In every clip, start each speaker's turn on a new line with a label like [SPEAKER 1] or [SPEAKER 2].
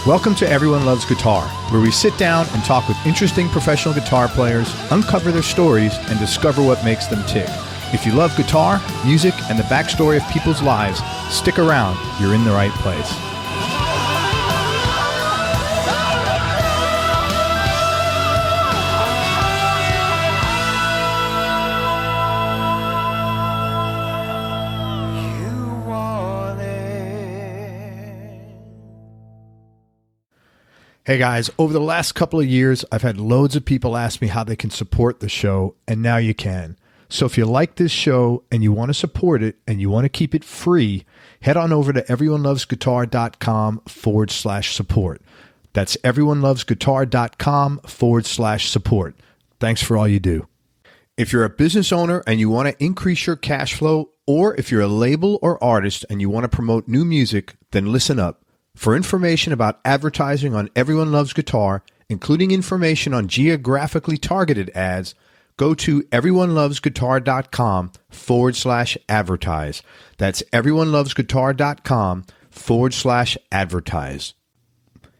[SPEAKER 1] Welcome to Everyone Loves Guitar, where we sit down and talk with interesting professional guitar players, uncover their stories, and discover what makes them tick. If you love guitar, music, and the backstory of people's lives, stick around. You're in the right place. Hey guys, over the last couple of years, I've had loads of people ask me how they can support the show, and now you can. So if you like this show and you want to support it and you want to keep it free, head on over to everyonelovesguitar.com/support. That's everyonelovesguitar.com/support. Thanks for all you do. If you're a business owner and you want to increase your cash flow, or if you're a label or artist and you want to promote new music, then listen up. For information about advertising on Everyone Loves Guitar, including information on geographically targeted ads, go to everyonelovesguitar.com/advertise. That's everyonelovesguitar.com/advertise.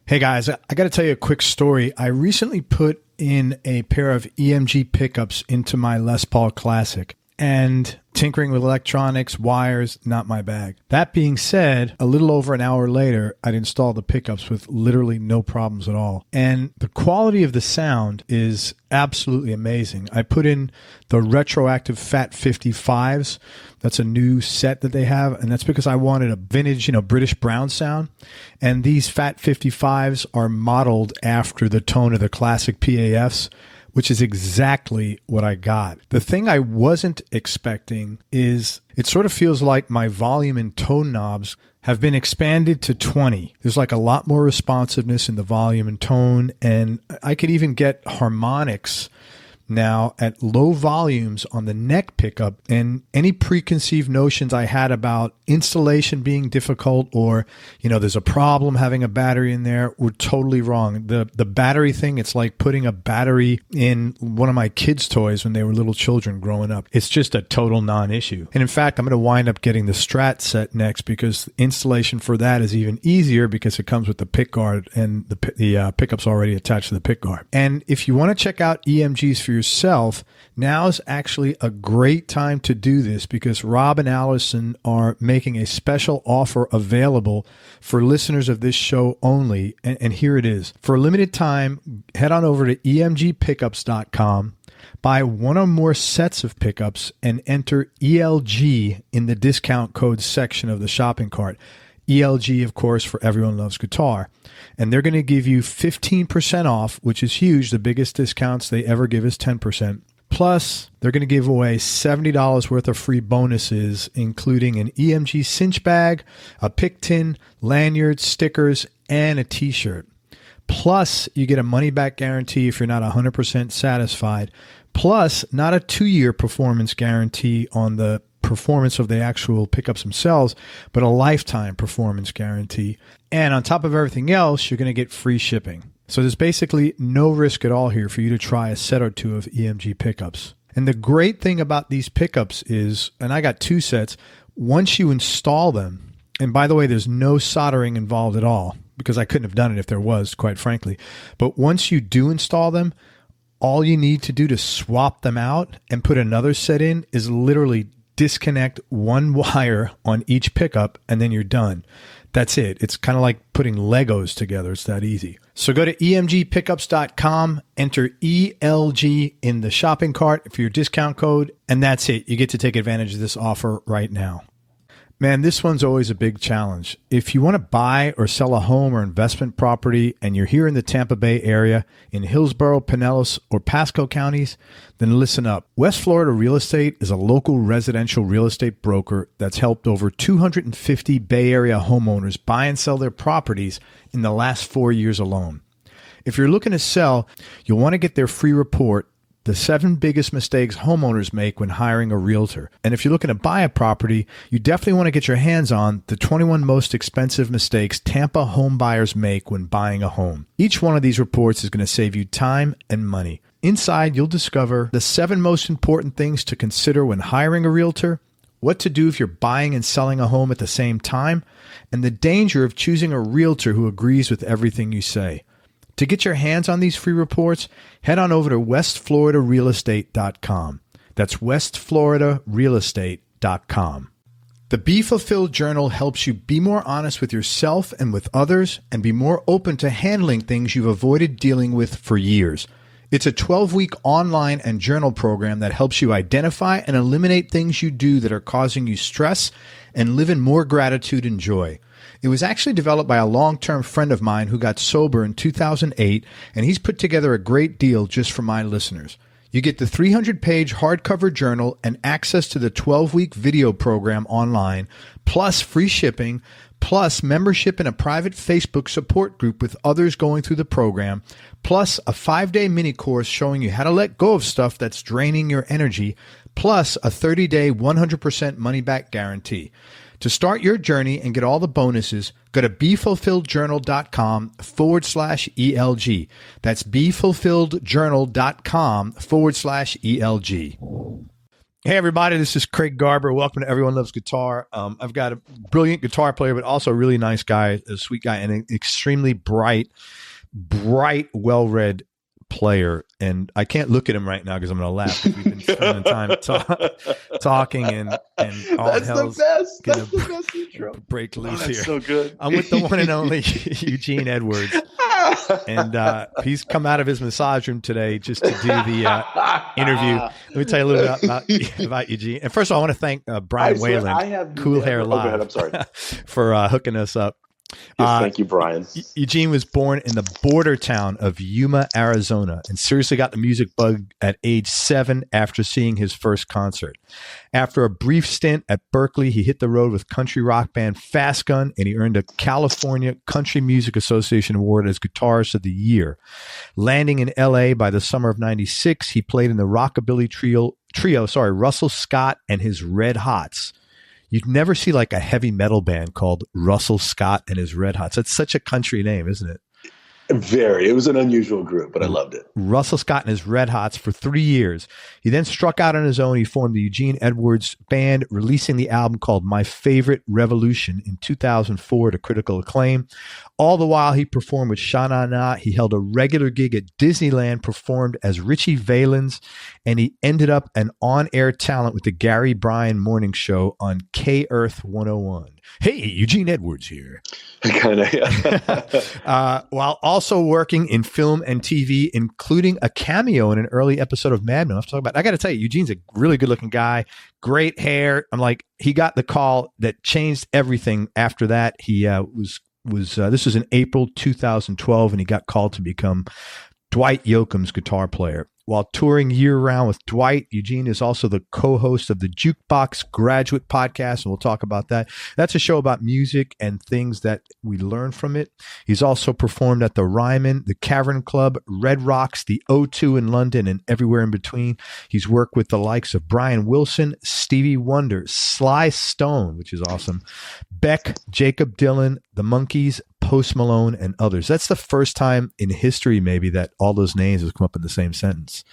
[SPEAKER 1] Hey guys, I got to tell you a quick story. I recently put in a pair of EMG pickups into my Les Paul Classic. And tinkering with electronics, wires, not my bag. That being said, a little over an hour later, I'd installed the pickups with literally no problems at all. And the quality of the sound is absolutely amazing. I put in the retroactive Fat 55s. That's a new set that they have. And that's because I wanted a vintage, British Brown sound. And these Fat 55s are modeled after the tone of the classic PAFs, which is exactly what I got. The thing I wasn't expecting is it sort of feels like my volume and tone knobs have been expanded to 20. There's like a lot more responsiveness in the volume and tone, and I could even get harmonics now at low volumes on the neck pickup, and any preconceived notions I had about installation being difficult or, there's a problem having a battery in there were totally wrong. The battery thing, it's like putting a battery in one of my kids' toys when they were little children growing up. It's just a total non-issue. And in fact, I'm going to wind up getting the Strat set next because installation for that is even easier because it comes with the pick guard and the pickup's already attached to the pick guard. And if you want to check out EMGs for yourself, now is actually a great time to do this because Rob and Allison are making a special offer available for listeners of this show only. And here it is. For a limited time, head on over to emgpickups.com, buy one or more sets of pickups, and enter ELG in the discount code section of the shopping cart. ELG, of course, for Everyone Loves Guitar. And they're going to give you 15% off, which is huge. The biggest discounts they ever give is 10%. Plus, they're going to give away $70 worth of free bonuses, including an EMG cinch bag, a pick tin, lanyard, stickers, and a t-shirt. Plus, you get a money-back guarantee if you're not 100% satisfied. Plus, not a 2-year performance guarantee on the performance of the actual pickups themselves, but a lifetime performance guarantee. And on top of everything else, you're going to get free shipping. So there's basically no risk at all here for you to try a set or two of EMG pickups. And the great thing about these pickups is, and I got 2 sets, once you install them, and by the way, there's no soldering involved at all, because I couldn't have done it if there was, quite frankly. But once you do install them, all you need to do to swap them out and put another set in is literally disconnect one wire on each pickup, and then you're done. That's it. It's kind of like putting Legos together. It's that easy. So go to emgpickups.com, enter ELG in the shopping cart for your discount code, and that's it. You get to take advantage of this offer right now. Man, this one's always a big challenge. If you want to buy or sell a home or investment property and you're here in the Tampa Bay area, in Hillsborough, Pinellas, or Pasco counties, then listen up. West Florida Real Estate is a local residential real estate broker that's helped over 250 Bay Area homeowners buy and sell their properties in the last 4 years alone. If you're looking to sell, you'll want to get their free report, The 7 Biggest Mistakes Homeowners Make When Hiring a Realtor. And if you're looking to buy a property, you definitely want to get your hands on the 21 Most Expensive Mistakes Tampa Home Buyers Make When Buying a Home. Each one of these reports is going to save you time and money. Inside, you'll discover the 7 most important things to consider when hiring a realtor, what to do if you're buying and selling a home at the same time, and the danger of choosing a realtor who agrees with everything you say. To get your hands on these free reports, head on over to westfloridarealestate.com. That's westfloridarealestate.com. The Be Fulfilled Journal helps you be more honest with yourself and with others and be more open to handling things you've avoided dealing with for years. It's a 12-week online and journal program that helps you identify and eliminate things you do that are causing you stress and live in more gratitude and joy. It was actually developed by a long-term friend of mine who got sober in 2008, and he's put together a great deal just for my listeners. You get the 300-page hardcover journal and access to the 12-week video program online, plus free shipping, plus membership in a private Facebook support group with others going through the program, plus a 5-day mini course showing you how to let go of stuff that's draining your energy, plus a 30-day 100% money-back guarantee. To start your journey and get all the bonuses, go to BeFulfilledJournal.com/ELG. That's BeFulfilledJournal.com/ELG. Hey, everybody, this is Craig Garber. Welcome to Everyone Loves Guitar. I've got a brilliant guitar player, but also a really nice guy, a sweet guy, and an extremely bright, well-read player. And I can't look at him right now because I'm going to laugh. We've been spending time talking and all
[SPEAKER 2] That's
[SPEAKER 1] hell's
[SPEAKER 2] the best.
[SPEAKER 1] gonna
[SPEAKER 2] That's the best intro.
[SPEAKER 1] Break loose
[SPEAKER 2] That's
[SPEAKER 1] here.
[SPEAKER 2] so good.
[SPEAKER 1] I'm with the one and only Eugene Edwards. And he's come out of his massage room today just to do the interview. Let me tell you a little bit about Eugene. And first of all, I want to thank Brian Wayland, Cool Hair Live,
[SPEAKER 2] go ahead, I'm sorry.
[SPEAKER 1] for hooking us up.
[SPEAKER 2] Yes, thank you, Brian.
[SPEAKER 1] Eugene was born in the border town of Yuma, Arizona, and seriously got the music bug at age 7 after seeing his first concert. After a brief stint at Berkeley, he hit the road with country rock band Fast Gun, and he earned a California Country Music Association Award as Guitarist of the Year. Landing in L.A. by the summer of '96, he played in the rockabilly trio, Russell Scott and his Red Hots. You'd never see like a heavy metal band called Russell Scott and his Red Hots. That's such a country name, isn't it?
[SPEAKER 2] Very. It was an unusual group, but I loved it.
[SPEAKER 1] Russell Scott and his Red Hots for 3 years. He then struck out on his own. He formed the Eugene Edwards Band, releasing the album called My Favorite Revolution in 2004 to critical acclaim. All the while he performed with Sha Na Na. He held a regular gig at Disneyland, performed as Richie Valens, and he ended up an on-air talent with the Gary Bryan Morning Show on K-Earth 101. Hey, Eugene Edwards here.
[SPEAKER 2] Kind of, yeah.
[SPEAKER 1] While also working in film and TV, including a cameo in an early episode of Mad Men. I got to tell you, Eugene's a really good looking guy, great hair. I'm like, he got the call that changed everything after that. He this was in April 2012, and he got called to become Dwight Yoakam's guitar player. While touring year-round with Dwight, Eugene is also the co-host of the Jukebox Graduate Podcast, and we'll talk about that. That's a show about music and things that we learn from it. He's also performed at the Ryman, the Cavern Club, Red Rocks, the O2 in London, and everywhere in between. He's worked with the likes of Brian Wilson, Stevie Wonder, Sly Stone, which is awesome, Beck, Jacob Dylan, The Monkees, Post Malone, and others. That's the first time in history maybe that all those names have come up in the same sentence.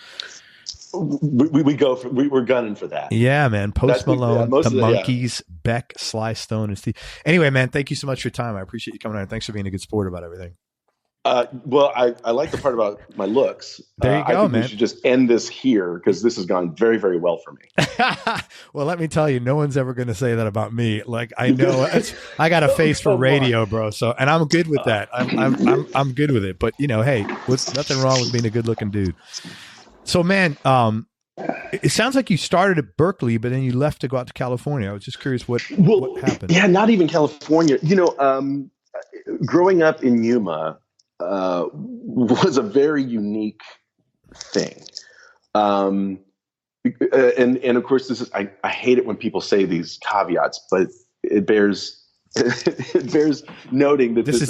[SPEAKER 2] We're gunning for that.
[SPEAKER 1] Yeah, man. Post Malone, The Monkees, Beck, Sly Stone, and Steve. Anyway, man, thank you so much for your time. I appreciate you coming on. Thanks for being a good sport about everything.
[SPEAKER 2] Well, I like the part about my looks.
[SPEAKER 1] There you go,
[SPEAKER 2] I think
[SPEAKER 1] man.
[SPEAKER 2] we should just end this here because this has gone very, very well for me.
[SPEAKER 1] Well, let me tell you, no one's ever going to say that about me. Like, I know I got a face for radio, bro. So, and I'm good with that. I'm good with it. But you know, hey, what's nothing wrong with being a good looking dude. So, man, it sounds like you started at Berkeley, but then you left to go out to California. I was just curious what happened.
[SPEAKER 2] Yeah, not even California. You know, growing up in Yuma was a very unique thing. And of course, this is, I hate it when people say these caveats, but it bears noting that
[SPEAKER 1] is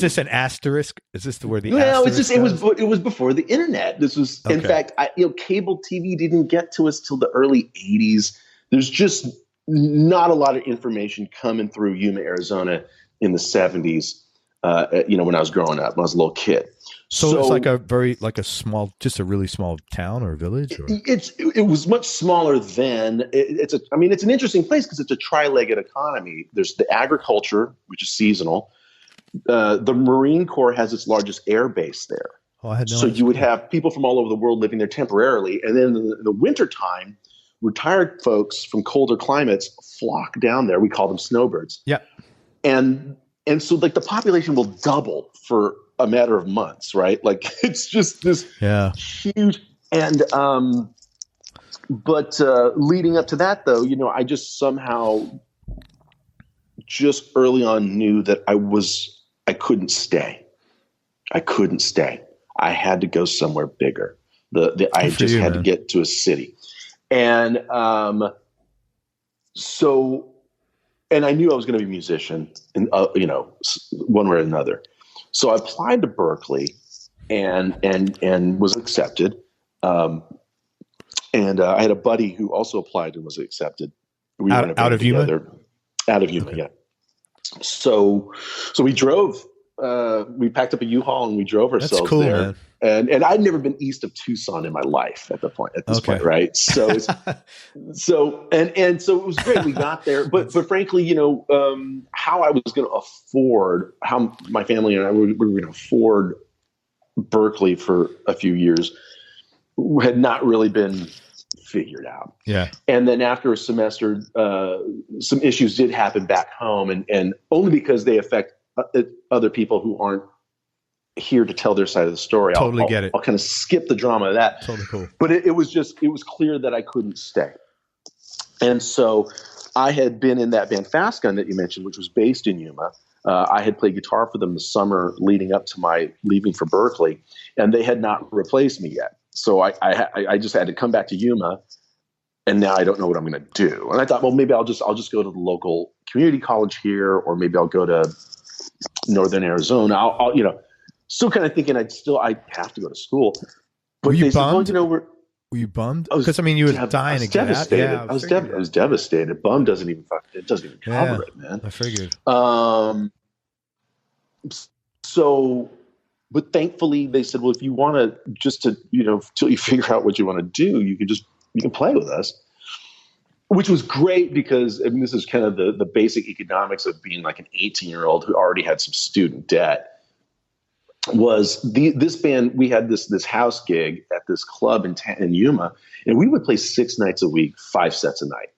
[SPEAKER 1] this an asterisk? Is this the word?
[SPEAKER 2] It was before the internet. This was, okay. In fact, cable TV didn't get to us till the early 80s. There's just not a lot of information coming through Yuma, Arizona in the 70s. when I was growing up, when I was a little kid.
[SPEAKER 1] So it's like a small, just a really small town or village? Or?
[SPEAKER 2] It was much smaller then. It's an interesting place because it's a tri-legged economy. There's the agriculture, which is seasonal. The Marine Corps has its largest air base there.
[SPEAKER 1] Oh, I had no
[SPEAKER 2] So
[SPEAKER 1] idea.
[SPEAKER 2] you would have people from all over the world living there temporarily. And then in the wintertime, retired folks from colder climates flock down there. We call them snowbirds.
[SPEAKER 1] Yeah. And
[SPEAKER 2] so like the population will double for a matter of months, right? Like it's just this huge. And, but leading up to that though, I just somehow just early on knew that I couldn't stay. I had to go somewhere bigger. I had to get to a city. And and I knew I was going to be a musician, and one way or another. So I applied to Berkeley, and was accepted. And I had a buddy who also applied and was accepted. We were
[SPEAKER 1] out of Yuma.
[SPEAKER 2] Out of Yuma, okay. Yeah. So we drove. We packed up a U-Haul and we drove ourselves
[SPEAKER 1] That's cool,
[SPEAKER 2] there.
[SPEAKER 1] Man.
[SPEAKER 2] And I'd never been east of Tucson in my life at this point, right? So so it was great. We got there, but frankly, how I was going to afford, how my family and I were going to afford Berkeley for a few years had not really been figured out.
[SPEAKER 1] Yeah.
[SPEAKER 2] And then after a semester, some issues did happen back home, and only because they affect other people who aren't here to tell their side of the story.
[SPEAKER 1] Totally get it.
[SPEAKER 2] I'll kind of skip the drama of that.
[SPEAKER 1] Totally cool.
[SPEAKER 2] But it was clear that I couldn't stay. And so I had been in that band Fastgun that you mentioned, which was based in Yuma. I had played guitar for them the summer leading up to my leaving for Berkeley, and they had not replaced me yet. So I just had to come back to Yuma, and now I don't know what I'm going to do. And I thought, well, maybe I'll just go to the local community college here, or maybe I'll go to Northern Arizona. I'll still kind of thinking I have to go to school. But
[SPEAKER 1] were you
[SPEAKER 2] they
[SPEAKER 1] bummed?
[SPEAKER 2] said, well,
[SPEAKER 1] were you bummed? Because you were dying to get out.
[SPEAKER 2] Yeah, I was devastated. Bummed doesn't even cover it, man.
[SPEAKER 1] I figured.
[SPEAKER 2] So, but thankfully they said, well, if you want to till you figure out what you want to do, you can play with us. Which was great because this is kind of the basic economics of being like an 18-year-old who already had some student debt. Was this band, we had this house gig at this club in Yuma, and we would play 6 nights a week, 5 sets a night.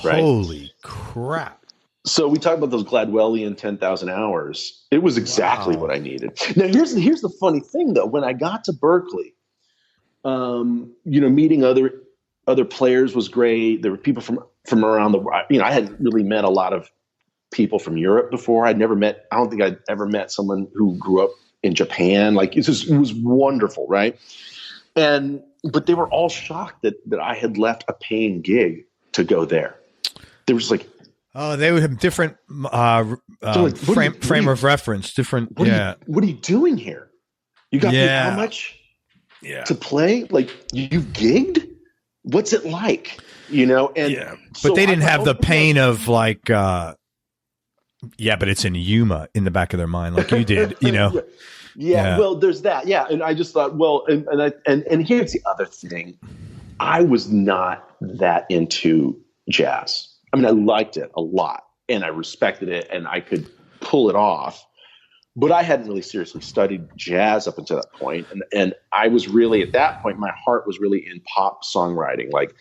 [SPEAKER 2] Right?
[SPEAKER 1] Holy crap.
[SPEAKER 2] So we talk about those Gladwellian 10,000 hours. It was exactly what I needed. Now here's the funny thing though. When I got to Berkeley, meeting other players was great. There were people from around the world. I hadn't really met a lot of people from Europe before. I don't think I'd ever met someone who grew up in Japan. Like it was wonderful. Right. But they were all shocked that I had left a paying gig to go there. They were just like,
[SPEAKER 1] oh, they would have different frame of reference. Different.
[SPEAKER 2] What are you doing here? You got paid how much to play? Like you've gigged? What's it like? And
[SPEAKER 1] but they didn't have the pain of like, but it's in Yuma in the back of their mind, like you did,
[SPEAKER 2] Yeah. Well, there's that. Yeah. And I just thought, well, and here's the other thing. I was not that into jazz. I mean, I liked it a lot and I respected it and I could pull it off, but I hadn't really seriously studied jazz up until that point. And I was really, at that point, my heart was really in pop songwriting, like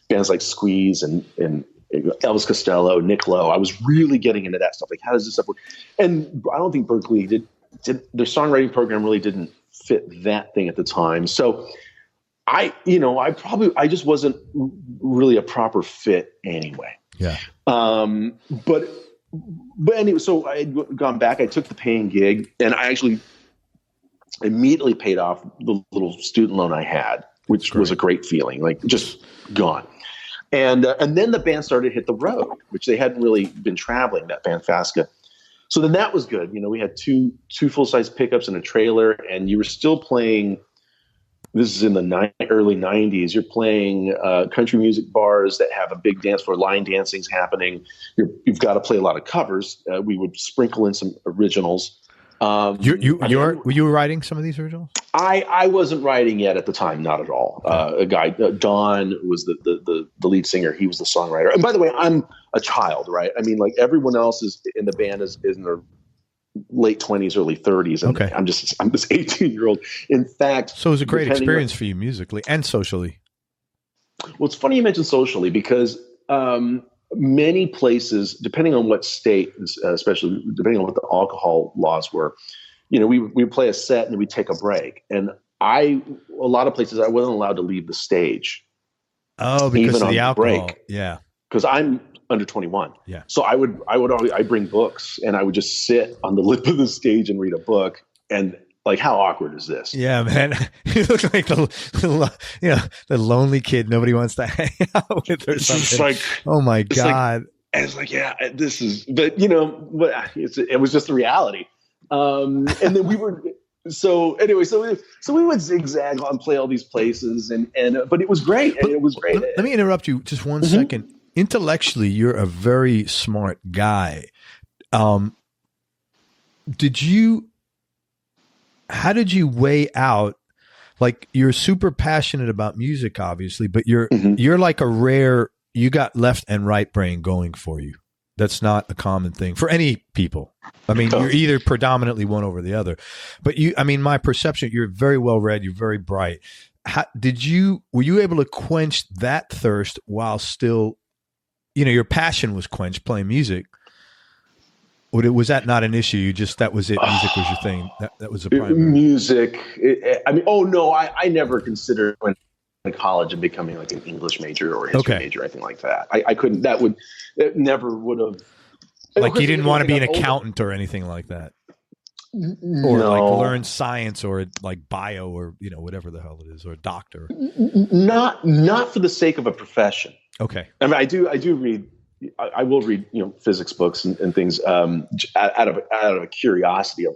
[SPEAKER 2] bands like Squeeze and Elvis Costello, Nick Lowe. I was really getting into that stuff. Like, how does this stuff work? And I don't think Berkeley did their songwriting program really didn't fit that thing at the time. So I just wasn't really a proper fit anyway.
[SPEAKER 1] Yeah.
[SPEAKER 2] But anyway, so I had gone back, I took the paying gig and I actually immediately paid off the little student loan I had, which was a great feeling, like just gone. And then the band started to hit the road, which they hadn't really been traveling, that band Fasca. So then that was good. We had two full-size pickups and a trailer, and you were still playing. This is in the early 90s. You're playing country music bars that have a big dance floor, line dancing's happening. You've got to play a lot of covers. We would sprinkle in some originals.
[SPEAKER 1] Were you writing some of these originals?
[SPEAKER 2] I wasn't writing yet at the time, not at all. A guy, Don, was the lead singer. He was the songwriter. And by the way, I'm a child, right? I mean, like everyone else is in the band is in their late 20s, early 30s, and I'm this 18-year-old. In fact,
[SPEAKER 1] so it was a great experience for you musically and socially.
[SPEAKER 2] Well, it's funny you mentioned socially because many places, depending on what state, especially depending on what the alcohol laws were, we would play a set and then we'd take a break. And a lot of places I wasn't allowed to leave the stage.
[SPEAKER 1] Oh, because of the alcohol. Break,
[SPEAKER 2] yeah. Because I'm under 21.
[SPEAKER 1] Yeah.
[SPEAKER 2] So I bring books and I would just sit on the lip of the stage and read a book. And like, how awkward is this?
[SPEAKER 1] Yeah, man. You look like the lonely kid nobody wants to hang out with or something.
[SPEAKER 2] It's like,
[SPEAKER 1] oh my God.
[SPEAKER 2] And it's like, yeah, this is, but it was just the reality. And then we were, so we would zigzag and play all these places but it was great. It was great.
[SPEAKER 1] Let me interrupt you just one second. Intellectually, you're a very smart guy. How did you weigh out, like, you're super passionate about music, obviously, but you're like you got left and right brain going for you. That's not a common thing for any people. I mean, you're either predominantly one over the other, but my perception, you're very well read. You're very bright. Were you able to quench that thirst while still, your passion was quenched playing music? Or was that not an issue? That was it. Music was your thing. That was the primary.
[SPEAKER 2] Music. I never considered going to college and becoming like an English major or a history major or anything like that. I couldn't. It never would have.
[SPEAKER 1] Like you didn't want to be an accountant or anything like that, or like learn science or like bio or whatever the hell it is, or a doctor.
[SPEAKER 2] Not for the sake of a profession.
[SPEAKER 1] Okay.
[SPEAKER 2] I mean, I do read. I will read, physics books and things out of a curiosity of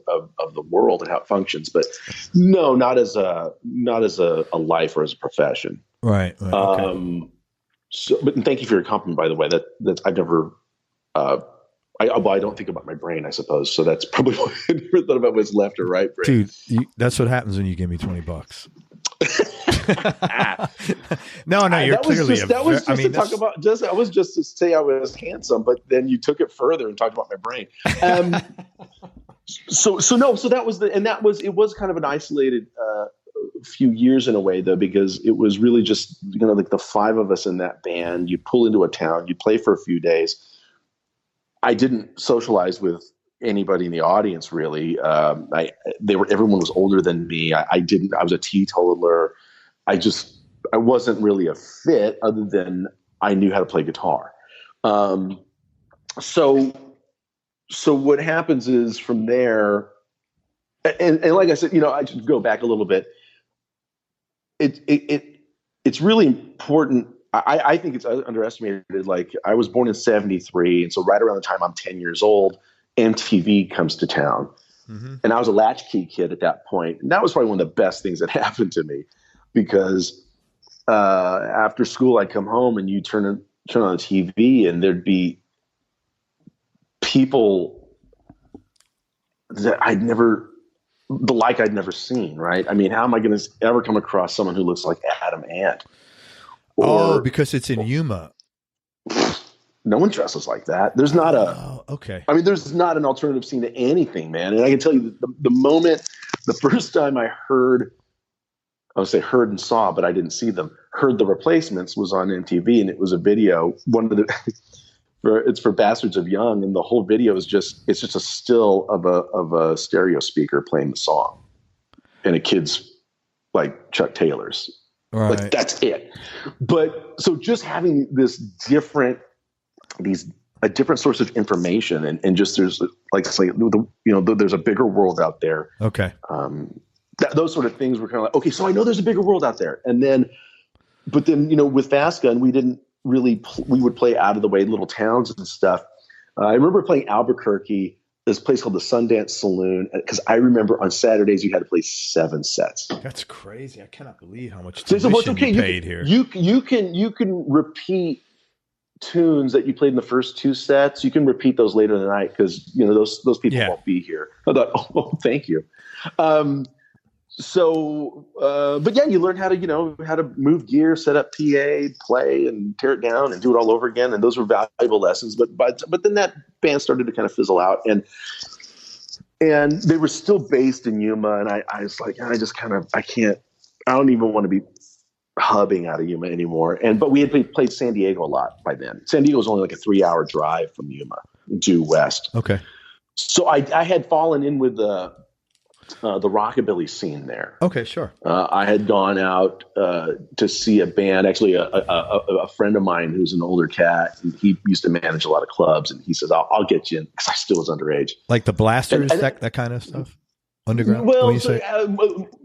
[SPEAKER 2] the world and how it functions, but no, not as a life or as a profession.
[SPEAKER 1] Right. Okay.
[SPEAKER 2] But thank you for your compliment, by the way. That I've never. I don't think about my brain, I suppose. So that's probably why I never thought about what's left or right brain.
[SPEAKER 1] Dude, that's what happens when you give me $20. No, you're clearly.
[SPEAKER 2] That was just to say I was handsome, but then you took it further and talked about my brain. So it was kind of an isolated few years in a way, though, because it was really just like the five of us in that band. You pull into a town, you play for a few days. I didn't socialize with anybody in the audience really. Everyone was older than me. I was a teetotaler. I wasn't really a fit other than I knew how to play guitar. So what happens is from there, and like I said, I should go back a little bit. It's really important. I think it's underestimated. Like, I was born in 73. And so right around the time I'm 10 years old, MTV comes to town. Mm-hmm. And I was a latchkey kid at that point. And that was probably one of the best things that happened to me, because after school I'd come home and you turn on the TV and there'd be people that I'd never seen, right? I mean, how am I going to ever come across someone who looks like Adam Ant?
[SPEAKER 1] Because it's in Yuma.
[SPEAKER 2] No one dresses like that. There's not
[SPEAKER 1] okay.
[SPEAKER 2] I mean, there's not an alternative scene to anything, man. And I can tell you the first time I heard and saw, but I didn't see them, heard the Replacements was on MTV, and it was a video. It's for Bastards of Young, and the whole video is just a still of a stereo speaker playing the song, and a kid's like Chuck Taylor's.
[SPEAKER 1] Right.
[SPEAKER 2] Like, that's it. But so just having a different source of information, and just there's there's a bigger world out there.
[SPEAKER 1] Okay.
[SPEAKER 2] Those sort of things were kind of like, okay, so I know there's a bigger world out there. But then with Vasca, and we didn't really, we would play out of the way little towns and stuff. I remember playing Albuquerque, this place called the Sundance Saloon, because I remember on Saturdays you had to play 7 sets.
[SPEAKER 1] That's crazy. I cannot believe how much tuition you paid here.
[SPEAKER 2] You can repeat tunes that you played in the first 2 sets, you can repeat those later in the night because those people won't be here. I thought, oh, thank you. But yeah, you learn how to move gear, set up PA, play, and tear it down, and do it all over again. And those were valuable lessons. But then that band started to kind of fizzle out, and they were still based in Yuma, and I was like, I don't even want to be hubbing out of Yuma anymore. But we had played San Diego a lot by then. San Diego was only like a 3-hour drive from Yuma due west.
[SPEAKER 1] Okay.
[SPEAKER 2] So I had fallen in with the rockabilly scene there.
[SPEAKER 1] Okay, sure.
[SPEAKER 2] I had gone out to see a band, actually a friend of mine who's an older cat. He used to manage a lot of clubs, and he says, I'll get you in, because I still was underage.
[SPEAKER 1] Like the Blasters, that kind of stuff? Underground?
[SPEAKER 2] Well,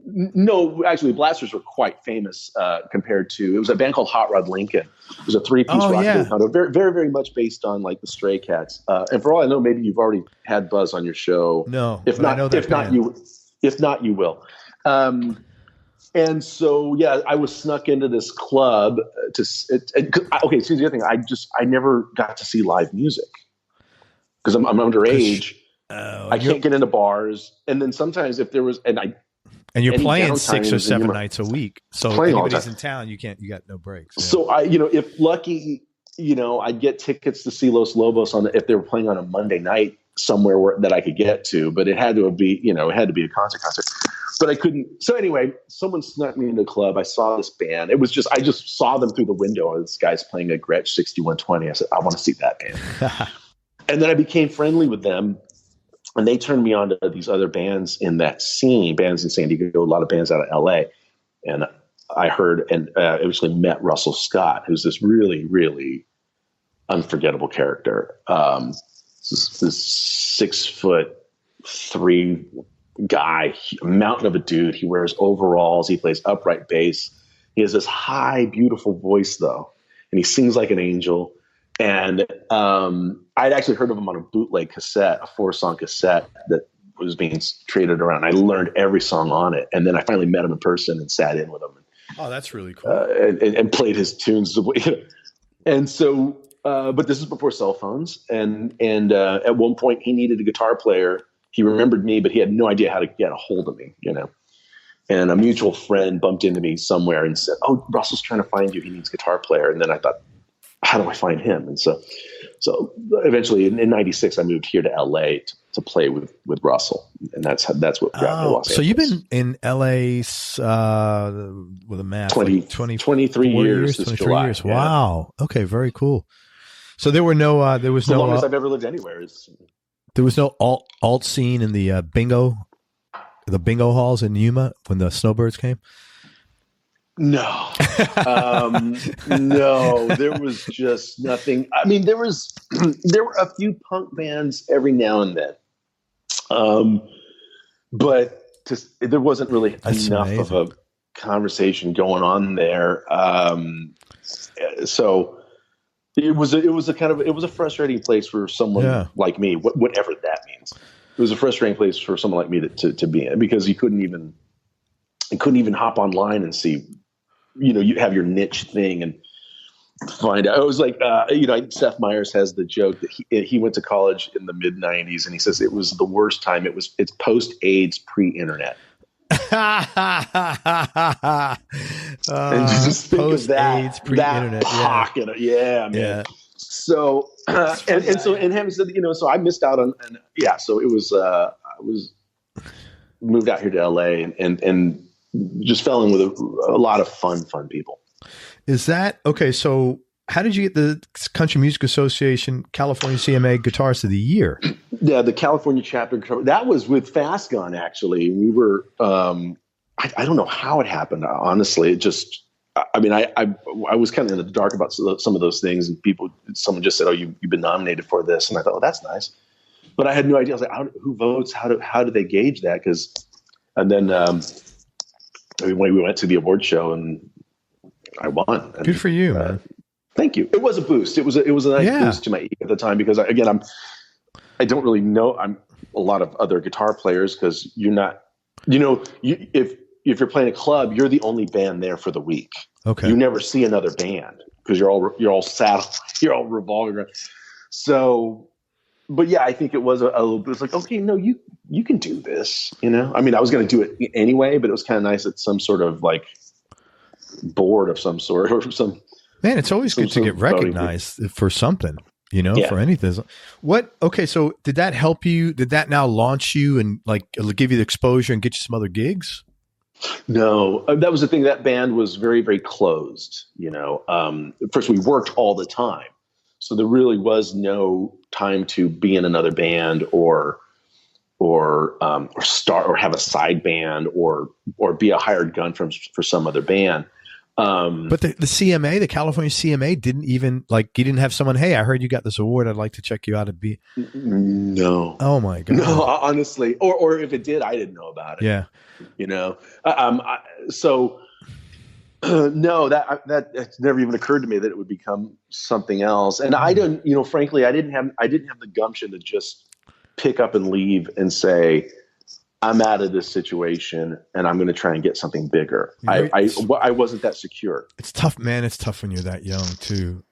[SPEAKER 2] no, actually, Blasters were quite famous compared to, it was a band called Hot Rod Lincoln. It was a 3-piece rockabilly condo, very, very, very much based on like the Stray Cats. And for all I know, maybe you've already had Buzz on your show.
[SPEAKER 1] No,
[SPEAKER 2] if not, you will. And so, yeah, I was snuck into this club okay. So here's the other thing. I never got to see live music because I'm underage. I can't get into bars. And then sometimes if there was, and
[SPEAKER 1] you're playing 6 or 7 nights a week. So if anybody's in town, you got no breaks. Yeah.
[SPEAKER 2] So if lucky, I'd get tickets to see Los Lobos if they were playing on a Monday night somewhere that I could get to, but it had to be, a concert. But I couldn't. So anyway, someone snuck me into the club. I saw this band. I just saw them through the window. This guy's playing a Gretsch 6120. I said, I want to see that band. And then I became friendly with them. And they turned me on to these other bands in that scene, bands in San Diego, a lot of bands out of LA. And I heard and actually met Russell Scott, who's this really, really unforgettable character. This 6'3" guy, a mountain of a dude. He wears overalls. He plays upright bass. He has this high, beautiful voice, though. And he sings like an angel. And I'd actually heard of him on a bootleg cassette, a 4-song cassette that was being traded around. I learned every song on it. And then I finally met him in person and sat in with him.
[SPEAKER 1] Oh, that's really cool.
[SPEAKER 2] And played his tunes. And so, but this is before cell phones. And at one point he needed a guitar player. He remembered me, but he had no idea how to get a hold of me, And a mutual friend bumped into me somewhere and said, "Oh, Russell's trying to find you. He needs a guitar player." And then I thought, how do I find him? And so eventually in '96, I moved here to LA to play with Russell. And that's what got me to Los Angeles.
[SPEAKER 1] So you've been in LA with a math,
[SPEAKER 2] 23 years.
[SPEAKER 1] 23 years. Yeah. Wow. Okay. Very cool. So there was no
[SPEAKER 2] longest I've ever lived anywhere.
[SPEAKER 1] There was no alt scene in the bingo halls in Yuma when the Snowbirds came?
[SPEAKER 2] No, no, there was just nothing. I mean, there were a few punk bands every now and then. But there wasn't really enough of a conversation going on there. So it was a frustrating place for someone like me, whatever that means. It was a frustrating place for someone like me to be in, because you couldn't even hop online and see, you have your niche thing and find out. It was like, Seth Meyers has the joke that he went to college in the mid '90s, and he says it was the worst time. It's post-AIDS, pre-internet.
[SPEAKER 1] And
[SPEAKER 2] just think of that,
[SPEAKER 1] pre-internet,
[SPEAKER 2] pocket. Man. Yeah. So, and having said, so I missed out on, so it was, I was moved out here to LA and just fell in with a lot of fun people.
[SPEAKER 1] Is that okay? So how did you get the Country Music Association California CMA Guitarist of the Year?
[SPEAKER 2] Yeah, the California chapter. That was with Fast Gun, actually. We were, I don't know how it happened. Honestly, it just, I was kind of in the dark about some of those things, and someone just said, "Oh, you've been nominated for this," and I thought, "Oh, that's nice," but I had no idea. I was like, "Who votes? How do they gauge that?" And then we went to the award show and I won. And,
[SPEAKER 1] good for you, man.
[SPEAKER 2] Thank you. It was a boost. It was a nice boost to my ego at the time, because I don't really know. I'm a lot of other guitar players, because you're not, if you're playing a club, you're the only band there for the week.
[SPEAKER 1] Okay.
[SPEAKER 2] You never see another band because you're all saddled, you're all revolving around. So, but yeah, I think it was a little bit. It's like, okay, no, you can do this. You know, I mean, I was going to do it anyway, but it was kind of nice that some sort of like board of some sort or some.
[SPEAKER 1] Man, it's always good to get recognized for something, you know, for anything. Okay, so did that help you? Did that now launch you and like give you the exposure and get you some other gigs?
[SPEAKER 2] No, that was the thing. That band was very, very closed. You know, first we worked all the time, so there really was no time to be in another band or start or have a side band or be a hired gun for some other band.
[SPEAKER 1] But the CMA, the California CMA, didn't even like, you didn't have someone, hey, I heard you got this award. I'd like to check you out and be.
[SPEAKER 2] No.
[SPEAKER 1] Oh my God.
[SPEAKER 2] No, honestly. Or if it did, I didn't know about it.
[SPEAKER 1] Yeah.
[SPEAKER 2] You know? No, that never even occurred to me that it would become something else. And I didn't, you know, frankly, I didn't have the gumption to just pick up and leave and say, I'm out of this situation and I'm going to try and get something bigger. I wasn't that secure.
[SPEAKER 1] It's tough, man. It's tough when you're that young too.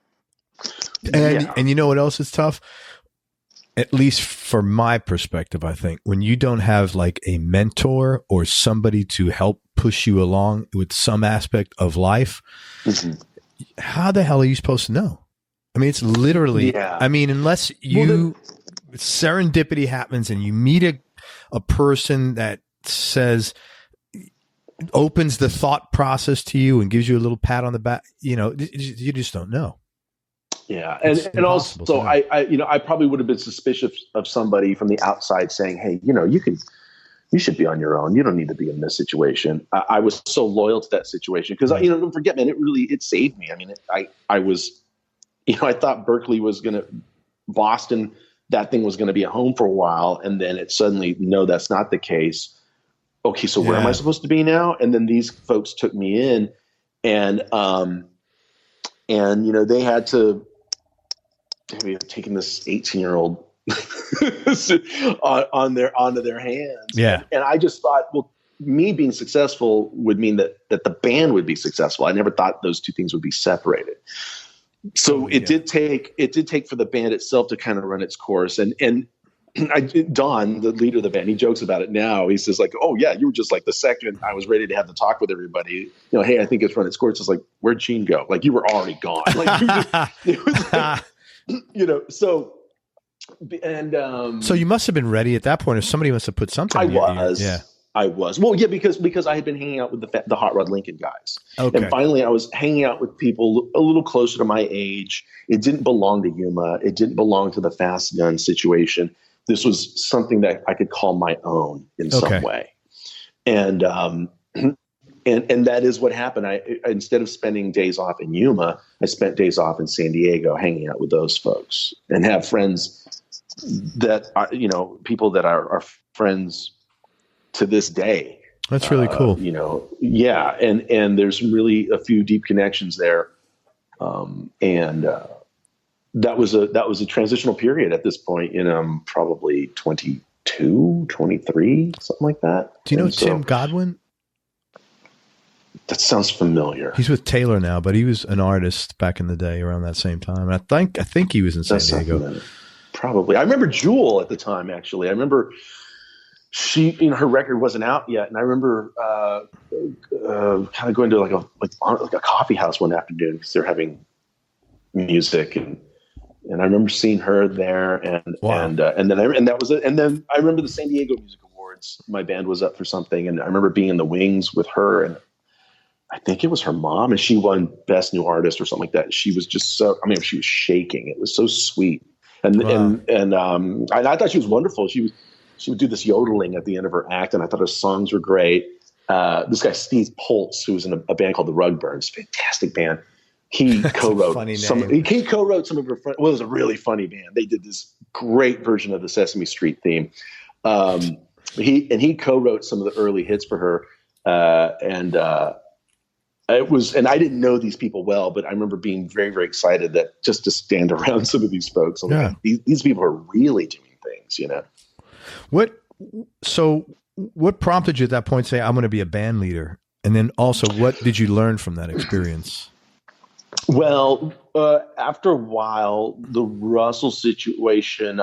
[SPEAKER 1] And you know what else is tough? At least from my perspective, I think when you don't have like a mentor or somebody to help push you along with some aspect of life, how the hell are you supposed to know? I mean, it's literally, I mean, unless serendipity happens and you meet a person that says, opens the thought process to you and gives you a little pat on the back, you know, you just don't know.
[SPEAKER 2] Yeah. And also I probably would have been suspicious of somebody from the outside saying, hey, you know, you should be on your own. You don't need to be in this situation. I was so loyal to that situation because, you know, don't forget, man, it saved me. I mean, I was, you know, I thought Berkeley was Boston, that thing was going to be a home for a while. And then it suddenly, no, that's not the case. Okay. So where am I supposed to be now? And then these folks took me in and, you know, they had to have taken this 18-year-old onto their hands.
[SPEAKER 1] Yeah.
[SPEAKER 2] And I just thought, well, me being successful would mean that the band would be successful. I never thought those two things would be separated. So it did take for the band itself to kind of run its course. And Don, the leader of the band, he jokes about it now. He says like, oh yeah, you were just like the second I was ready to have the talk with everybody, you know, hey, I think it's run its course. It's like, where'd Gene go? Like you were already gone. Like it was like, you know, so
[SPEAKER 1] you must have been ready at that point, or somebody must have put something.
[SPEAKER 2] I was. Well, yeah, because I had been hanging out with the Hot Rod Lincoln guys.
[SPEAKER 1] Okay.
[SPEAKER 2] And finally I was hanging out with people a little closer to my age. It didn't belong to Yuma. It didn't belong to the fast gun situation. This was something that I could call my own in some way. And that is what happened. I instead of spending days off in Yuma, I spent days off in San Diego hanging out with those folks and have friends that are, you know, people that are friends to this day.
[SPEAKER 1] That's really cool.
[SPEAKER 2] You know, yeah. And there's really a few deep connections there. That was a transitional period at this point in, probably 22, 23, something like that.
[SPEAKER 1] Do you know Tim Godwin?
[SPEAKER 2] That sounds familiar.
[SPEAKER 1] He's with Taylor now, but he was an artist back in the day around that same time. And I think he was in San Diego.
[SPEAKER 2] Probably. I remember Jewel at the time, actually. I remember she, you know, her record wasn't out yet. And I remember kind of going to like a coffee house one afternoon because they're having music and I remember seeing her there and that was it. And then I remember the San Diego Music Awards. My band was up for something and I remember being in the wings with her and I think it was her mom and she won Best New Artist or something like that. She was just so, I mean, she was shaking. It was so sweet. And I thought she was wonderful. She would do this yodeling at the end of her act, and I thought her songs were great. This guy Steve Poltz, who was in a band called the Rugbirds, fantastic band. He co-wrote some of her friends. Well, it was a really funny band. They did this great version of the Sesame Street theme. He co-wrote some of the early hits for her, it was, and I didn't know these people well, but I remember being very, very excited that just to stand around some of these folks. Like, these people are really doing things, you know.
[SPEAKER 1] What prompted you at that point to say, I'm going to be a band leader? And then also, what did you learn from that experience?
[SPEAKER 2] Well, after a while, the Russell situation,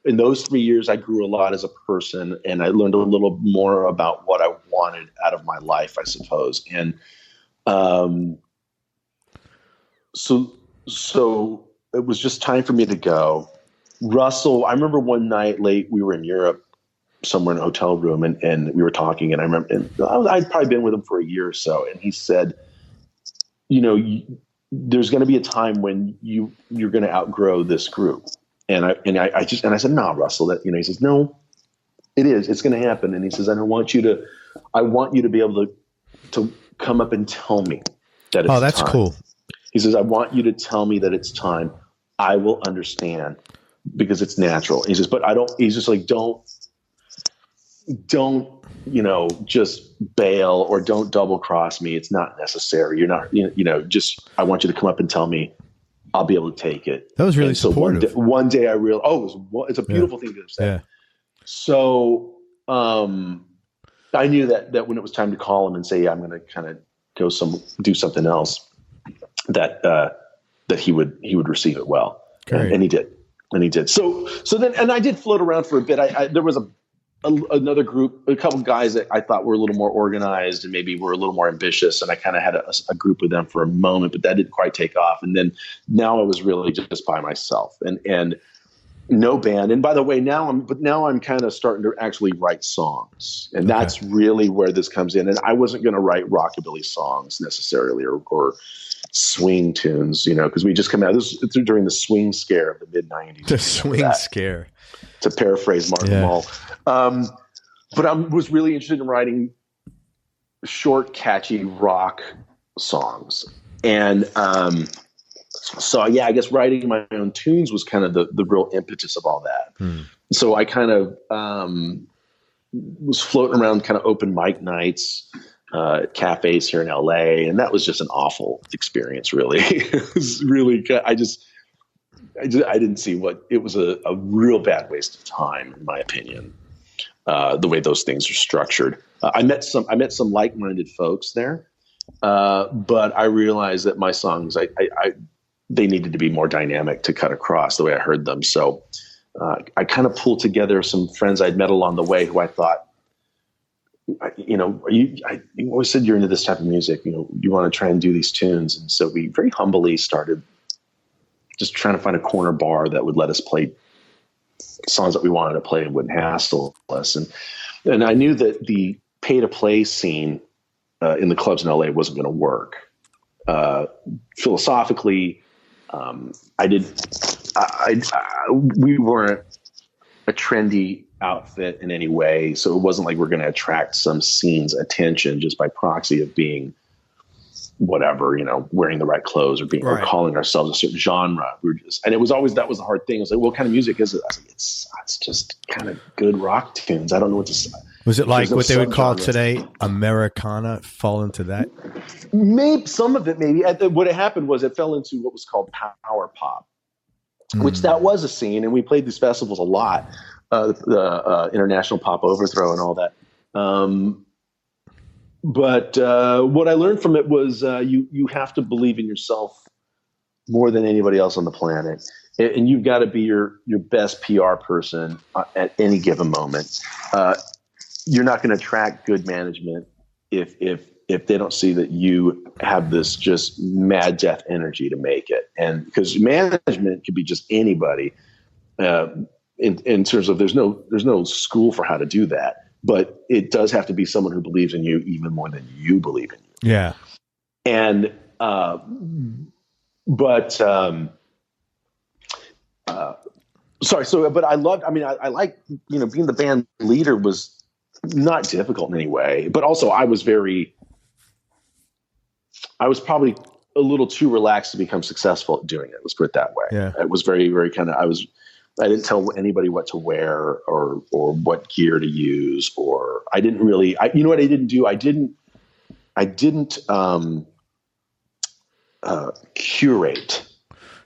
[SPEAKER 2] in those 3 years, I grew a lot as a person, and I learned a little more about what I wanted out of my life, I suppose. And um, so it was just time for me to go. Russell, I remember one night late, we were in Europe, somewhere in a hotel room, and we were talking, and I remember, and I'd probably been with him for a year or so, and he said, there's going to be a time when you're going to outgrow this group. And I said, no, Russell, he says, no, it's going to happen. And he says, and I want you to be able to come up and tell me that it's time. Oh,
[SPEAKER 1] that's cool.
[SPEAKER 2] He says, I want you to tell me that it's time. I will understand because it's natural. He says, but he's just like, don't, just bail or don't double cross me. It's not necessary. You're not, just, I want you to come up and tell me I'll be able to take it.
[SPEAKER 1] That was really supportive.
[SPEAKER 2] So one day I realized, it's a beautiful thing to say. Yeah. So, I knew that when it was time to call him and say, I'm going to kind of do something else, that he would receive it well. And he did. So then, and I did float around for a bit. There was another group, a couple of guys that I thought were a little more organized and maybe were a little more ambitious. And I kind of had a group with them for a moment, but that didn't quite take off. And then now I was really just by myself and no band. And by the way, now I'm kind of starting to actually write songs, and that's really where this comes in. And I wasn't going to write rockabilly songs necessarily or swing tunes, because we just come out. This was during the swing scare of the mid-90s.
[SPEAKER 1] The swing scare.
[SPEAKER 2] To paraphrase Martin Mull. But I was really interested in writing short, catchy rock songs. And so, I guess writing my own tunes was kind of the real impetus of all that. So I kind of was floating around kind of open mic nights, cafes here in LA. And that was just an awful experience, really. It was really, I didn't see it was a real bad waste of time, in my opinion, the way those things are structured. I met some like-minded folks there, but I realized that my songs, they needed to be more dynamic to cut across the way I heard them. So I kind of pulled together some friends I'd met along the way who I thought, you always said you're into this type of music, you want to try and do these tunes. And so we very humbly started just trying to find a corner bar that would let us play songs that we wanted to play and wouldn't hassle us. And I knew that the pay to play scene in the clubs in LA wasn't going to work. Philosophically, we weren't a trendy outfit in any way. So it wasn't like we're going to attract some scene's attention just by proxy of being whatever, wearing the right clothes or or calling ourselves a certain genre. And it was always, that was the hard thing. It was like, what kind of music is it? I was like, it's just kind of good rock tunes. I don't know what to say.
[SPEAKER 1] Was it like what they would call today Americana, fall into that?
[SPEAKER 2] Maybe some of it, maybe. What had happened was it fell into what was called power pop, which that was a scene. And we played these festivals a lot, the International Pop Overthrow and all that. But what I learned from it was you have to believe in yourself more than anybody else on the planet. And you've got to be your best PR person at any given moment. You're not going to attract good management if they don't see that you have this just mad death energy to make it. And because management could be just anybody in terms of there's no school for how to do that. But it does have to be someone who believes in you even more than you believe in you.
[SPEAKER 1] Yeah.
[SPEAKER 2] And, sorry. So, but I like, being the band leader was not difficult in any way, but also I was probably a little too relaxed to become successful at doing it. Let's put it that way.
[SPEAKER 1] Yeah.
[SPEAKER 2] It was very, very I didn't tell anybody what to wear or what gear to use, or I didn't really, you know what I didn't do? I didn't curate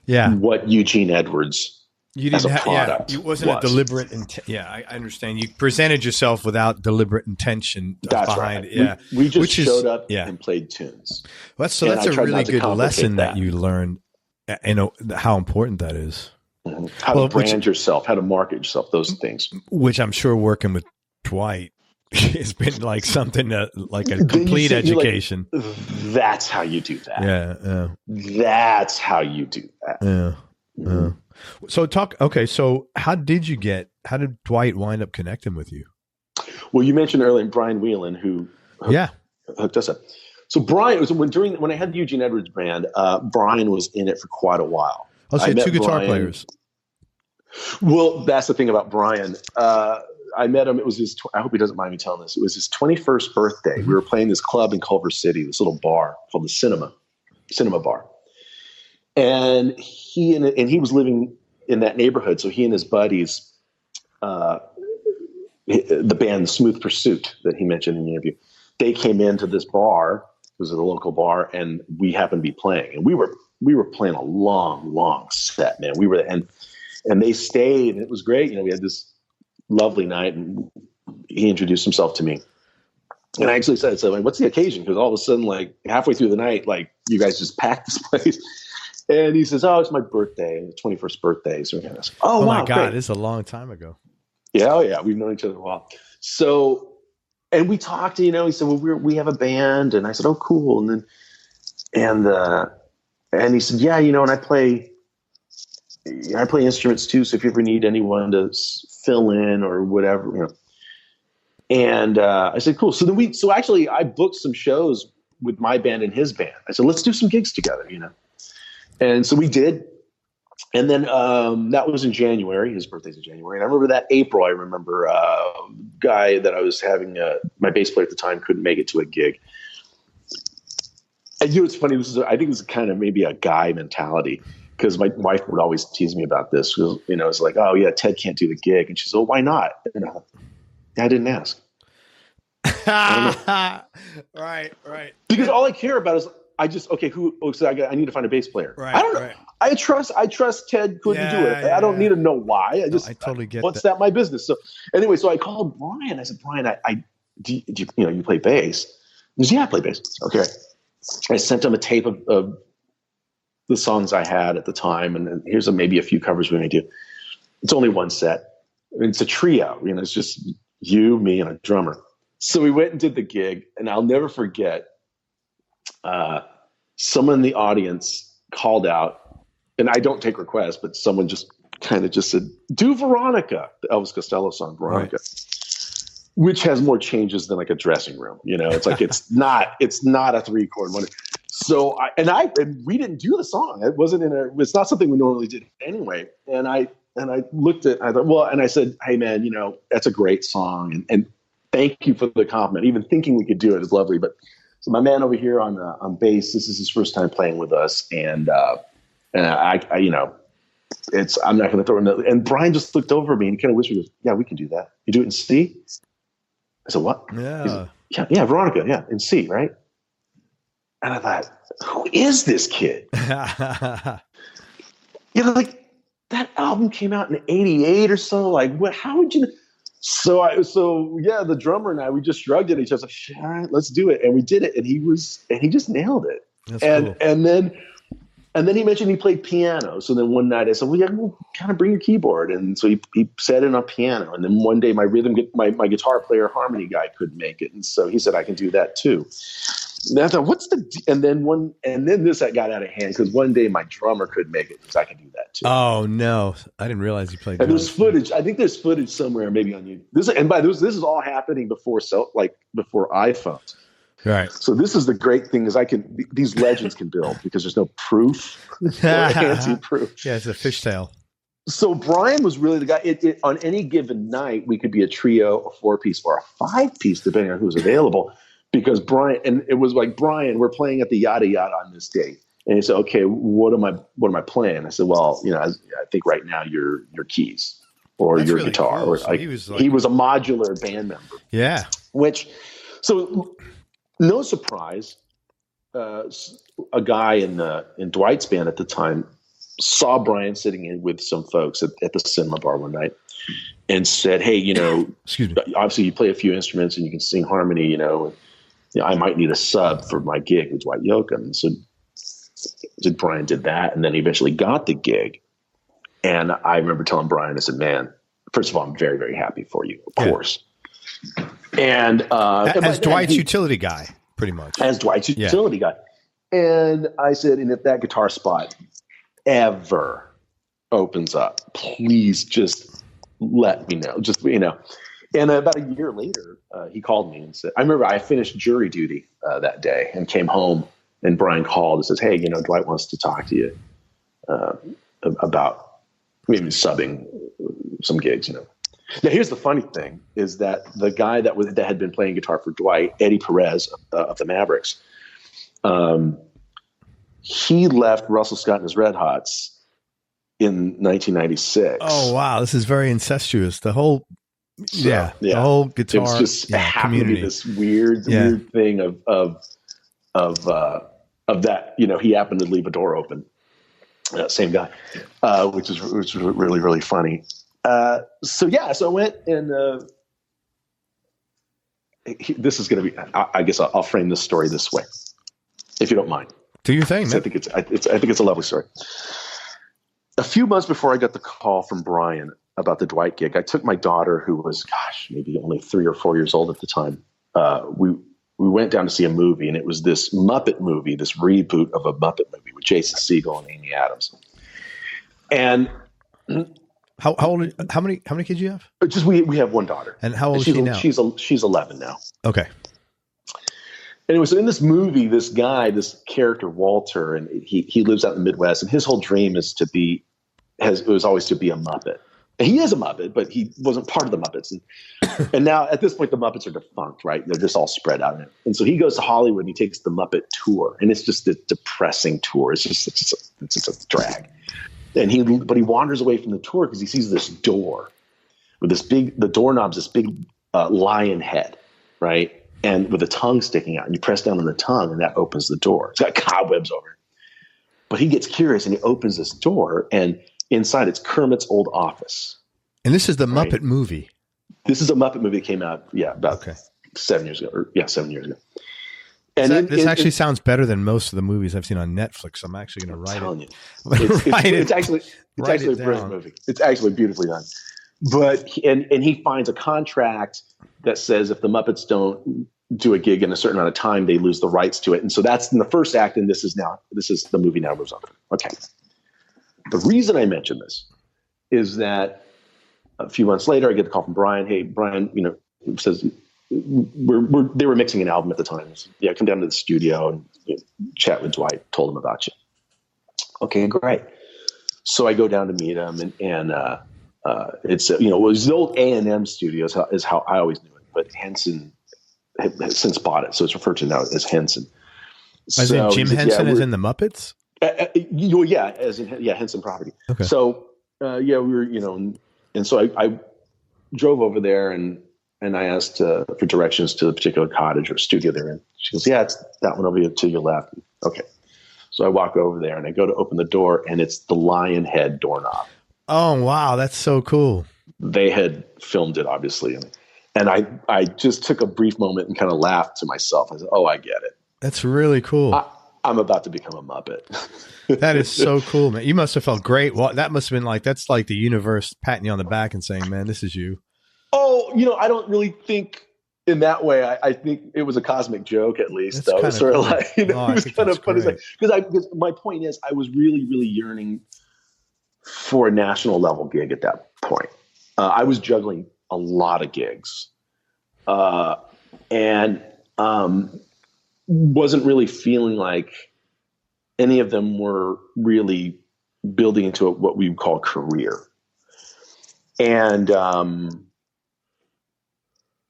[SPEAKER 1] what
[SPEAKER 2] Eugene Edwards
[SPEAKER 1] You
[SPEAKER 2] as
[SPEAKER 1] didn't
[SPEAKER 2] a
[SPEAKER 1] have,
[SPEAKER 2] product.
[SPEAKER 1] it wasn't a deliberate intent. Yeah, I understand. You presented yourself without deliberate intention behind it. Yeah.
[SPEAKER 2] We just showed up and played tunes.
[SPEAKER 1] That's a really good lesson that you learned. How important that is.
[SPEAKER 2] Mm-hmm. How to brand yourself, how to market yourself, those things. Which
[SPEAKER 1] I'm sure working with Dwight has been like something like a complete education.
[SPEAKER 2] Like, that's how you do that.
[SPEAKER 1] Yeah.
[SPEAKER 2] That's how you do that.
[SPEAKER 1] Yeah. Mm-hmm. So how did Dwight wind up connecting with you?
[SPEAKER 2] Well, you mentioned earlier Brian Whelan, who hooked us up. So Brian was when I had the Eugene Edwards band, Brian was in it for quite a while.
[SPEAKER 1] Oh, so you had two guitar players.
[SPEAKER 2] Well, that's the thing about Brian. I met him. It was his. I hope he doesn't mind me telling this. It was his 21st birthday. Mm-hmm. We were playing this club in Culver City, this little bar called the Cinema Bar. And he was living in that neighborhood. So he and his buddies, the band Smooth Pursuit that he mentioned in the interview, they came into this bar. It was a local bar, and we happened to be playing. And we were playing a long set, man. And they stayed, and it was great. We had this lovely night, and he introduced himself to me. And I actually said, "So, what's the occasion?" Because all of a sudden, like halfway through the night, like you guys just packed this place. And he says, "Oh, it's my birthday, 21st birthday." So,
[SPEAKER 1] oh
[SPEAKER 2] wow,
[SPEAKER 1] my God, great. This is a long time ago.
[SPEAKER 2] Yeah, we've known each other a while. So, and we talked. He said, "Well, we have a band," and I said, "Oh, cool." And he said, "Yeah, and I play instruments too. So if you ever need anyone to fill in or whatever, And I said, "Cool." So actually, I booked some shows with my band and his band. I said, "Let's do some gigs together," And so we did. And then that was in January. His birthday's in January. And I remember that April, I remember a guy that I was having, my bass player at the time couldn't make it to a gig. And it's funny. I think it was kind of maybe a guy mentality, because my wife would always tease me about this. It's like, "Oh yeah, Ted can't do the gig." And she said, "Well, why not?" I didn't ask.
[SPEAKER 1] Right.
[SPEAKER 2] Because all I care about is I need to find a bass player.
[SPEAKER 1] Right,
[SPEAKER 2] I don't know.
[SPEAKER 1] Right.
[SPEAKER 2] I trust Ted couldn't do it. I don't need to know why. I
[SPEAKER 1] totally get
[SPEAKER 2] what's that my business? So anyway, so I called Brian. I said, "Brian, do you play bass?" He said, "Yeah, I play bass." Okay. I sent him a tape of the songs I had at the time, and here's maybe a few covers we're going to do. It's only one set. It's a trio. It's just you, me, and a drummer. So we went and did the gig, and I'll never forget. Someone in the audience called out, and I don't take requests, but someone just said, "Do Veronica," the Elvis Costello song, Veronica, right. Which has more changes than like a dressing room. It's like, it's not a 3-chord one. So we didn't do the song. It's not something we normally did anyway. And I said, "Hey man, that's a great song. And thank you for the compliment. Even thinking we could do it is lovely." But so my man over here on bass, this is his first time playing with us. And I'm not going to throw another. And Brian just looked over at me and he kind of whispered, he goes, "Yeah, we can do that. You do it in C?" I said, "What?"
[SPEAKER 1] Yeah.
[SPEAKER 2] Yeah, Veronica. Yeah, in C, right? And I thought, who is this kid? Like that album came out in '88 or so. Like, what? How would you? So the drummer and I, we just shrugged at each other. All right, let's do it. And we did it. And he just nailed it.
[SPEAKER 1] That's cool.
[SPEAKER 2] And then he mentioned he played piano. So then one night I said, "Well, kind of bring your keyboard." And so he sat in on piano. And then one day my guitar player harmony guy couldn't make it. And so he said, "I can do that too." And I thought, and then this got out of hand, because one day my drummer couldn't make it, because I can do that too.
[SPEAKER 1] Oh no, I didn't realize you played drums.
[SPEAKER 2] And there's footage. I think there's footage somewhere, maybe on YouTube. This is all happening before iPhones.
[SPEAKER 1] Right.
[SPEAKER 2] So this is the great thing, is these legends can build, because there's no proof or anti-proof.
[SPEAKER 1] Yeah, it's a fishtail.
[SPEAKER 2] So Brian was really the guy. On any given night, we could be a trio, a 4-piece, or a 5-piece, depending on who's available. Because Brian, and it was like, "Brian, we're playing at the yada yada on this date." And he said, "Okay, what am I playing?" I said, "Well, I think right now your keys or your really guitar." Cool. Or so he was a modular band member.
[SPEAKER 1] Yeah.
[SPEAKER 2] So no surprise, a guy in Dwight's band at the time, saw Brian sitting in with some folks at the cinema bar one night and said, hey, you know,
[SPEAKER 1] excuse me,
[SPEAKER 2] obviously you play a few instruments and you can sing harmony, you know, I might need a sub for my gig with Dwight Yoakam. And so Brian did that, and then he eventually got the gig. And I remember telling Brian, I said, man, first of all, I'm very, very happy for you, of course. And
[SPEAKER 1] as Dwight's utility guy, pretty much.
[SPEAKER 2] As Dwight's utility guy. And I said, and if that guitar spot ever opens up, please just let me know. Just, you know. And about a year later, he called me and said, I remember I finished jury duty that day and came home, and Brian called and says, hey, you know, Dwight wants to talk to you about maybe subbing some gigs, you know. Now, here's the funny thing is that the guy that had been playing guitar for Dwight, Eddie Perez of the Mavericks, he left Russell Scott and his Red Hots in 1996.
[SPEAKER 1] Oh, wow. This is very incestuous. The whole, the whole guitar
[SPEAKER 2] it was just happened
[SPEAKER 1] community.
[SPEAKER 2] To be this weird thing of that, you know, he happened to leave a door open. Same guy, which is really, really funny. So I went and this is going to be, I guess I'll frame this story this way, if you don't mind.
[SPEAKER 1] Do your thing, man.
[SPEAKER 2] I think it's a lovely story. A few months before I got the call from Brian about the Dwight gig, I took my daughter, who was, maybe only 3 or 4 years old at the time. We went down to see a movie, and it was this Muppet movie, this reboot of a Muppet movie with Jason Segel and Amy Adams. And
[SPEAKER 1] how many kids do you have?
[SPEAKER 2] Just we have one daughter.
[SPEAKER 1] And how old is she now?
[SPEAKER 2] She's 11 now.
[SPEAKER 1] Okay.
[SPEAKER 2] Anyway, so in this movie, this guy, this character Walter, and he lives out in the Midwest, and his whole dream is was always to be a Muppet. And he is a Muppet, but he wasn't part of the Muppets. And now at this point, the Muppets are defunct, right? They're just all spread out. And so he goes to Hollywood and he takes the Muppet tour, and it's just a depressing tour. It's just a drag. But he wanders away from the tour because he sees this door with the doorknob's this big lion head, right? And with a tongue sticking out, and you press down on the tongue, and that opens the door. It's got cobwebs over it. But he gets curious, and he opens this door, and inside it's Kermit's old office.
[SPEAKER 1] And this is the Muppet movie.
[SPEAKER 2] This is a Muppet movie that came out, about 7 years ago. 7 years ago.
[SPEAKER 1] And this actually sounds better than most of the movies I've seen on Netflix. I'm actually going to write it.
[SPEAKER 2] It's actually a brilliant movie. It's actually beautifully done. But he finds a contract that says if the Muppets don't do a gig in a certain amount of time, they lose the rights to it. And so that's in the first act, and this is the movie now moves on. Okay. The reason I mention this is that a few months later, I get the call from Brian. Hey, Brian, you know, says they were mixing an album at the time. So, come down to the studio and chat with Dwight. Told him about you. Okay, great. So I go down to meet him, and it's it was the old A&M Studios is how I always knew it, but Henson has since bought it, so it's referred to now as Henson.
[SPEAKER 1] As in Jim Henson is in the Muppets?
[SPEAKER 2] Henson Property. Okay. So we were and so I drove over there and I asked for directions to the particular cottage or studio they're in. She goes, yeah, it's that one over here to your left. Okay. So I walk over there and I go to open the door, and it's the lion head doorknob.
[SPEAKER 1] Oh, wow. That's so cool.
[SPEAKER 2] They had filmed it, obviously. And I just took a brief moment and kind of laughed to myself. I said, oh, I get it.
[SPEAKER 1] That's really cool.
[SPEAKER 2] I'm about to become a Muppet.
[SPEAKER 1] That is so cool, man. You must have felt great. Well, that must have been that's like the universe patting you on the back and saying, man, this is you.
[SPEAKER 2] Oh, I don't really think in that way. I think it was a cosmic joke, at least. Though. It was sort of like, it was kind of funny. Because my point is, I was really, really yearning for a national level gig at that point. I was juggling a lot of gigs, and wasn't really feeling like any of them were really building into what we would call a career. And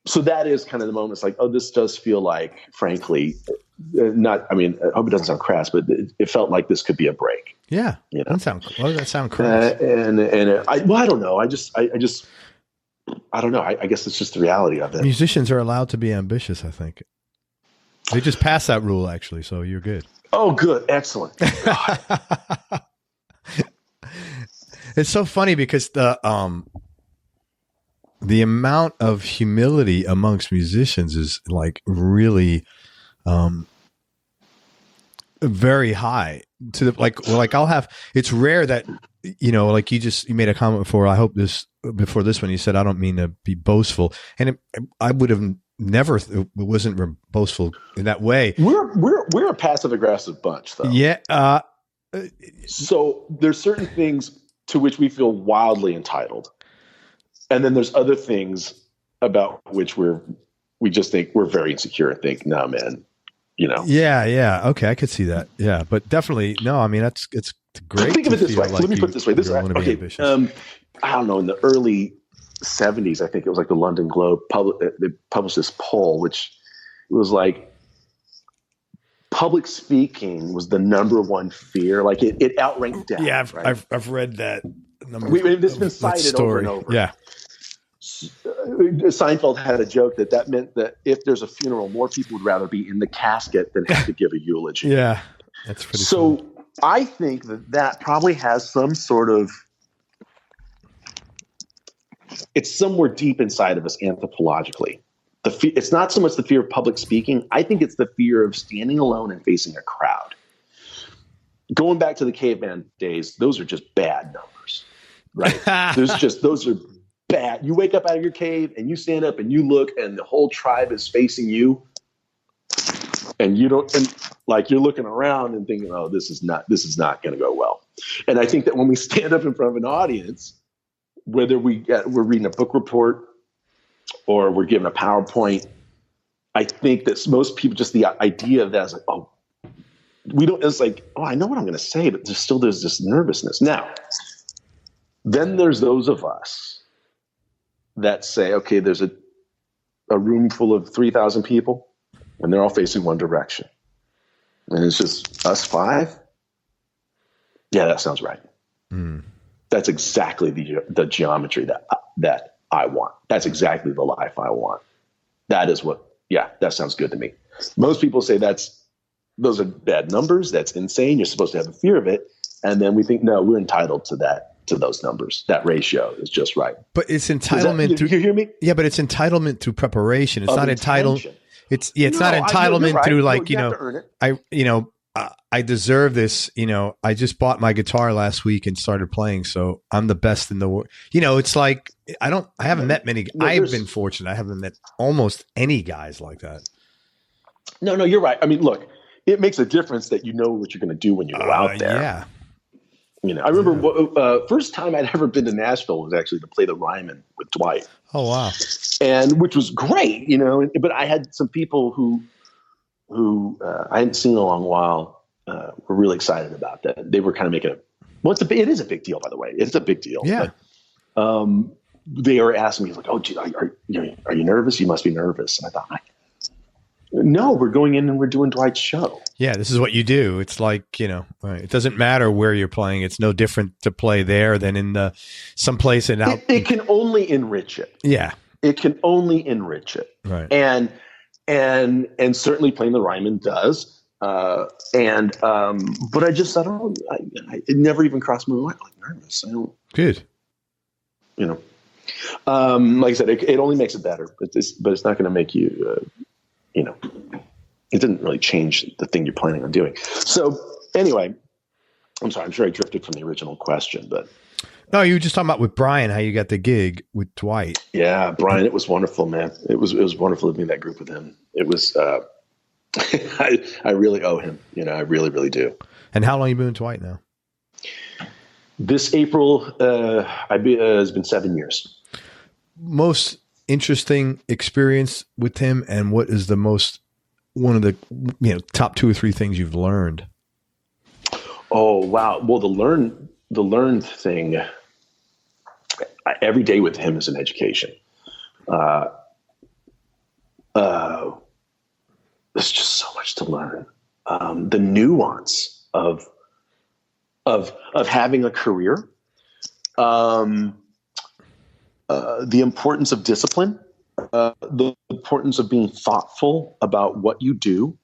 [SPEAKER 2] so that is kind of the moment. It's like, oh, this does feel like, frankly, I hope it doesn't sound crass, but it felt like this could be a break.
[SPEAKER 1] Yeah. Why does that sound crass?
[SPEAKER 2] I don't know. I don't know. I guess it's just the reality of it.
[SPEAKER 1] Musicians are allowed to be ambitious, I think. They just passed that rule, actually, so you're good.
[SPEAKER 2] Oh, good. Excellent.
[SPEAKER 1] It's so funny because the amount of humility amongst musicians is like really very high to the like I'll have, it's rare that, like you made a comment before. I hope before this one, you said, I don't mean to be boastful. And I would have never, it wasn't boastful in that way.
[SPEAKER 2] We're a passive aggressive bunch though.
[SPEAKER 1] Yeah.
[SPEAKER 2] So there's certain things to which we feel wildly entitled. And then there's other things about which we just think we're very insecure and think, no, man,
[SPEAKER 1] Yeah. Okay. I could see that. Yeah. But definitely, no, I mean, it's great.
[SPEAKER 2] Think of it this way.
[SPEAKER 1] Like
[SPEAKER 2] Let me put it this way. I don't know, in the early 70s, I think it was like the London Globe they published this poll, which was like public speaking was the number one fear. Like it outranked death.
[SPEAKER 1] Yeah.
[SPEAKER 2] Right?
[SPEAKER 1] I've read that.
[SPEAKER 2] It's been cited over and over.
[SPEAKER 1] Yeah.
[SPEAKER 2] Seinfeld had a joke that meant that if there's a funeral, more people would rather be in the casket than have to give a eulogy.
[SPEAKER 1] Yeah, that's pretty.
[SPEAKER 2] So
[SPEAKER 1] funny.
[SPEAKER 2] I think that probably has some sort of, it's somewhere deep inside of us anthropologically. It's not so much the fear of public speaking. I think it's the fear of standing alone and facing a crowd. Going back to the caveman days, those are just bad numbers, right? Those are bad. You wake up out of your cave and you stand up and you look and the whole tribe is facing you, and you're looking around and thinking, oh, this is not going to go well. And I think that when we stand up in front of an audience, whether we're reading a book report or we're giving a PowerPoint, I think that most people, just the idea of that is like, oh, it's like, oh, I know what I'm going to say, but there's this nervousness. Now, then there's those of us that say, okay, there's a room full of 3,000 people and they're all facing one direction. And it's just us five. Yeah, that sounds right. Mm. That's exactly the geometry that I want. That's exactly the life I want. That sounds good to me. Most people say those are bad numbers. That's insane. You're supposed to have a fear of it. And then we think, no, we're entitled to those numbers. That ratio is just right.
[SPEAKER 1] But it's entitlement.
[SPEAKER 2] You hear me?
[SPEAKER 1] Yeah, but it's entitlement through preparation. It's not entitlement. It's not entitlement through I deserve this. I just bought my guitar last week and started playing, so I'm the best in the world. It's like I haven't met many. I've been fortunate. I haven't met almost any guys like that.
[SPEAKER 2] No, you're right. I mean, look, it makes a difference that you know what you're going to do when you go out there.
[SPEAKER 1] Yeah.
[SPEAKER 2] I remember first time I'd ever been to Nashville was actually to play the Ryman with Dwight.
[SPEAKER 1] Oh, wow.
[SPEAKER 2] And which was great, but I had some people who I hadn't seen in a long while were really excited about that. They were kind of making it is a big deal, by the way. It's a big deal.
[SPEAKER 1] Yeah.
[SPEAKER 2] But, they were asking me like, oh, gee, are you nervous? You must be nervous. And I thought, no, we're going in and we're doing Dwight's show.
[SPEAKER 1] Yeah, this is what you do. It's like, it doesn't matter where you're playing. It's no different to play there than in someplace and out.
[SPEAKER 2] It can only enrich it.
[SPEAKER 1] Yeah.
[SPEAKER 2] It can only enrich it.
[SPEAKER 1] Right.
[SPEAKER 2] And certainly playing the Ryman does. But I just thought, it never even crossed my mind. I'm like, nervous. I don't.
[SPEAKER 1] Good.
[SPEAKER 2] Like I said, it only makes it better. But it's not going to make you. It didn't really change the thing you're planning on doing. So anyway, I'm sorry. I'm sure I drifted from the original question, but
[SPEAKER 1] no, you were just talking about with Brian, how you got the gig with Dwight.
[SPEAKER 2] Yeah, Brian, it was wonderful, man. It was wonderful to be in that group with him. It was. I really owe him. I really, really do.
[SPEAKER 1] And how long have you been with Dwight now?
[SPEAKER 2] This April, has been 7 years.
[SPEAKER 1] Most interesting experience with him, and what is one of the top 2 or 3 things you've learned?
[SPEAKER 2] Oh wow! Well, the learned thing. Every day with him is an education. There's just so much to learn. The nuance of having a career. The importance of discipline, the importance of being thoughtful about what you do,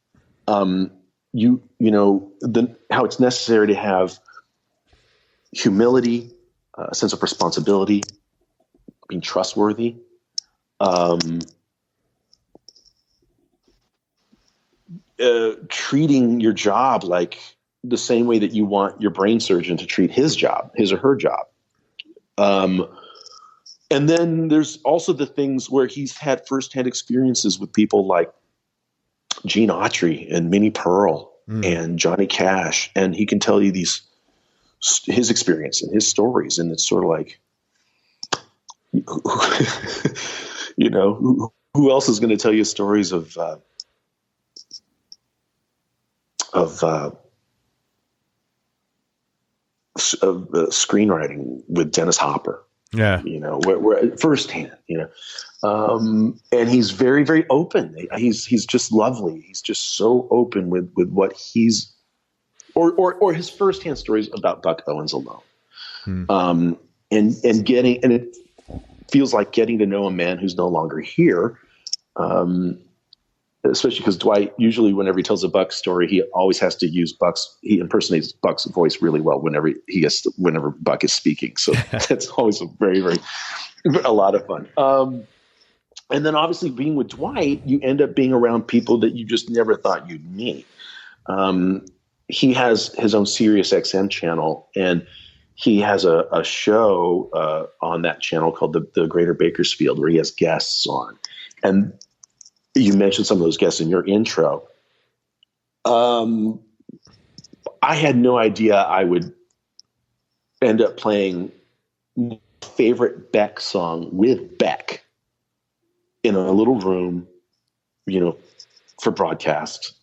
[SPEAKER 2] how it's necessary to have humility, a sense of responsibility, being trustworthy, treating your job like the same way that you want your brain surgeon to treat his or her job. And then there's also the things where he's had firsthand experiences with people like Gene Autry and Minnie Pearl and Johnny Cash. And he can tell you his experience and his stories. And it's sort of like, you know, who else is going to tell you stories of screenwriting with Dennis Hopper?
[SPEAKER 1] Yeah.
[SPEAKER 2] You know, we're firsthand, you know, and he's very, very open. He's just lovely. He's just so open with what he's, or his firsthand stories about Buck Owens alone. And it feels like getting to know a man who's no longer here. Especially because Dwight, usually whenever he tells a Buck story, he always has to use he impersonates Buck's voice really well whenever Buck is speaking. So that's always a lot of fun. And then obviously being with Dwight, you end up being around people that you just never thought you'd meet. He has his own Sirius XM channel, and he has a show on that channel called the Greater Bakersfield, where he has guests on. And you mentioned some of those guests in your intro. I had no idea I would end up playing my favorite Beck song with Beck in a little room, you know, for broadcast.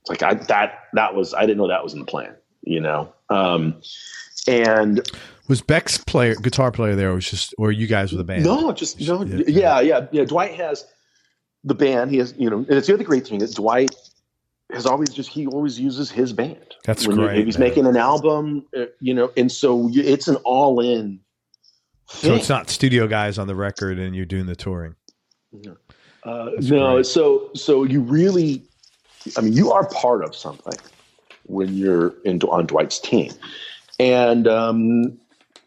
[SPEAKER 2] It's like I didn't know that was in the plan, you know. And
[SPEAKER 1] was Beck's guitar player there, or you guys were the band?
[SPEAKER 2] No. Yeah. Dwight has the band. He has, you know, and it's the other great thing is Dwight has he always uses his band.
[SPEAKER 1] That's great.
[SPEAKER 2] If he's making an album, you know, and so it's an all-in thing.
[SPEAKER 1] So it's not studio guys on the record and you're doing the touring.
[SPEAKER 2] No. So you really, I mean, you are part of something when you're on Dwight's team, and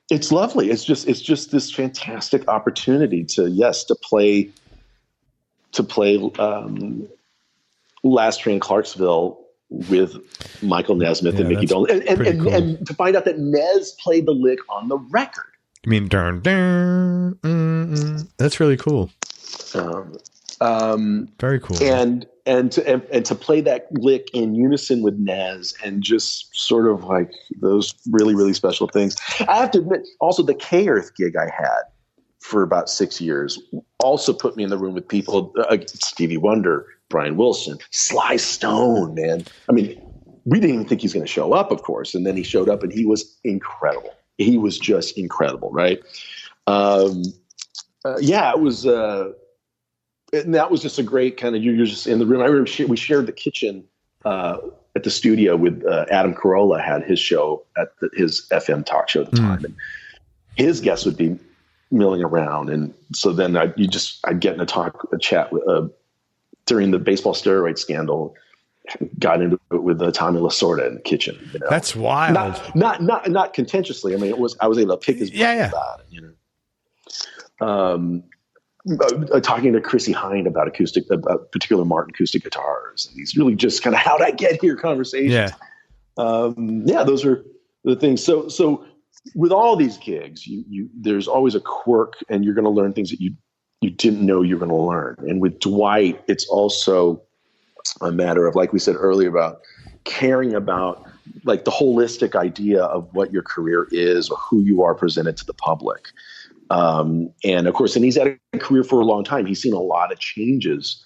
[SPEAKER 2] it's lovely. It's just this fantastic opportunity to play Last Train Clarksville with Michael Nesmith and Mickey Dolenz, and to find out that Nez played the lick on the record.
[SPEAKER 1] I mean, that's really cool. Very cool.
[SPEAKER 2] And to play that lick in unison with Nez, and just sort of like those really, really special things. I have to admit, also the K-Earth gig I had for about 6 years also put me in the room with people, Stevie Wonder, Brian Wilson, Sly Stone, man. I mean, we didn't even think he's going to show up, of course. And then he showed up and he was incredible. He was just incredible. Right. It was, and that was just a great kind of, you're just in the room. I remember we shared the kitchen at the studio with Adam Carolla had his show at his FM talk show at the time. And his guests would be milling around. And so then I'd get in a chat during the baseball steroid scandal, got into it with Tommy Lasorda in the kitchen. You know?
[SPEAKER 1] That's wild.
[SPEAKER 2] Not contentiously. I mean, I was able to pick his brain about it, you know. Talking to Chrissy Hind about particular Martin acoustic guitars, and these really just kind of how'd I get here conversations. Those are the things. So with all these gigs, there's always a quirk, and you're going to learn things that you didn't know you were going to learn. And with Dwight, it's also a matter of, like we said earlier, about caring about like the holistic idea of what your career is or who you are presented to the public. And of course, and he's had a career for a long time. He's seen a lot of changes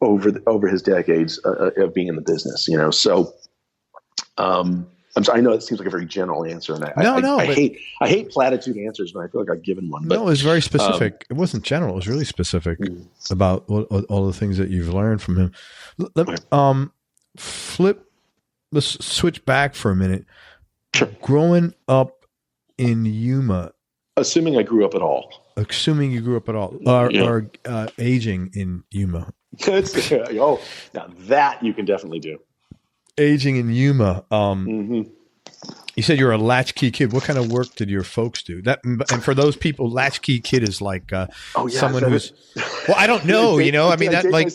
[SPEAKER 2] over his decades of being in the business, you know? So, I'm sorry, I know it seems like a very general answer, and I hate platitude answers, but I feel like I've given one. But,
[SPEAKER 1] no, it was very specific. It wasn't general; it was really specific about all the things that you've learned from him. Let's switch back for a minute.
[SPEAKER 2] Sure.
[SPEAKER 1] Growing up in Yuma,
[SPEAKER 2] assuming I grew up at all.
[SPEAKER 1] Assuming you grew up at all, or aging in Yuma.
[SPEAKER 2] Now that you can definitely do.
[SPEAKER 1] Aging in Yuma. You said you're a latchkey kid. What kind of work did your folks do? And for those people, latchkey kid is like someone who's. Well, I don't know. I mean that like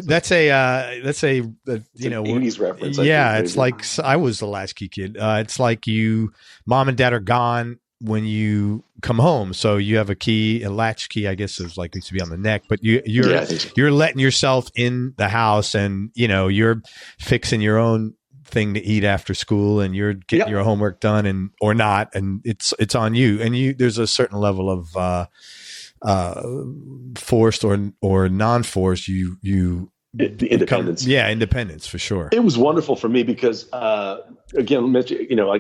[SPEAKER 1] that's a
[SPEAKER 2] 80s reference.
[SPEAKER 1] Yeah, it's like I was the latchkey kid. It's like mom and dad are gone when you come home, so you have a latchkey. I guess it was like used to be on the neck, but you're letting yourself in the house, and you're fixing your own thing to eat after school, and you're getting your homework done or not, and it's on you. And there's a certain level of forced or non-forced
[SPEAKER 2] independence.
[SPEAKER 1] Independence for sure.
[SPEAKER 2] It was wonderful for me because again, like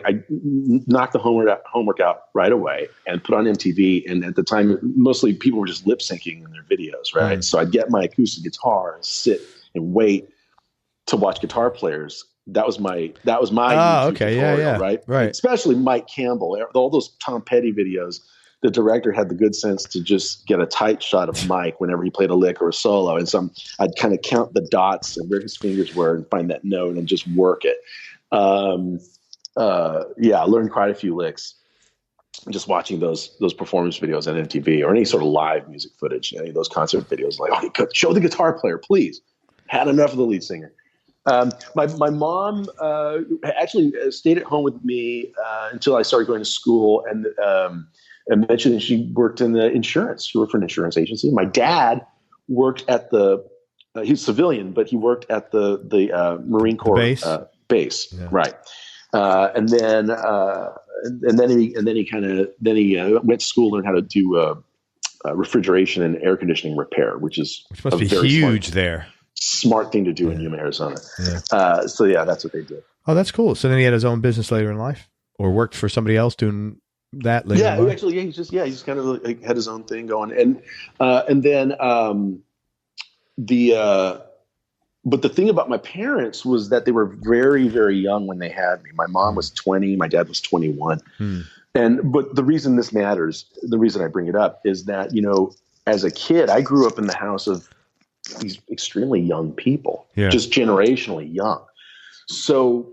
[SPEAKER 2] I knocked the homework out right away and put on MTV. And at the time, mostly people were just lip syncing in their videos, right? So I'd get my acoustic guitar and sit and wait to watch guitar players. That was my tutorial, right? Especially Mike Campbell, all those Tom Petty videos. The director had the good sense to just get a tight shot of Mike whenever he played a lick or a solo. And so I'd kind of count the dots and where his fingers were and find that note and just work it. I learned quite a few licks just watching those performance videos on MTV or any sort of live music footage, any of those concert videos. Like, okay, show the guitar player, please. Had enough of the lead singer. My mom actually stayed at home with me until I started going to school, and mentioned that she worked in the insurance. She worked for an insurance agency. My dad worked at he was civilian, but he worked at the Marine Corps base, right? And then he went to school, learned how to do refrigeration and air conditioning repair, which
[SPEAKER 1] must be huge there.
[SPEAKER 2] Smart thing to do in Yuma, Arizona. Yeah. That's what they did.
[SPEAKER 1] Oh, that's cool. So then he had his own business later in life, or worked for somebody else doing that later.
[SPEAKER 2] Yeah, actually, he just kind of like had his own thing going, but the thing about my parents was that they were very, very young when they had me. My mom was 20, my dad was 21, but the reason this matters, the reason I bring it up, is that as a kid, I grew up in the house of these extremely young people, just generationally young. So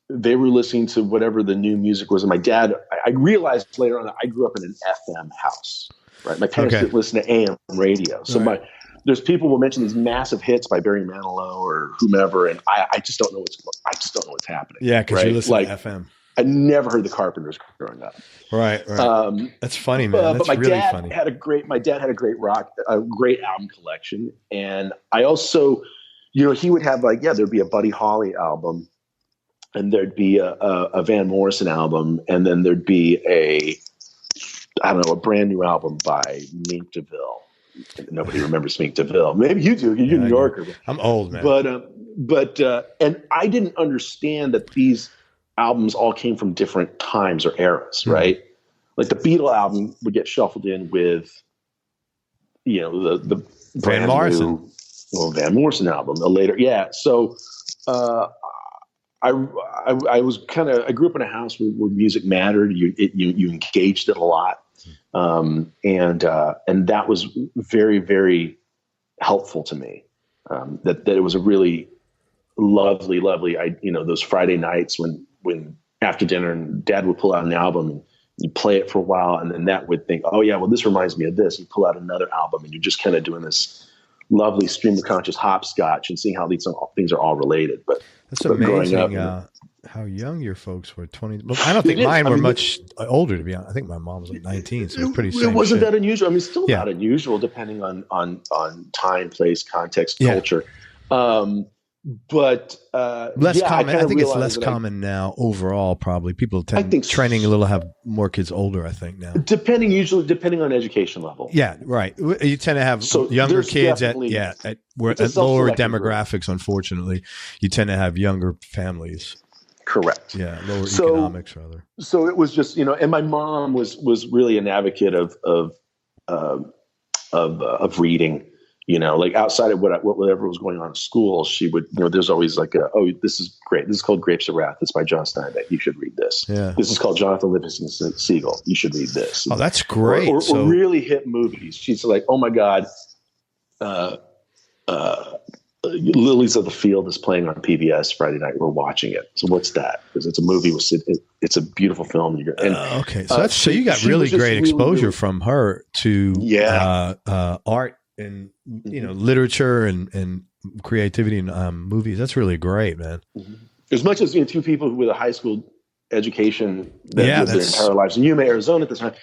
[SPEAKER 2] they were listening to whatever the new music was. And my dad, I realized later on that I grew up in an FM house, right? My parents didn't listen to AM radio. So there's people will mention these massive hits by Barry Manilow or whomever, and I just don't know what's happening.
[SPEAKER 1] Yeah, because you listen to FM.
[SPEAKER 2] I never heard the Carpenters growing up.
[SPEAKER 1] Right. That's funny, man. That's really funny.
[SPEAKER 2] My dad had a great album collection. And I also, he would have there'd be a Buddy Holly album, and there'd be a Van Morrison album, and then there'd be a brand new album by Mink DeVille. Nobody remembers Mink DeVille. Maybe you do. You're a New Yorker.
[SPEAKER 1] I'm old, man.
[SPEAKER 2] But and I didn't understand that these albums all came from different times or eras, right? Like the Beatle album would get shuffled in with, the
[SPEAKER 1] Van Morrison.
[SPEAKER 2] Van Morrison album. The later, So I grew up in a house where music mattered. You engaged it a lot, and that was very, very helpful to me. That it was a really lovely. Those Friday nights when after dinner and Dad would pull out an album and you play it for a while, and then that would think, oh yeah, well this reminds me of this. You pull out another album and you're just kind of doing this lovely stream of conscious hopscotch and seeing how these things are all related. But
[SPEAKER 1] that's amazing how young your folks were. 20. Well, I don't think mine were much older, to be honest. I think my mom was like 19, so it was pretty. It
[SPEAKER 2] wasn't that unusual. I mean, still not unusual, depending on time, place, context, culture. But
[SPEAKER 1] less common. I think it's less common now overall. Probably people trending a little have more kids older. I think now, depending
[SPEAKER 2] on education level.
[SPEAKER 1] Yeah, right. You tend to have younger kids at lower demographics. Unfortunately, you tend to have younger families.
[SPEAKER 2] Correct.
[SPEAKER 1] Yeah, lower economics rather.
[SPEAKER 2] So it was just and my mom was really an advocate of reading. Like outside of whatever was going on in school, she would, there's always like this is great. This is called Grapes of Wrath. It's by John Steinbeck. You should read this. Yeah. This is called Jonathan Livingston Seagull. You should read this.
[SPEAKER 1] Oh, that's great.
[SPEAKER 2] Or really hit movies. She's like, oh my God. Lilies of the Field is playing on PBS Friday night. We're watching it. So what's that? Because it's a movie. It's a beautiful film.
[SPEAKER 1] Okay, so you got really great exposure from her to art and literature and creativity in movies. That's really great, man.
[SPEAKER 2] As much as two people with a high school education that lived their entire lives in Yuma, Arizona at the time,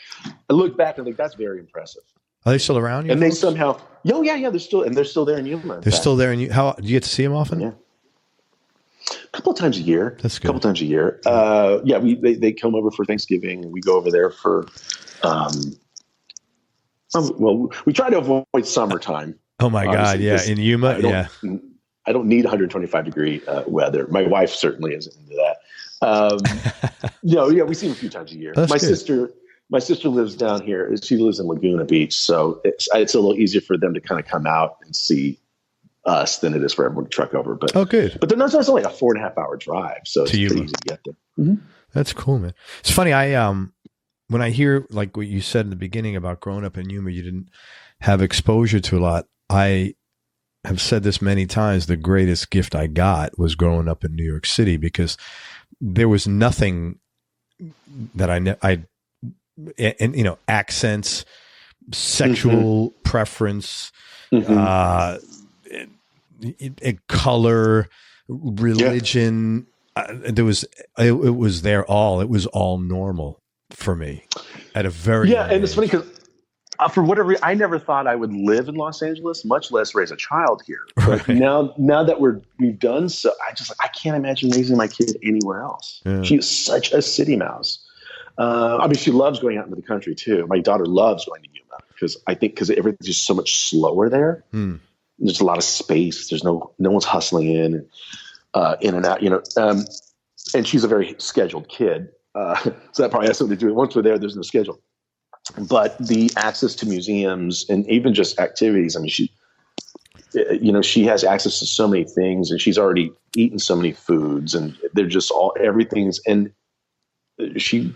[SPEAKER 2] I look back and think that's very impressive.
[SPEAKER 1] Are they still around?
[SPEAKER 2] And they somehow, they're still there in Yuma.
[SPEAKER 1] They're still there in Yuma. How do you get to see them often?
[SPEAKER 2] Yeah, a couple of times a year.
[SPEAKER 1] That's good.
[SPEAKER 2] A couple times a year. They come over for Thanksgiving, and we go over there for. We try to avoid summertime.
[SPEAKER 1] Oh my God! Yeah, in Yuma.
[SPEAKER 2] I don't need 125-degree weather. My wife certainly isn't into that. We see them a few times a year. My sister lives down here. She lives in Laguna Beach, so it's a little easier for them to kind of come out and see us than it is for everyone to truck over. But
[SPEAKER 1] good.
[SPEAKER 2] But that's only a 4.5-hour drive, so it's pretty easy to get there. Mm-hmm.
[SPEAKER 1] That's cool, man. It's funny. When I hear like what you said in the beginning about growing up in Yuma, you didn't have exposure to a lot. I have said this many times. The greatest gift I got was growing up in New York City, because there was nothing that accents, sexual preference, color, religion. It was there all. It was all normal for me at a very young
[SPEAKER 2] and it's
[SPEAKER 1] age.
[SPEAKER 2] funny because for whatever reason, I never thought I would live in Los Angeles, much less raise a child here. But now that we've done so, I can't imagine raising my kid anywhere else. Yeah. She is such a city mouse. She loves going out into the country too. My daughter loves going to Yuma because everything's just so much slower there. There's a lot of space. There's no one's hustling in and out. And she's a very scheduled kid, so that probably has something to do with it. Once we're there, there's no schedule. But the access to museums and even just activities. She has access to so many things, and she's already eaten so many foods, and they're just everything's and she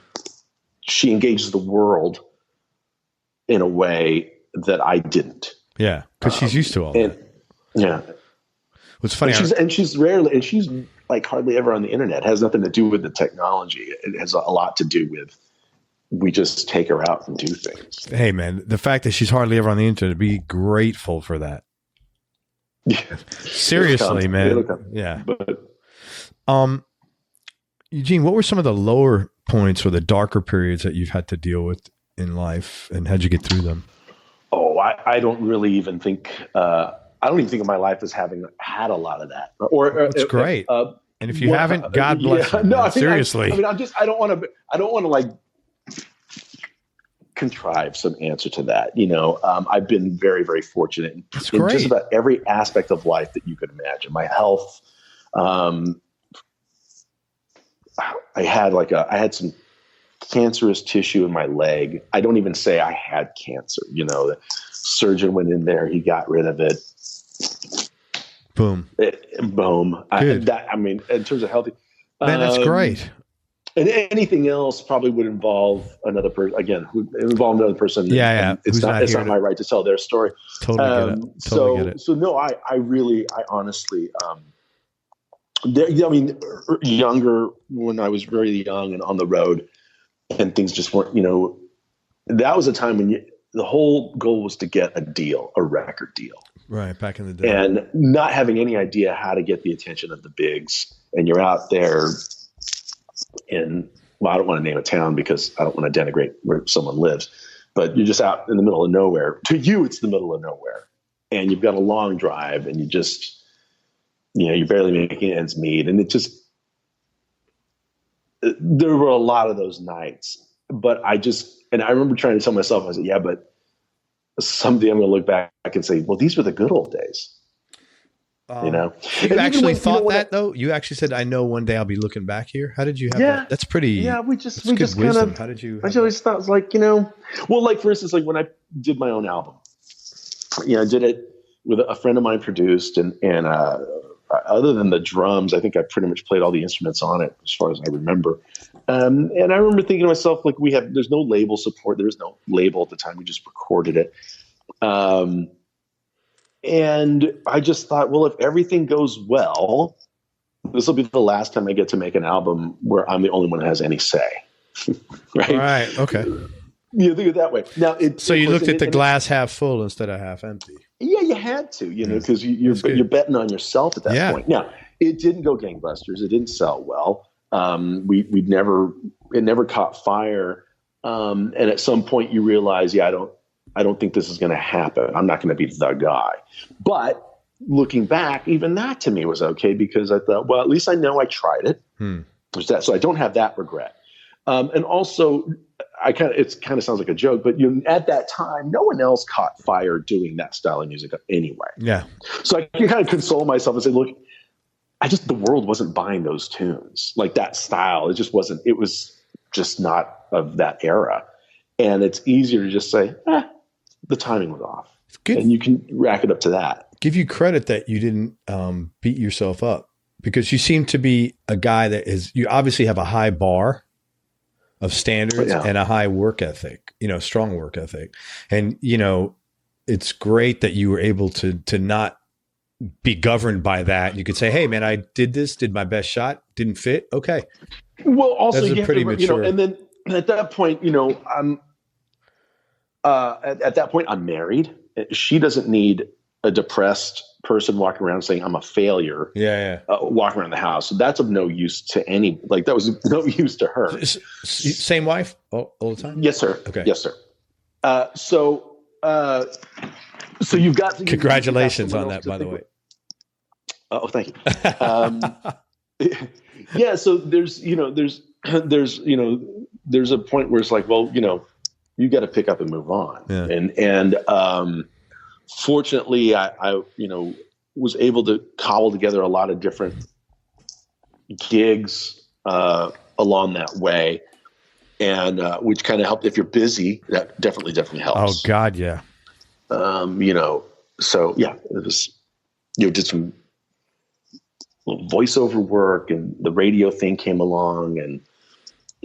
[SPEAKER 2] engages the world in a way that I didn't.
[SPEAKER 1] Yeah, because she's used to all that.
[SPEAKER 2] Yeah.
[SPEAKER 1] What's funny,
[SPEAKER 2] she's like hardly ever on the internet. It has nothing to do with the technology. It has a lot to do with we just take her out and do things.
[SPEAKER 1] Hey, man, the fact that she's hardly ever on the internet, be grateful for that.
[SPEAKER 2] Yeah.
[SPEAKER 1] Seriously, man. Yeah. But, Eugene, what were some of the lower points or the darker periods that you've had to deal with in life, and how'd you get through them?
[SPEAKER 2] Oh, I don't really even think I don't even think of my life as having had a lot of that. It's
[SPEAKER 1] great. And if you haven't, God bless you.
[SPEAKER 2] No,
[SPEAKER 1] seriously.
[SPEAKER 2] I don't want to like contrive some answer to that. I've been very, very fortunate in just about every aspect of life that you could imagine. My health, I had some cancerous tissue in my leg. I don't even say I had cancer. The surgeon went in there, he got rid of it.
[SPEAKER 1] Boom.
[SPEAKER 2] Boom. In terms of healthy,
[SPEAKER 1] man, that's great.
[SPEAKER 2] And anything else probably would involve another person. Again, involve another person.
[SPEAKER 1] Yeah.
[SPEAKER 2] It's not my right to tell their story.
[SPEAKER 1] Totally get it.
[SPEAKER 2] So no, I honestly, younger, when I was very young and on the road and things just weren't, that was a time when the whole goal was to get a record deal.
[SPEAKER 1] Right. Back in the day.
[SPEAKER 2] And not having any idea how to get the attention of the bigs. And you're out there I don't want to name a town because I don't want to denigrate where someone lives, but you're just out in the middle of nowhere. To you, it's the middle of nowhere. And you've got a long drive and you just, you're barely making ends meet. And there were a lot of those nights, but I remember trying to tell myself, I said, yeah, but someday I'm going to look back and say, well, these were the good old days.
[SPEAKER 1] You actually thought that though? You actually said, I know one day I'll be looking back here. How did you have that? That's pretty. Yeah. We just kind of, how did you, I always thought it was like, for instance, like when I did my own album, I did it with a friend of mine produced and other than the drums, I think I pretty much played all the instruments on it as far as I remember. And I remember thinking to myself, like there's no label support. There was no label at the time. We just recorded it.
[SPEAKER 2] And I just thought, well, if everything goes well, this will be the last time I get to make an album where I'm the only one that has any say.
[SPEAKER 1] Right. Okay.
[SPEAKER 2] You think it that way. Now,
[SPEAKER 1] so you looked at the glass half full instead of half empty.
[SPEAKER 2] Yeah, you had to, because you're betting on yourself at that point. Now, it didn't go gangbusters. It didn't sell well. It never caught fire. And at some point you realize, I don't think this is going to happen. I'm not going to be the guy. But looking back, even that to me was okay, because I thought, well, at least I know I tried it. So I don't have that regret. And also, it kind of sounds like a joke, but at that time, no one else caught fire doing that style of music anyway. Yeah. So I can kind of console myself and say, look, the world wasn't buying those tunes, like that style. It just wasn't. It was just not of that era. And it's easier to just say, the timing was off. Good. And you can rack it up to that.
[SPEAKER 1] Give you credit that you didn't beat yourself up, because you seem to be a guy you obviously have a high bar of standards and a high work ethic, strong work ethic. And, it's great that you were able to not be governed by that. You could say, hey man, I did my best shot, didn't fit. Okay.
[SPEAKER 2] Well, also you pretty mature. And then at that point, I'm at that point I'm married. She doesn't need a depressed person walking around saying I'm a failure. Walking around the house. So that's of no use to any. Like that was no use to her.
[SPEAKER 1] Same wife all the time.
[SPEAKER 2] Yes, sir. Okay. Yes, sir. So you've got to.
[SPEAKER 1] Congratulations on that, by the way.
[SPEAKER 2] Oh, thank you. Yeah. So there's a point where it's like, well, you got to pick up and move on. Yeah. And fortunately, I was able to cobble together a lot of different gigs along that way, and which kind of helped. If you're busy, that definitely helps.
[SPEAKER 1] Oh God, yeah.
[SPEAKER 2] So yeah, it was. Did some voiceover work, and the radio thing came along, and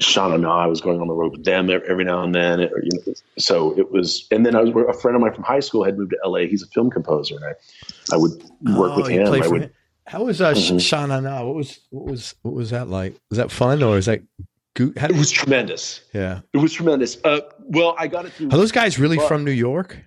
[SPEAKER 2] Sean and I was going on the road with them every now and then. So it was, and then a friend of mine from high school had moved to LA. He's a film composer, and I would work with him.
[SPEAKER 1] How was Sean and I? What was that like? Was that fun, or is that?
[SPEAKER 2] It was tremendous.
[SPEAKER 1] Yeah,
[SPEAKER 2] it was tremendous. Well, I got it through.
[SPEAKER 1] Are those guys really from New York?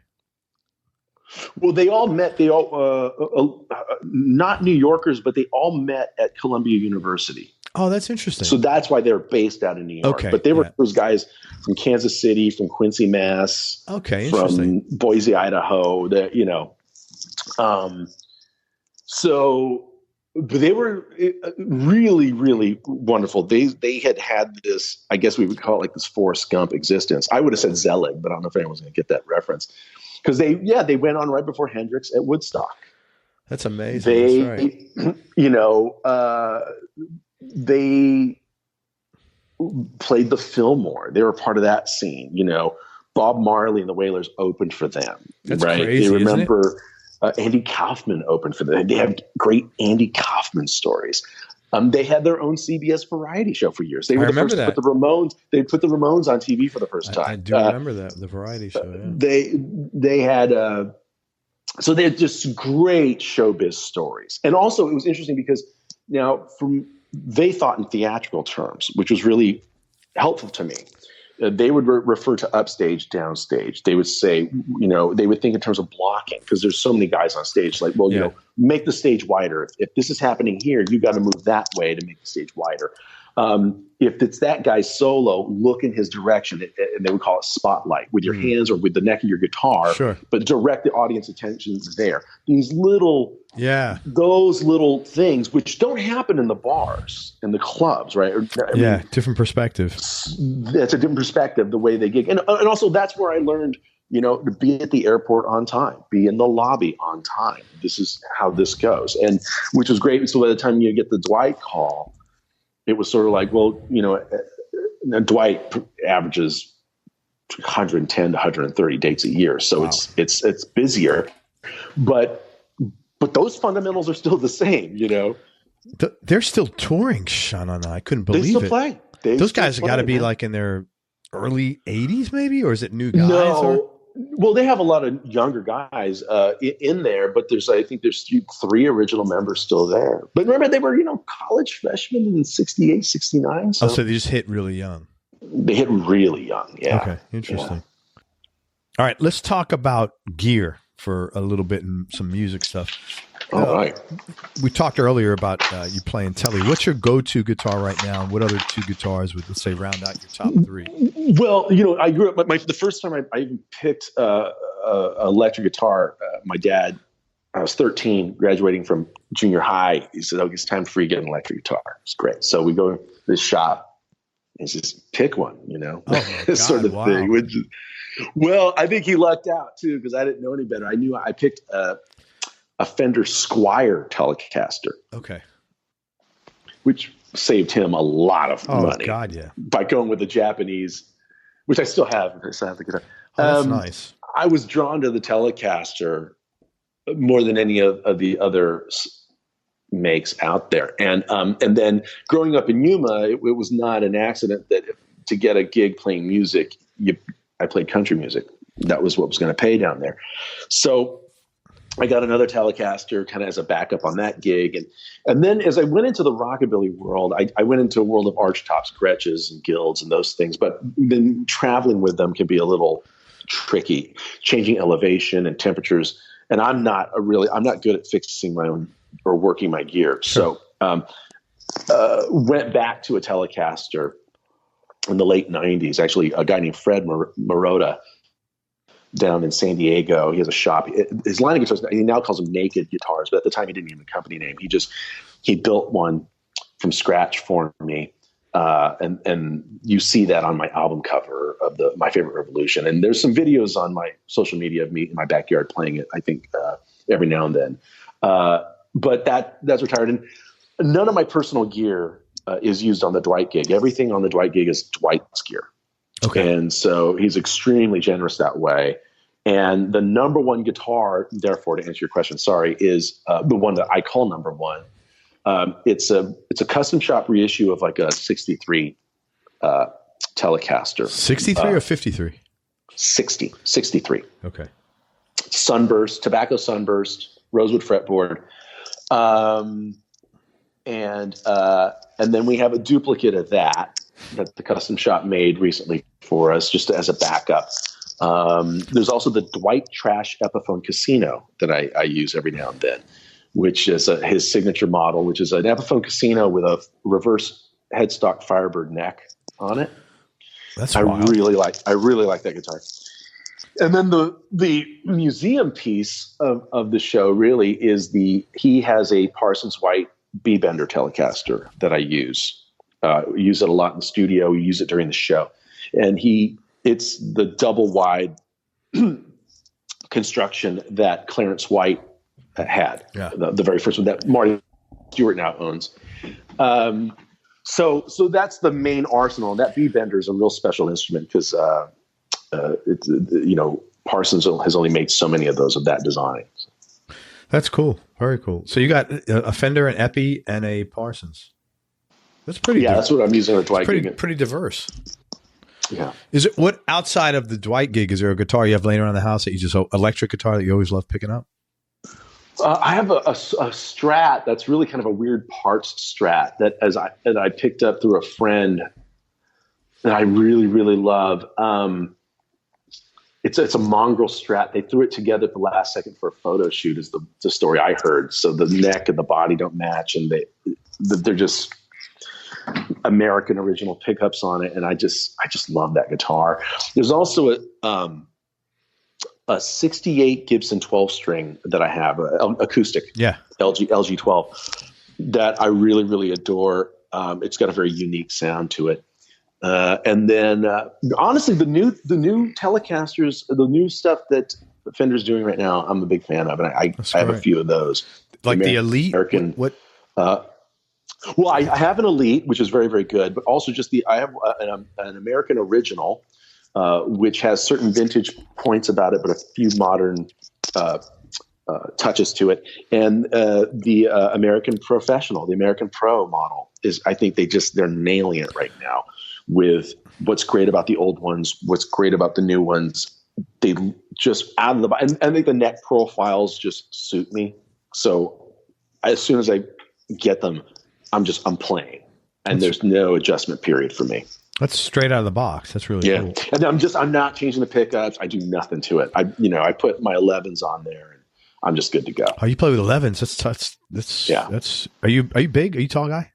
[SPEAKER 2] Well, they all met. They all not New Yorkers, but they all met at Columbia University.
[SPEAKER 1] Oh, that's interesting.
[SPEAKER 2] So that's why they're based out in New York. Okay, but they were those guys from Kansas City, from Quincy, Mass.
[SPEAKER 1] Okay,
[SPEAKER 2] from Boise, Idaho. So they were really, really wonderful. They had this, I guess we would call it like this Forrest Gump existence. I would have said Zelig, but I don't know if anyone's going to get that reference. Because they went on right before Hendrix at Woodstock.
[SPEAKER 1] That's amazing. That's
[SPEAKER 2] right. They played the Fillmore. They were part of that scene. Bob Marley and the Wailers opened for them.
[SPEAKER 1] That's
[SPEAKER 2] right.
[SPEAKER 1] Crazy,
[SPEAKER 2] they remember Andy Kaufman opened for them. They have great Andy Kaufman stories. They had their own CBS variety show for years. They were the first to put the Ramones. They put the Ramones on TV for the first time.
[SPEAKER 1] I do remember that, the variety show.
[SPEAKER 2] Yeah. They had so they had just great showbiz stories, and also it was interesting because now they thought in theatrical terms, which was really helpful to me. They would refer to upstage, downstage. They would say, they would think in terms of blocking, because there's so many guys on stage. Like, well, make the stage wider. If this is happening here, you got to move that way to make the stage wider. If it's that guy's solo, look in his direction, and they would call it spotlight, with your hands or with the neck of your guitar, but direct the audience attention there. Those little things, which don't happen in the bars, in the clubs, right?
[SPEAKER 1] Different perspective.
[SPEAKER 2] That's a different perspective, the way they gig. And also that's where I learned, to be at the airport on time, be in the lobby on time. This is how this goes. And which was great. So by the time you get the Dwight call, it was sort of like, well, Dwight averages 110 to 130 dates a year. So it's busier, but those fundamentals are still the same,
[SPEAKER 1] They're still touring, Sean and I couldn't believe it.
[SPEAKER 2] They still play.
[SPEAKER 1] Those guys have got to be like in their early 80s maybe, or is it new guys?
[SPEAKER 2] Well, they have a lot of younger guys in there, but I think there's three original members still there. But remember, they were, college freshmen in 68, 69. So
[SPEAKER 1] so they just hit really young.
[SPEAKER 2] They hit really young. Yeah.
[SPEAKER 1] Okay. Interesting. Yeah. All right. Let's talk about gear for a little bit and some music stuff.
[SPEAKER 2] All right.
[SPEAKER 1] We talked earlier about you playing Telly. What's your go-to guitar right now? And what other two guitars would, let's say, round out your top three?
[SPEAKER 2] Well, I grew up. The first time I even picked electric guitar, my dad, I was 13, graduating from junior high. He said, "Oh, it's time for you to get an electric guitar." It's great. So we go to this shop and just pick one.
[SPEAKER 1] Oh my God,
[SPEAKER 2] sort of thing. Well, I think he lucked out too because I didn't know any better. I knew I picked a Fender Squier Telecaster.
[SPEAKER 1] Okay.
[SPEAKER 2] Which saved him a lot of money.
[SPEAKER 1] Oh, God, yeah.
[SPEAKER 2] By going with the Japanese, which I still have. I still have the guitar.
[SPEAKER 1] Oh, that's nice.
[SPEAKER 2] I was drawn to the Telecaster more than any of the other makes out there. And then growing up in Yuma, it was not an accident that to get a gig playing music, I played country music. That was what was going to pay down there. So I got another Telecaster kind of as a backup on that gig. And then as I went into the rockabilly world, I went into a world of archtops, Gretches and Guilds and those things. But then traveling with them can be a little tricky, changing elevation and temperatures. And I'm not good at fixing my own or working my gear.
[SPEAKER 1] Sure.
[SPEAKER 2] So went back to a Telecaster in the late 90s. Actually, a guy named Fred Marotta down in San Diego. He has a shop. His line of guitars, he now calls them Naked Guitars, but at the time he didn't even have a company name. He built one from scratch for me. And you see that on my album cover of My Favorite Revolution. And there's some videos on my social media of me in my backyard playing it, I think, every now and then. But that's retired. And none of my personal gear is used on the Dwight gig. Everything on the Dwight gig is Dwight's gear.
[SPEAKER 1] Okay.
[SPEAKER 2] And so he's extremely generous that way. And the number one guitar, therefore, to answer your question, is the one that I call number one. It's a custom shop reissue of like a 63 Telecaster.
[SPEAKER 1] 63 or 53?
[SPEAKER 2] 63.
[SPEAKER 1] Okay.
[SPEAKER 2] Sunburst, tobacco sunburst, rosewood fretboard. And then we have a duplicate of that the custom shop made recently for us, just as a backup. There's also the Dwight Trash Epiphone Casino that I use every now and then, which is his signature model, which is an Epiphone Casino with a reverse headstock Firebird neck on it.
[SPEAKER 1] That's
[SPEAKER 2] I
[SPEAKER 1] wild.
[SPEAKER 2] really like that guitar. And then the museum piece of the show really is he has a Parsons White B-Bender Telecaster that I use. Use it a lot in the studio. We use it during the show. And it's the double wide construction that Clarence White had.
[SPEAKER 1] Yeah.
[SPEAKER 2] The very first one that Marty Stewart now owns. So that's the main arsenal. And that B-Bender is a real special instrument because Parsons has only made so many of those of that design.
[SPEAKER 1] That's cool. Very cool. So you got a Fender, an Epi, and a Parsons. That's pretty.
[SPEAKER 2] Yeah, that's what I'm using at Dwight.
[SPEAKER 1] Pretty diverse.
[SPEAKER 2] Yeah.
[SPEAKER 1] Is it what outside of the Dwight gig? Is there a guitar you have laying around the house that you just electric guitar that you always love picking up?
[SPEAKER 2] I have a Strat that's really kind of a weird parts Strat that I picked up through a friend that I really, really love. It's a mongrel Strat. They threw it together at the last second for a photo shoot is the story I heard. So the neck and the body don't match and they're just American original pickups on it. And I just love that guitar. There's also a 68 Gibson 12 string that I have, acoustic.
[SPEAKER 1] Yeah.
[SPEAKER 2] LG 12 that I really, really adore. It's got a very unique sound to it. And then, honestly, the new Telecasters, the new stuff that Fender's doing right now, I'm a big fan of, and I have a few of those.
[SPEAKER 1] Like the Elite.
[SPEAKER 2] American.
[SPEAKER 1] What?
[SPEAKER 2] Well, I have an Elite, which is very, very good, but also I have an American Original, which has certain vintage points about it, but a few modern touches to it, and the American Professional, the American Pro model is. I think they're nailing it right now. With what's great about the old ones, what's great about the new ones, they just out of the box. And I think the neck profiles just suit me. So as soon as I get them, I'm playing, and there's no adjustment period for me.
[SPEAKER 1] That's straight out of the box. That's really cool.
[SPEAKER 2] And I'm not changing the pickups. I do nothing to it. I put my 11s on there, and I'm just good to go.
[SPEAKER 1] Oh, you play with 11s. That's are you big? Are you a tall guy?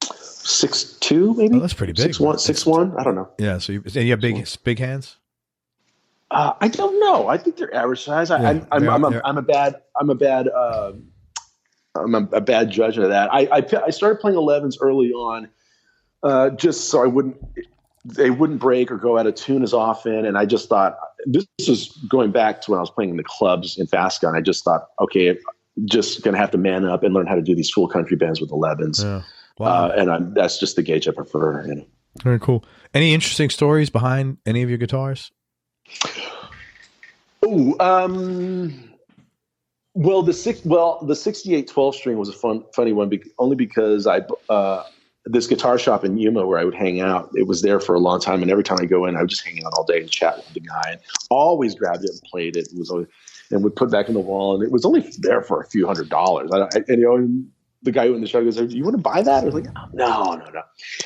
[SPEAKER 2] 6'2", maybe.
[SPEAKER 1] Oh, that's pretty big.
[SPEAKER 2] 6'1", I don't know.
[SPEAKER 1] Yeah. So you have big hands.
[SPEAKER 2] I don't know. I think they're average size. I'm a bad judge of that. I started playing 11s early on, just so they wouldn't break or go out of tune as often. And I just thought, this is going back to when I was playing in the clubs in Fasca, and I just thought, okay, I'm just going to have to man up and learn how to do these full country bends with 11s. Yeah. Wow. And that's just the gauge I prefer.
[SPEAKER 1] Very cool. Any interesting stories behind any of your guitars?
[SPEAKER 2] Oh, well, the 68 12 string was a funny one, only because this guitar shop in Yuma where I would hang out, it was there for a long time, and every time I go in, I would just hang out all day and chat with the guy, and always grabbed it and played it. It was always, and would put it back in the wall, and it was only there for a few $100s. And the guy who in the show goes, "Do you want to buy that?" I was like, "No."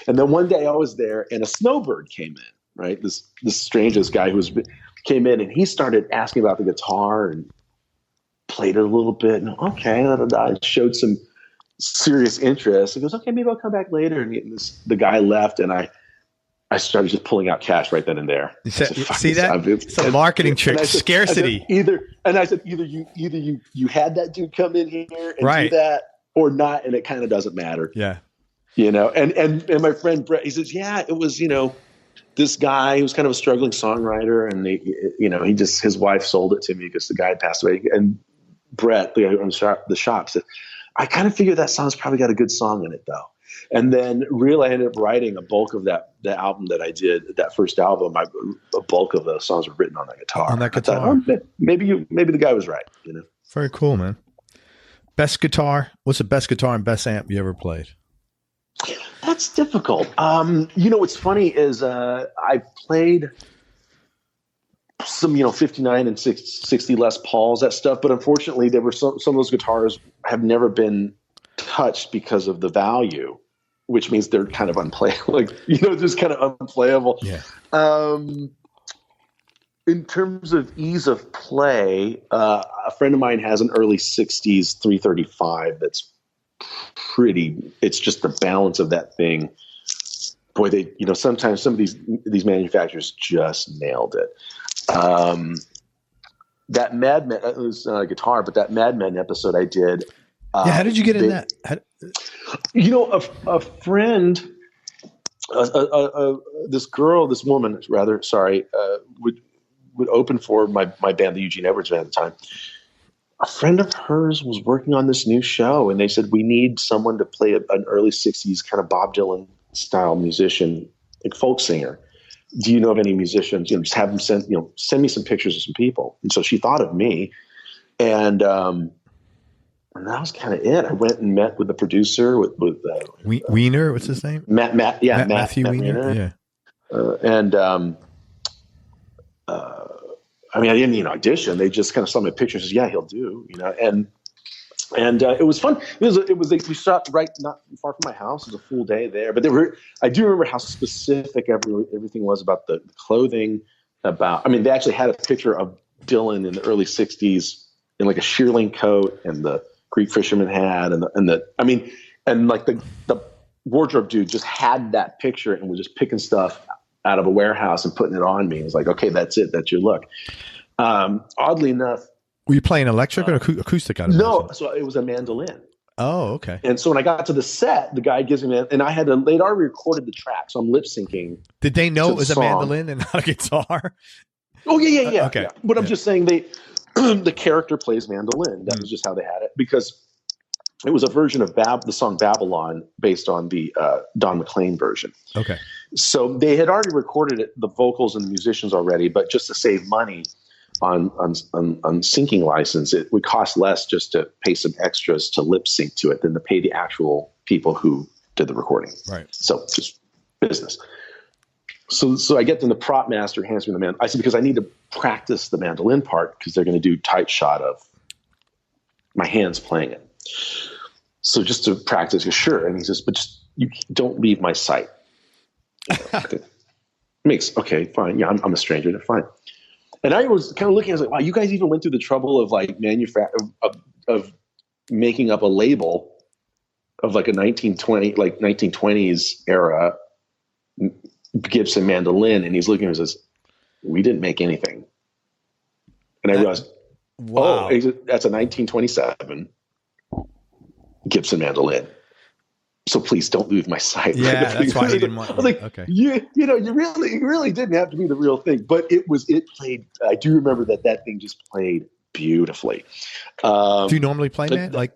[SPEAKER 2] And then one day I was there, and a snowbird came in. Right, this strangest guy came in, and he started asking about the guitar and played it a little bit. And I showed some serious interest. He goes, "Okay, maybe I'll come back later." And the guy left, and I started just pulling out cash right then and there.
[SPEAKER 1] See that? It's a marketing trick. Scarcity.
[SPEAKER 2] I said, either you had that dude come in here and do that, or not, and it kind of doesn't matter.
[SPEAKER 1] Yeah.
[SPEAKER 2] And my friend Brett, he says, yeah, it was, this guy who was kind of a struggling songwriter, and his wife sold it to me because the guy had passed away. And Brett, the guy who owns the shop, said, I kind of figured that song's probably got a good song in it though. And then really I ended up writing a bulk of the album that I did, that first album. A bulk of the songs were written on that guitar.
[SPEAKER 1] On that guitar.
[SPEAKER 2] I thought, maybe the guy was right.
[SPEAKER 1] Very cool, man. Best guitar. What's the best guitar and best amp you ever played?
[SPEAKER 2] That's difficult. What's funny is I played some 59 and 60 Les Pauls, that stuff, but unfortunately there were some of those guitars have never been touched because of the value, which means they're kind of unplayable, just kind of unplayable.
[SPEAKER 1] Yeah.
[SPEAKER 2] In terms of ease of play, a friend of mine has an early 60s 335 that's pretty. It's just the balance of that thing. Boy, they sometimes some of these manufacturers just nailed it. That Mad Men, it was not a guitar, but that Mad Men episode I did.
[SPEAKER 1] How did you get in that?
[SPEAKER 2] A friend, this woman, would open for my band, the Eugene Edwards band at the time. A friend of hers was working on this new show, and they said, we need someone to play an early 60s kind of Bob Dylan style musician, like folk singer. Do you know of any musicians? Just have them send me some pictures of some people. And so she thought of me, and that was kind of it. I went and met with the producer with
[SPEAKER 1] Wiener. What's his name?
[SPEAKER 2] Matthew
[SPEAKER 1] Wiener. Yeah.
[SPEAKER 2] I didn't need an audition. They just kind of saw my pictures. Says, yeah, he'll do. And it was fun. It was like we shot right not far from my house. It was a full day there. But I do remember how specific everything was about the clothing. They actually had a picture of Dylan in the early 60s in like a shearling coat and the Greek fisherman hat and the wardrobe dude just had that picture and was just picking stuff out of a warehouse and putting it on me. It was like, okay, that's it. That's your look. Oddly enough,
[SPEAKER 1] were you playing electric or acoustic?
[SPEAKER 2] No, so it was a mandolin.
[SPEAKER 1] Oh, okay.
[SPEAKER 2] And so when I got to the set, the guy gives me, and they'd already recorded the track, so I'm lip syncing.
[SPEAKER 1] Did they know it was a mandolin and not a guitar?
[SPEAKER 2] Oh yeah.
[SPEAKER 1] Okay.
[SPEAKER 2] Yeah. But I'm just saying the character plays mandolin. That was just how they had it, because it was a version of the song Babylon based on the Don McLean version.
[SPEAKER 1] Okay.
[SPEAKER 2] So they had already recorded the vocals and the musicians already, but just to save money on syncing license, it would cost less just to pay some extras to lip sync to it than to pay the actual people who did the recording.
[SPEAKER 1] Right.
[SPEAKER 2] So just business. So I get to the prop master, hands me the I said, because I need to practice the mandolin part because they're going to do tight shot of my hands playing it. So just to practice, sure. And he says, but just, you don't leave my sight. Okay, fine. Yeah, I'm a stranger. Fine. And I was kind of looking, I was like, wow, you guys even went through the trouble of like of making up a label of like a 1920s era Gibson mandolin. And he's looking at me and says, we didn't make anything. And I realized,
[SPEAKER 1] wow,
[SPEAKER 2] that's a 1927 Gibson mandolin. So please don't lose my sight.
[SPEAKER 1] Yeah, that's why he didn't want.
[SPEAKER 2] I was like,
[SPEAKER 1] okay,
[SPEAKER 2] you really didn't have to be the real thing, but it played. I do remember that thing just played beautifully.
[SPEAKER 1] Do you normally play that? Like,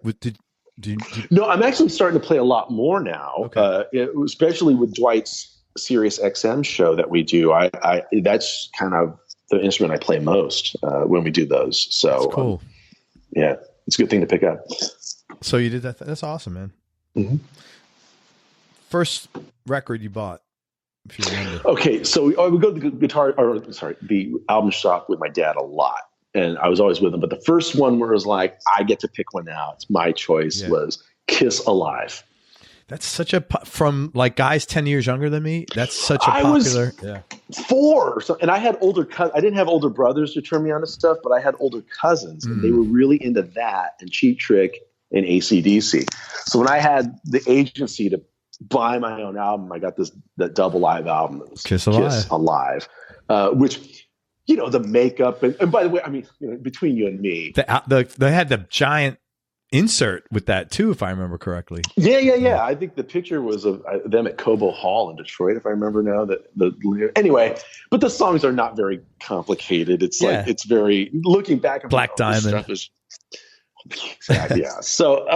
[SPEAKER 2] No, I'm actually starting to play a lot more now. Okay. Especially with Dwight's Sirius XM show that we do. I that's kind of the instrument I play most when we do those. So
[SPEAKER 1] that's cool.
[SPEAKER 2] Yeah, it's a good thing to pick up.
[SPEAKER 1] So you did that. That's awesome, man. Mm-hmm. First record you bought, if you remember.
[SPEAKER 2] Okay, so we go to the album shop with my dad a lot, and I was always with him. But the first one where it was like, I get to pick one out, it's my choice, was Kiss Alive.
[SPEAKER 1] That's such a, from like guys 10 years younger than me, that's such a popular.
[SPEAKER 2] I was 4 or something, and I had older cousins. I didn't have older brothers to turn me on to stuff, but I had older cousins, and they were really into that and Cheap Trick and AC/DC. So when I had the agency to buy my own album, I got that double live album that was
[SPEAKER 1] Kiss Alive,
[SPEAKER 2] which, the makeup and by the way, I mean, between you and me,
[SPEAKER 1] they had the giant insert with that too, if I remember correctly.
[SPEAKER 2] Yeah. I think the picture was of them at Cobo Hall in Detroit, if I remember now. Anyway, but the songs are not very complicated. It's like it's very looking back.
[SPEAKER 1] Black Diamond.
[SPEAKER 2] Exactly. Yeah. So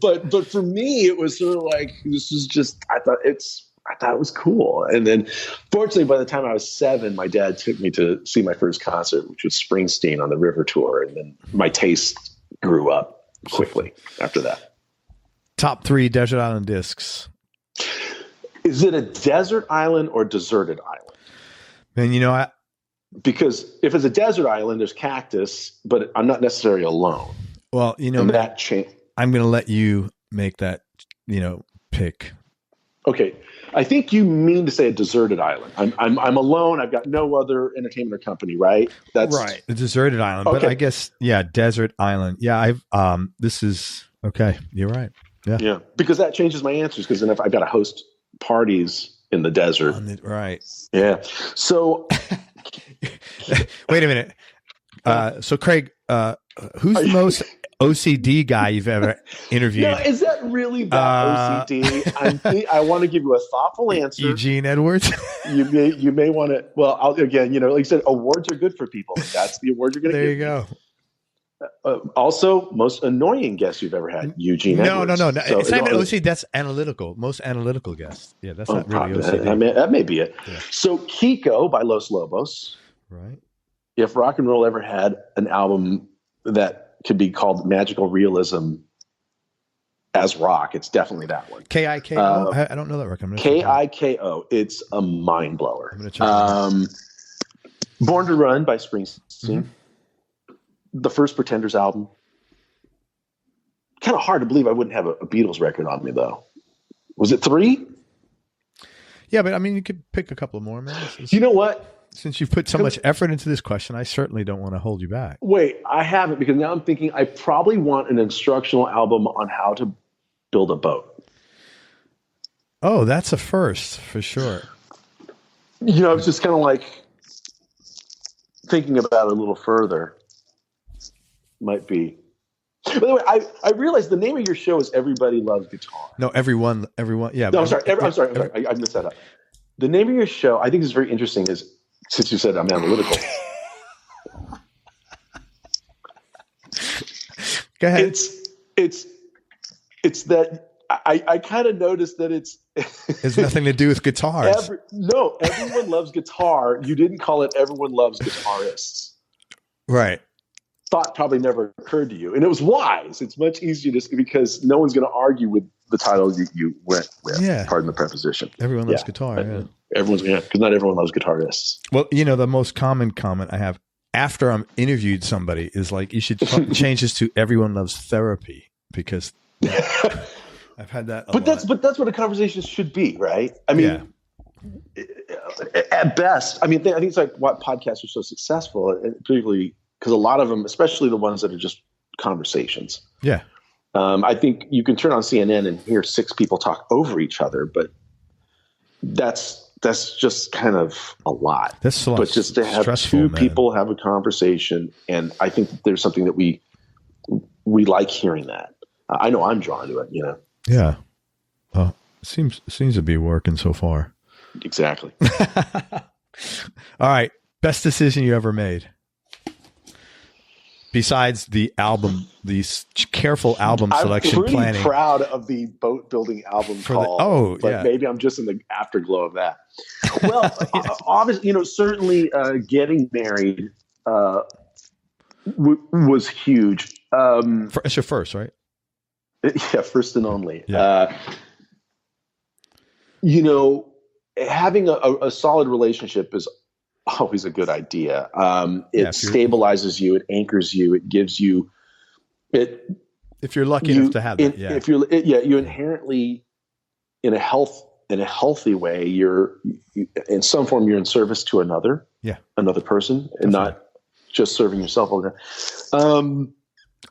[SPEAKER 2] but for me, it was sort of like, this is just, I thought it was cool. And then fortunately, by the time I was 7, my dad took me to see my first concert, which was Springsteen on the River Tour. And then my taste grew up quickly after that.
[SPEAKER 1] Top 3 desert island discs.
[SPEAKER 2] Is it a desert island or deserted island?
[SPEAKER 1] Man,
[SPEAKER 2] because if it's a desert island, there's cactus, but I'm not necessarily alone.
[SPEAKER 1] Well,
[SPEAKER 2] that change.
[SPEAKER 1] I'm going to let you make that, pick.
[SPEAKER 2] Okay. I think you mean to say a deserted island. I'm alone. I've got no other entertainment or company, right? That's
[SPEAKER 1] right. A deserted island. Okay. But I guess, desert island. Yeah. This is okay. You're right. Yeah.
[SPEAKER 2] Yeah. Because that changes my answers. Because then if I've got to host parties in the desert.
[SPEAKER 1] Right.
[SPEAKER 2] Yeah. So
[SPEAKER 1] wait a minute. So Craig, who's the most OCD guy you've ever interviewed?
[SPEAKER 2] No, is that really that OCD? I want to give you a thoughtful answer.
[SPEAKER 1] Eugene Edwards.
[SPEAKER 2] You may want to. Well, again, like you said, awards are good for people. That's the award you're going to get.
[SPEAKER 1] There you go.
[SPEAKER 2] Also, most annoying guest you've ever had, Eugene Edwards.
[SPEAKER 1] No. So it's not even OCD. That's analytical. Most analytical guest. Yeah, that's not really OCD.
[SPEAKER 2] That may be it. Yeah. So Kiko by Los Lobos.
[SPEAKER 1] Right.
[SPEAKER 2] If rock and roll ever had an album that could be called magical realism as rock, it's definitely that one.
[SPEAKER 1] K-I-K-O? I don't know that record.
[SPEAKER 2] K-I-K-O. It's a mind blower. I'm gonna check Born to Run by Springsteen. Mm-hmm. The first Pretenders album. Kind of hard to believe I wouldn't have a Beatles record on me, though. Was it 3?
[SPEAKER 1] Yeah, but I mean, you could pick a couple more, man.
[SPEAKER 2] You know what?
[SPEAKER 1] Since you've put so much effort into this question, I certainly don't want to hold you back.
[SPEAKER 2] Wait, I haven't, because now I'm thinking I probably want an instructional album on how to build a boat.
[SPEAKER 1] Oh, that's a first for sure.
[SPEAKER 2] I was just kind of like thinking about it a little further. Might be. By the way, I realized the name of your show is Everybody Loves Guitar.
[SPEAKER 1] No, everyone. Yeah.
[SPEAKER 2] No, I'm sorry. I'm sorry. I messed that up. The name of your show, I think is very interesting, is since you said I'm analytical.
[SPEAKER 1] Go ahead.
[SPEAKER 2] It's that I kind of noticed that it's
[SPEAKER 1] nothing to do with guitars.
[SPEAKER 2] Everyone loves guitar. You didn't call it Everyone Loves Guitarists.
[SPEAKER 1] Right.
[SPEAKER 2] Thought probably never occurred to you, and it was wise. It's much easier because no one's going to argue with the title you went with.
[SPEAKER 1] Yeah.
[SPEAKER 2] Pardon the preposition.
[SPEAKER 1] Everyone loves guitar. Yeah.
[SPEAKER 2] Because not everyone loves guitarists.
[SPEAKER 1] Well, the most common comment I have after I'm interviewed somebody is like, you should change this to everyone loves therapy, because I've had that.
[SPEAKER 2] But that's what a conversation should be, right? I mean, at best, I think it's like why podcasts are so successful, and particularly because a lot of them, especially the ones that are just conversations.
[SPEAKER 1] Yeah.
[SPEAKER 2] I think you can turn on CNN and hear 6 people talk over each other, but that's just kind of a lot.
[SPEAKER 1] That's a lot.
[SPEAKER 2] But just to have 2 people have a conversation, and I think there's something that we like hearing that. I know I'm drawn to it,
[SPEAKER 1] Yeah. Well, it seems to be working so far.
[SPEAKER 2] Exactly.
[SPEAKER 1] All right. Best decision you ever made? Besides the album, careful album selection planning.
[SPEAKER 2] I'm pretty proud of the boat building album call. But maybe I'm just in the afterglow of that. Well, obviously, certainly getting married was huge.
[SPEAKER 1] It's your first, right?
[SPEAKER 2] Yeah, first and only.
[SPEAKER 1] Yeah.
[SPEAKER 2] Having a solid relationship is always a good idea. It stabilizes you, it anchors you, it gives you it.
[SPEAKER 1] If you're lucky enough to have that,
[SPEAKER 2] if you're you inherently in a healthy way, you're in some form you're in service to another person, and not just serving yourself all the time.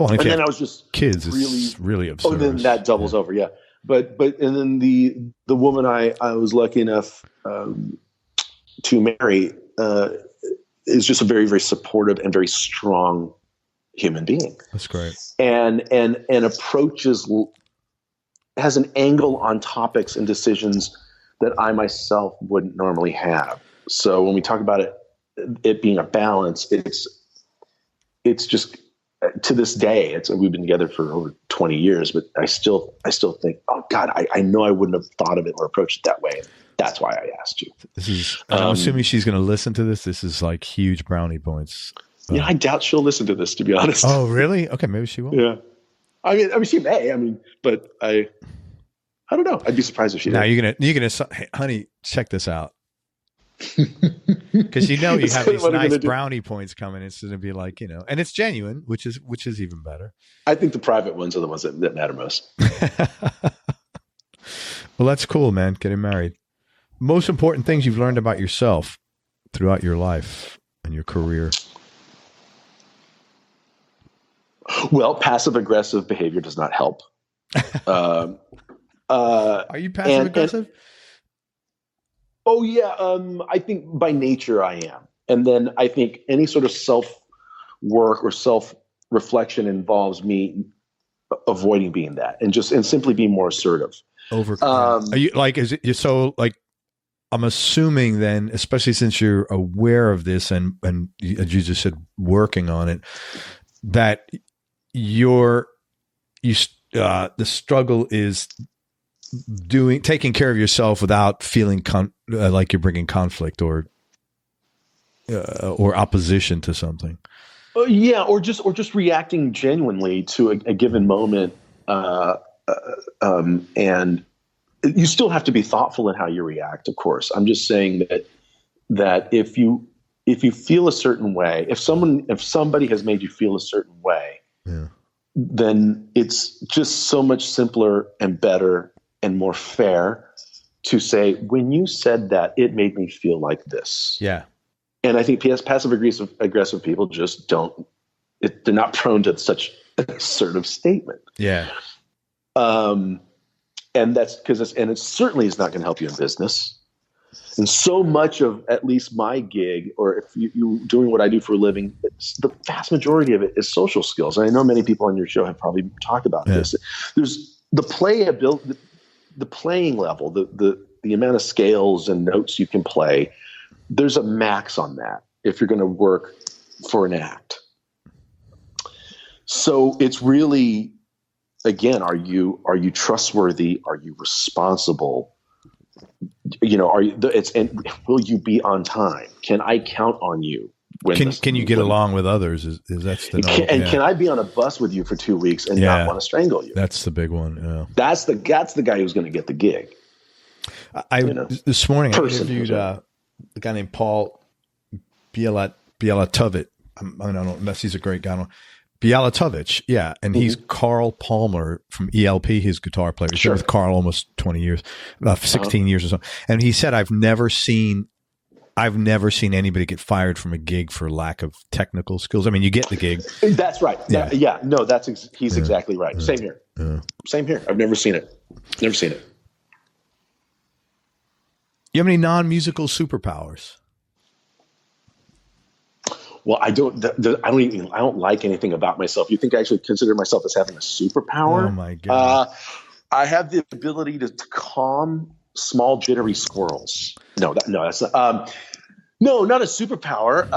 [SPEAKER 2] And then I was just
[SPEAKER 1] kids really absurd.
[SPEAKER 2] Oh, then that doubles over, yeah. But and then the woman I was lucky enough to marry is just a very, very supportive and very strong human being.
[SPEAKER 1] That's great.
[SPEAKER 2] And has an angle on topics and decisions that I myself wouldn't normally have. So when we talk about it being a balance, it's just, to this day, we've been together for over 20 years, but I still think, oh God, I know I wouldn't have thought of it or approached it that way. That's why I asked you.
[SPEAKER 1] This is, I'm assuming she's going to listen to this. This is like huge brownie points.
[SPEAKER 2] I doubt she'll listen to this, to be honest.
[SPEAKER 1] Oh, really? Okay. Maybe she will.
[SPEAKER 2] Yeah. I mean, she may, but I don't know. I'd be surprised if she did.
[SPEAKER 1] Now you're going to say, hey, honey, check this out. Because you have these nice brownie points coming. It's going to be like, and it's genuine, which is even better.
[SPEAKER 2] I think the private ones are the ones that matter most.
[SPEAKER 1] Well, that's cool, man. Getting married. Most important things you've learned about yourself throughout your life and your career.
[SPEAKER 2] Well, passive aggressive behavior does not help.
[SPEAKER 1] Are you passive aggressive?
[SPEAKER 2] Oh yeah, I think by nature I am, and then I think any sort of self work or self reflection involves me avoiding being that, and simply being more assertive.
[SPEAKER 1] Are you like? Is it so like? I'm assuming then, especially since you're aware of this and as you just said, working on it, that the struggle is taking care of yourself without feeling like you're bringing conflict or opposition to something.
[SPEAKER 2] Yeah, or just reacting genuinely to a given moment, and you still have to be thoughtful in how you react. Of course, I'm just saying that if you feel a certain way, if somebody has made you feel a certain way, then it's just so much simpler and better and more fair to say, when you said that, it made me feel like this. Yeah. And I think passive aggressive people just they're not prone to such an assertive statement. Yeah. And that's because it certainly is not going to help you in business. And so much of at least my gig, or if you're doing what I do for a living, the vast majority of it is social skills. And I know many people on your show have probably talked about this. There's the playing level, the amount of scales and notes you can play. There's a max on that if you're going to work for an act. So it's really, again, are you trustworthy? Are you responsible? And will you be on time? Can I count on you
[SPEAKER 1] Can you get along with others? Is that's the
[SPEAKER 2] and, can I be on a bus with you for 2 weeks and not want to strangle you?
[SPEAKER 1] That's the big one. Yeah.
[SPEAKER 2] That's the guy who's going to get the gig.
[SPEAKER 1] This morning I interviewed a guy named Paul Bielatovich. I don't know. He's a great guy. Bielatovich, yeah, and he's Carl Palmer from ELP, his guitar player. He's been with Carl almost 20 years, 16 years or so. And he said, I've never seen anybody get fired from a gig for lack of technical skills. I mean, you get the gig.
[SPEAKER 2] That's right. No, he's exactly right. Same here. Same here. I've never seen it. Never seen it.
[SPEAKER 1] You have any non-musical superpowers?
[SPEAKER 2] Well, I don't like anything about myself. You think I actually consider myself as having a superpower?
[SPEAKER 1] Oh my God.
[SPEAKER 2] I have the ability to calm small jittery squirrels. No, that's not, no, not a superpower.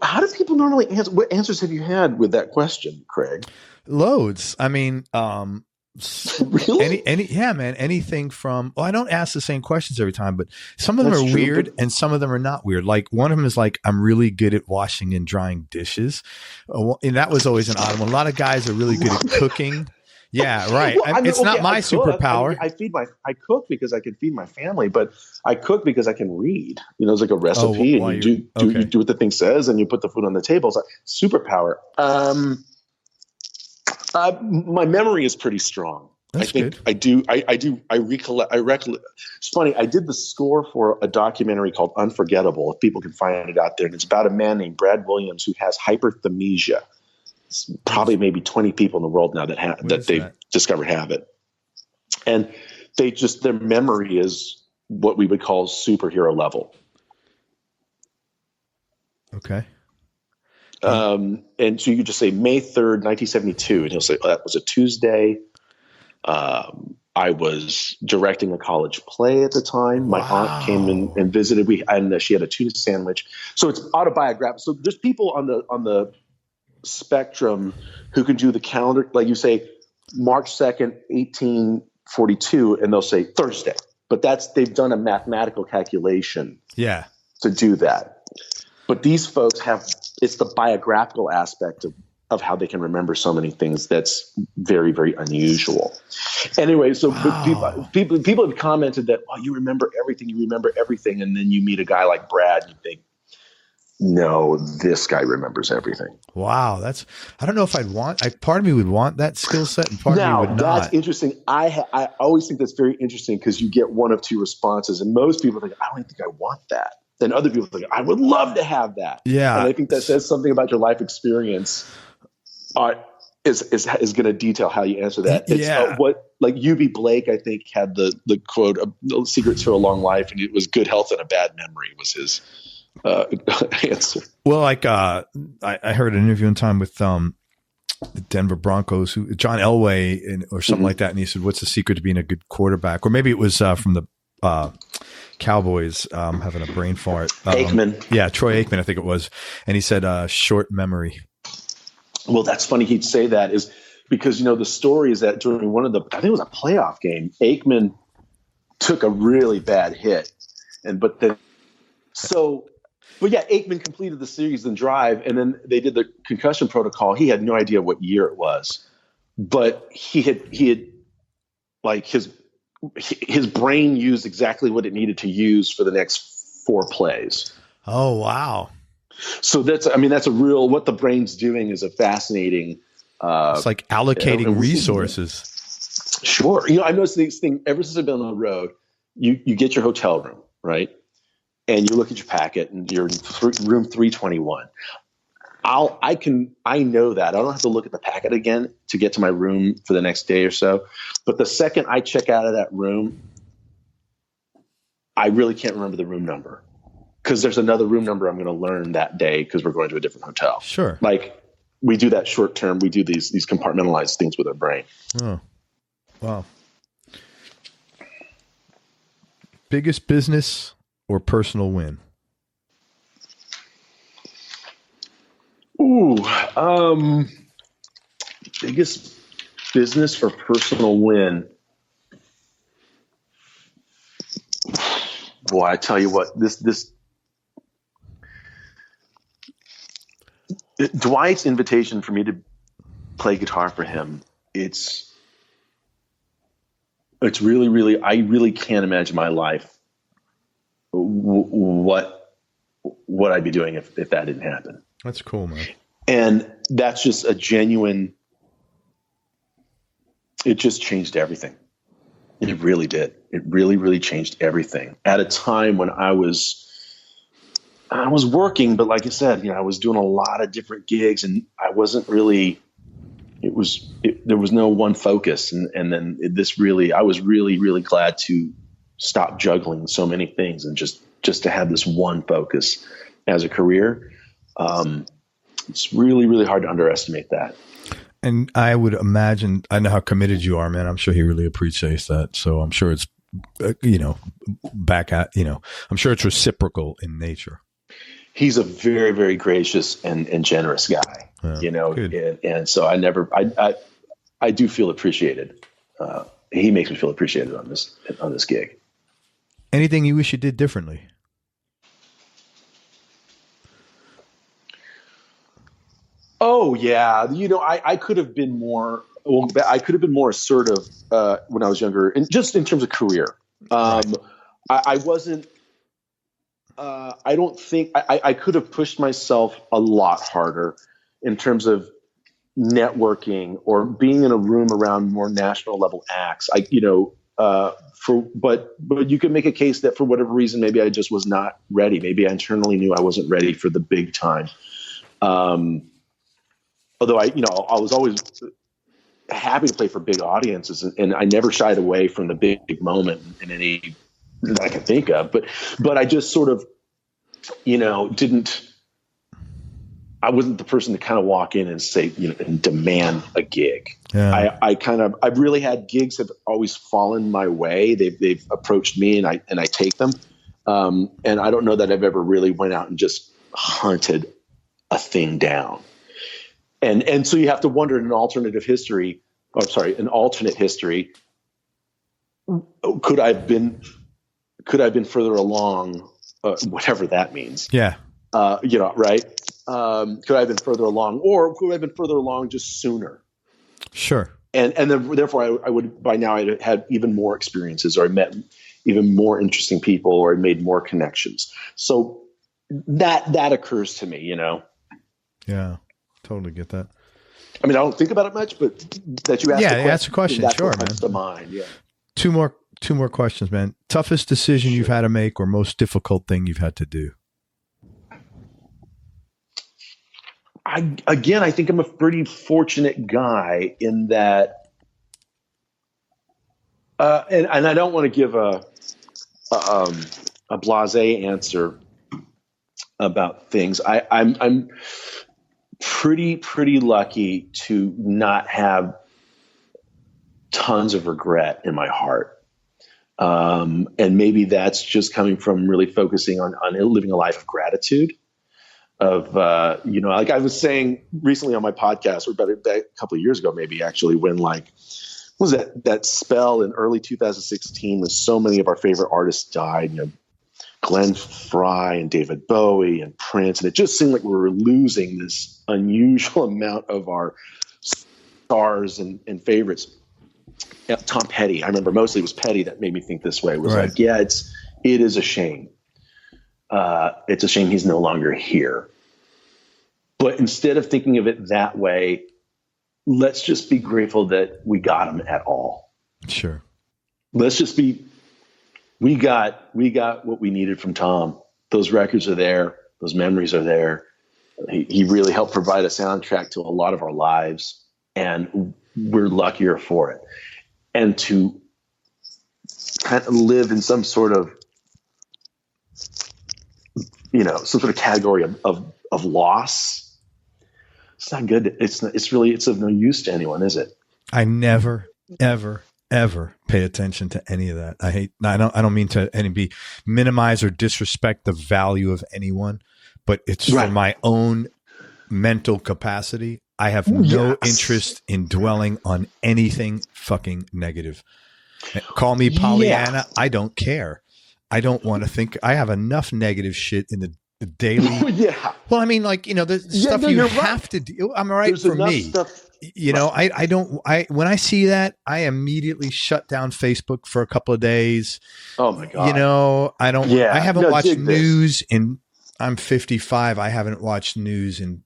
[SPEAKER 2] How do people normally answer? What answers have you had with that question, Craig?
[SPEAKER 1] Loads. I mean,
[SPEAKER 2] really?
[SPEAKER 1] Anything from, I don't ask the same questions every time, but some of them are weird and some of them are not weird. Like one of them is like, I'm really good at washing and drying dishes. And that was always an odd one. A lot of guys are really good at cooking. Yeah, right. Well, it's not my superpower.
[SPEAKER 2] I cook because I can feed my family, but I cook because I can read. It's like a recipe, and you do what the thing says, and you put the food on the table. It's like superpower. My memory is pretty strong.
[SPEAKER 1] That's good.
[SPEAKER 2] I recollect. It's funny. I did the score for a documentary called Unforgettable, if people can find it out there. And it's about a man named Brad Williams who has hyperthymesia. It's probably maybe 20 people in the world now that they've discovered have it. And their memory is what we would call superhero level.
[SPEAKER 1] Okay.
[SPEAKER 2] And so you just say May 3rd, 1972, and he'll say, that was a Tuesday. I was directing a college play at the time. My aunt came in and visited. She had a tuna sandwich. So it's autobiographical. So there's people on the spectrum who can do the calendar. Like you say, March 2nd, 1842, and they'll say Thursday. But they've done a mathematical calculation to do that. But these folks it's the biographical aspect of how they can remember so many things that's very, very unusual. Anyway, so people have commented that, you remember everything. And then you meet a guy like Brad and you think, no, this guy remembers everything.
[SPEAKER 1] Wow. I don't know if part of me would want that skill set and part of me would not.
[SPEAKER 2] That's interesting. I always think that's very interesting because you get one of two responses and most people think, I don't think I want that. Then other people think, I would love to have that.
[SPEAKER 1] Yeah.
[SPEAKER 2] And I think that says something about your life experience is going to detail how you answer that. It's like UB Blake, I think, had the quote, "The secret to a long life," and it was good health and a bad memory was his answer.
[SPEAKER 1] Well, like I heard an interview in time with the Denver Broncos, John Elway or something like that, and he said, "What's the secret to being a good quarterback?" Or maybe it was from the Cowboys having a brain fart.
[SPEAKER 2] Aikman.
[SPEAKER 1] Yeah, Troy Aikman, I think it was. And he said short memory.
[SPEAKER 2] Well, that's funny he'd say that is because, the story is that during one of I think it was a playoff game, Aikman took a really bad hit. But Aikman completed the series and drive, and then they did the concussion protocol. He had no idea what year it was, but he had like his brain used exactly what it needed to use for the next 4 plays.
[SPEAKER 1] Oh, wow.
[SPEAKER 2] So that's a real, what the brain's doing is a fascinating.
[SPEAKER 1] It's like allocating resources.
[SPEAKER 2] Sure. I noticed this thing ever since I've been on the road, you get your hotel room, right? And you look at your packet and you're in room 321. I know that. I don't have to look at the packet again to get to my room for the next day or so. But the second I check out of that room, I really can't remember the room number because there's another room number I'm going to learn that day because we're going to a different hotel.
[SPEAKER 1] Sure.
[SPEAKER 2] Like we do that short term. We do these compartmentalized things with our brain.
[SPEAKER 1] Oh, wow. Biggest business or personal win?
[SPEAKER 2] Ooh, biggest business for personal win. boy, I tell you what, this Dwight's invitation for me to play guitar for him, it's really, really, I really can't imagine my life, what I'd be doing if that didn't happen.
[SPEAKER 1] That's cool, man.
[SPEAKER 2] And that's just a genuine, it just changed everything. It really did. It really, really changed everything at a time when I was working, but like I said, I was doing a lot of different gigs, and I wasn't really, there was no one focus. And then I was really, really glad to stop juggling so many things and just to have this one focus as a career. It's really, really hard to underestimate that.
[SPEAKER 1] And I would imagine, I know how committed you are, man. I'm sure he really appreciates that. So I'm sure it's, I'm sure it's reciprocal in nature.
[SPEAKER 2] He's a very, very gracious and generous guy, and so I do feel appreciated. He makes me feel appreciated on this gig.
[SPEAKER 1] Anything you wish you did differently?
[SPEAKER 2] Oh yeah. I could have been more, I could have been more assertive, when I was younger, and just in terms of career. I wasn't, I don't think I could have pushed myself a lot harder in terms of networking or being in a room around more national level acts. But you could make a case that for whatever reason, maybe I just was not ready. Maybe I internally knew I wasn't ready for the big time. Although I was always happy to play for big audiences, and I never shied away from the big moment in any that I can think of. But I just sort of, I wasn't the person to kind of walk in and say, and demand a gig. Yeah. I've really had gigs have always fallen my way. They've approached me and I take them. And I don't know that I've ever really went out and just hunted a thing down. And so you have to wonder in an alternate history, could I have been further along, whatever that means.
[SPEAKER 1] Yeah.
[SPEAKER 2] Right. Could I have been further along, or could I have been further along just sooner?
[SPEAKER 1] Sure.
[SPEAKER 2] And then therefore I would, by now I'd had even more experiences, or I met even more interesting people, or I made more connections. So that occurs to me,
[SPEAKER 1] Yeah. Totally get that.
[SPEAKER 2] I mean, I don't think about it much, but that you asked.
[SPEAKER 1] Yeah, that's a question.
[SPEAKER 2] That's
[SPEAKER 1] sure,
[SPEAKER 2] what
[SPEAKER 1] man.
[SPEAKER 2] comes to mind. Yeah.
[SPEAKER 1] Two more questions, man. Toughest decision you've had to make, or most difficult thing you've had to do?
[SPEAKER 2] I think I'm a pretty fortunate guy in that, and I don't want to give a blasé answer about things. I'm pretty lucky to not have tons of regret in my heart. And maybe that's just coming from really focusing on living a life of gratitude, of, like I was saying recently on my podcast, or about a couple of years ago, maybe actually, when what was that spell in early 2016 when so many of our favorite artists died, Glenn Frey and David Bowie and Prince. And it just seemed like we were losing this unusual amount of our stars and favorites. Tom Petty, I remember mostly it was Petty that made me think this way. It was right. It is a shame. It's a shame he's no longer here. But instead of thinking of it that way, let's just be grateful that we got him at all.
[SPEAKER 1] Sure.
[SPEAKER 2] Let's just be, we got what we needed from Tom. Those records are there. Those memories are there. He really helped provide a soundtrack to a lot of our lives, and we're luckier for it. And to kind of live in some sort of, some sort of category of loss, it's not good. It's of no use to anyone, is it?
[SPEAKER 1] I never, ever pay attention to any of that. I don't mean to minimize or disrespect the value of anyone, but it's right. For my own mental capacity. I have no interest in dwelling on anything fucking negative. Call me Pollyanna. Yeah. I don't care. I don't want to think. I have enough negative shit in the daily.
[SPEAKER 2] Yeah.
[SPEAKER 1] Well, I mean, like, the stuff you have to do. I'm right.
[SPEAKER 2] There's
[SPEAKER 1] for
[SPEAKER 2] enough
[SPEAKER 1] me.
[SPEAKER 2] stuff.
[SPEAKER 1] When I see that, I immediately shut down Facebook for a couple of days.
[SPEAKER 2] Oh my God.
[SPEAKER 1] I haven't watched news I'm 55. I haven't watched news in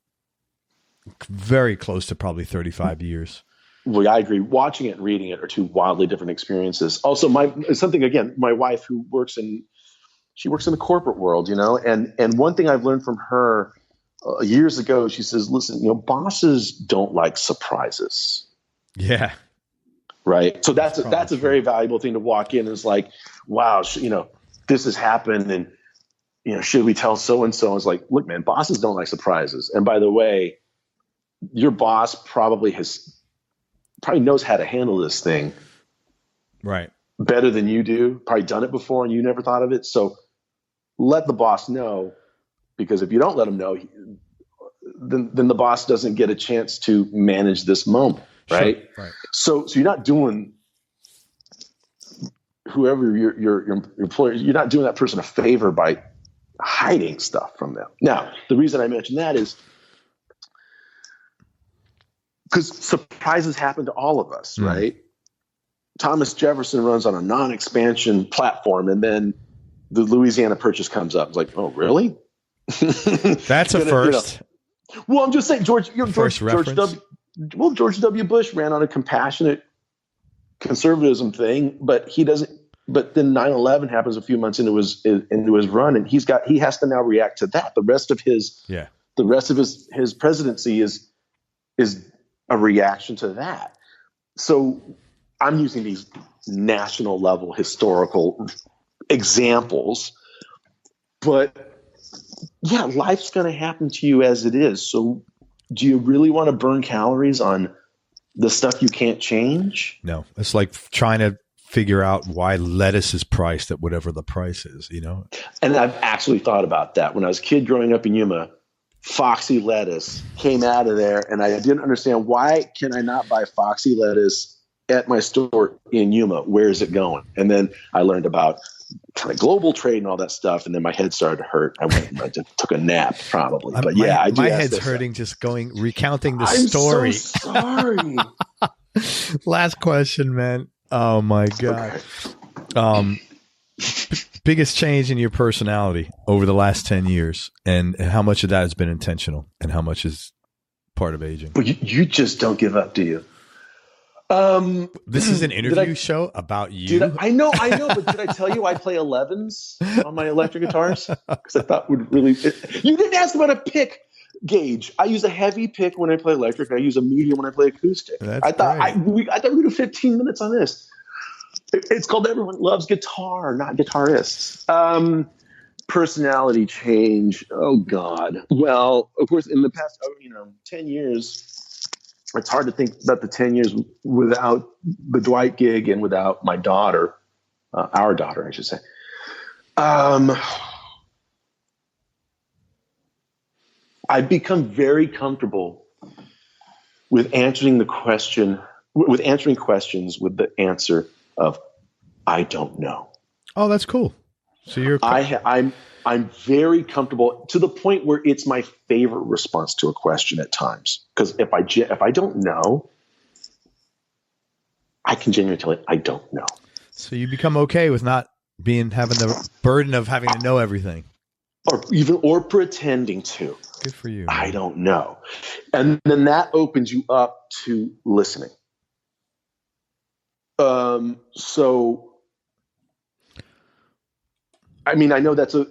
[SPEAKER 1] very close to probably 35 years.
[SPEAKER 2] Well, I agree. Watching it and reading it are two wildly different experiences. Also, my wife who works in the corporate world, and one thing I've learned from her years ago, she says, listen, bosses don't like surprises.
[SPEAKER 1] Yeah.
[SPEAKER 2] Right. So that's a very valuable thing to walk in. Is like, wow, this has happened. And, should we tell so-and-so? It's like, look, man, bosses don't like surprises. And by the way, your boss probably knows how to handle this thing
[SPEAKER 1] right
[SPEAKER 2] better than you do, probably done it before and you never thought of it. So let the boss know, because if you don't let him know, then the boss doesn't get a chance to manage this moment. Right.
[SPEAKER 1] Sure. Right.
[SPEAKER 2] So you're not doing whoever your employer, you're not doing that person a favor by hiding stuff from them. Now, the reason I mention that is because surprises happen to all of us, right? Thomas Jefferson runs on a non-expansion platform, and then the Louisiana Purchase comes up. It's like, oh, really?
[SPEAKER 1] That's a first.
[SPEAKER 2] Well, I'm just saying, George W. Bush ran on a compassionate conservatism thing, but he doesn't. But then 9/11 happens a few months into his run, and he has to now react to that. The rest of his presidency is a reaction to that. So I'm using these national level historical examples, but yeah, life's going to happen to you as it is. So do you really want to burn calories on the stuff you can't change?
[SPEAKER 1] No, it's like trying to figure out why lettuce is priced at whatever the price is, And
[SPEAKER 2] I've actually thought about that. When I was a kid growing up in Yuma, Foxy lettuce came out of there, and I didn't understand, why can I not buy Foxy lettuce at my store in Yuma? Where is it going? And then I learned about kind of global trade and all that stuff, and then my head started to hurt. I went and I took a nap probably. But
[SPEAKER 1] my head's hurting just recounting the story.
[SPEAKER 2] So sorry.
[SPEAKER 1] Last question, man. Oh my God. Okay. Biggest change in your personality over the last 10 years, and how much of that has been intentional and how much is part of aging?
[SPEAKER 2] Well, you just don't give up, do you?
[SPEAKER 1] This is an interview show about you.
[SPEAKER 2] I know, but did I tell you I play 11s on my electric guitars? Because I thought you didn't ask about a pick gauge. I use a heavy pick when I play electric. I use a medium when I play acoustic. I thought we do 15 minutes on this. It's called Everyone Loves Guitar, not guitarists. Personality change. Oh God. Well, of course, in the past, 10 years, it's hard to think about the 10 years without the Dwight gig and without my daughter, our daughter, I should say. I've become very comfortable with answering questions with the answer of I don't know.
[SPEAKER 1] Oh, that's cool. So
[SPEAKER 2] I'm very comfortable to the point where it's my favorite response to a question at times. Because if I don't know, I can genuinely tell you I don't know.
[SPEAKER 1] So you become okay with not having the burden of having to know everything,
[SPEAKER 2] or pretending to.
[SPEAKER 1] Good for you.
[SPEAKER 2] I don't know, and then that opens you up to listening. So, I mean, I know that's a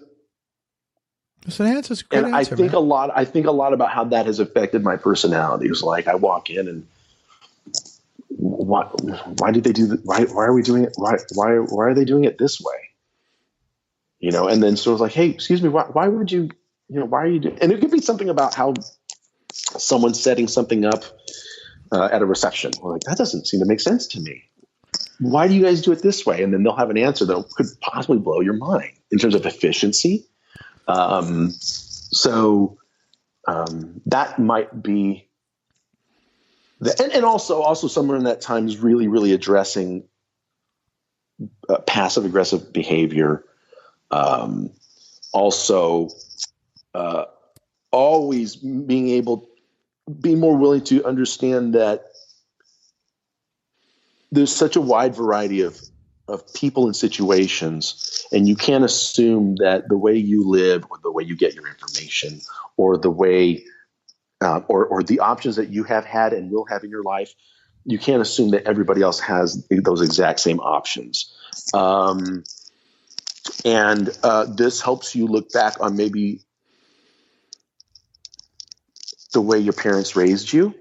[SPEAKER 1] good answer,
[SPEAKER 2] and I think a lot about how that has affected my personality. It's like I walk in and why did they do that? Why are we doing it? Why are they doing it this way? And then sort of like, hey, excuse me, why would you, why are you doing? And it could be something about how someone's setting something up at a reception. We're like, that doesn't seem to make sense to me. Why do you guys do it this way? And then they'll have an answer that could possibly blow your mind in terms of efficiency. So that might be and also somewhere in that time is really, really addressing passive aggressive behavior, Also, always being more willing to understand that there's such a wide variety of people and situations, and you can't assume that the way you live or the way you get your information or the way or the options that you have had and will have in your life, you can't assume that everybody else has those exact same options. And this helps you look back on maybe the way your parents raised you.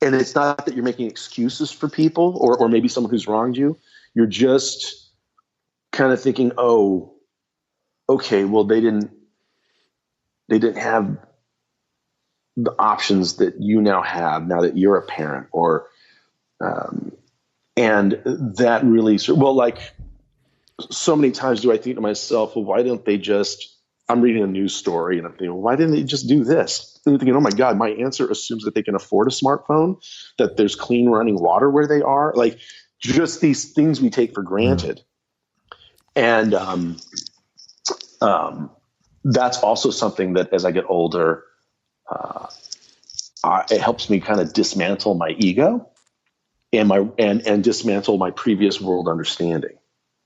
[SPEAKER 2] And it's not that you're making excuses for people or maybe someone who's wronged you. You're just kind of thinking, oh, okay, well, they didn't have the options that you now have now that you're a parent, or and that really, well, like so many times do I think to myself, well, why don't they just, I'm reading a news story and I'm thinking, well, why didn't they just do this? And I'm thinking, oh my God, my answer assumes that they can afford a smartphone, that there's clean running water where they are. Like just these things we take for granted. And that's also something that as I get older, it helps me kind of dismantle my ego and dismantle my previous world understanding.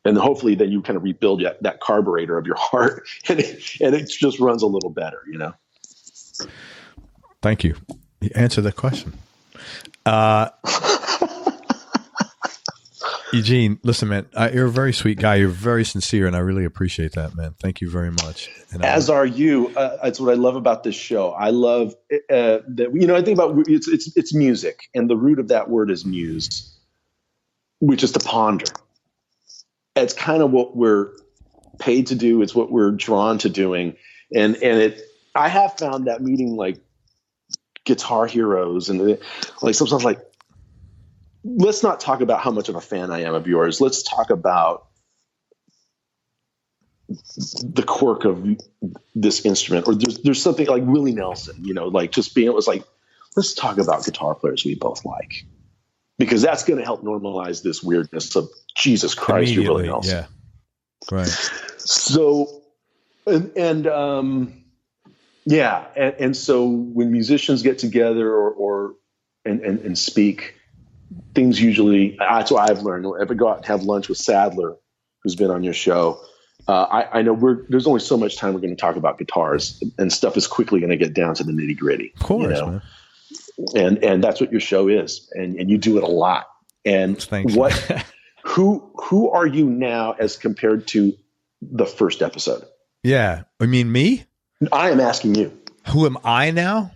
[SPEAKER 2] And hopefully then you kind of rebuild that carburetor of your heart and it just runs a little better, you know?
[SPEAKER 1] Thank you. You answered that question. Eugene, listen, man, you're a very sweet guy. You're very sincere, and I really appreciate that, man. Thank you very much. And
[SPEAKER 2] as are you. That's what I love about this show. I love that, you know, I think about it's music, and the root of that word is muse, which is to ponder. It's kind of what we're paid to do. It's what we're drawn to doing. And I have found that meeting like guitar heroes and like sometimes like, let's not talk about how much of a fan I am of yours. Let's talk about the quirk of this instrument, or there's something like Willie Nelson, you know, like just being, it was like, let's talk about guitar players we both like, because that's going to help normalize this weirdness of Jesus Christ, you're Willie Nelson.
[SPEAKER 1] Yeah. Right.
[SPEAKER 2] So, and so when musicians get together or speak, things usually, that's what I've learned. If I go out and have lunch with Sadler, who's been on your show, I know there's only so much time we're going to talk about guitars, and stuff is quickly going to get down to the nitty gritty.
[SPEAKER 1] Of course,
[SPEAKER 2] you know? Man. And that's what your show is. And you do it a lot. And
[SPEAKER 1] thanks.
[SPEAKER 2] Who are you now as compared to the first episode?
[SPEAKER 1] Yeah. I mean, me?
[SPEAKER 2] I am asking you.
[SPEAKER 1] Who am I now?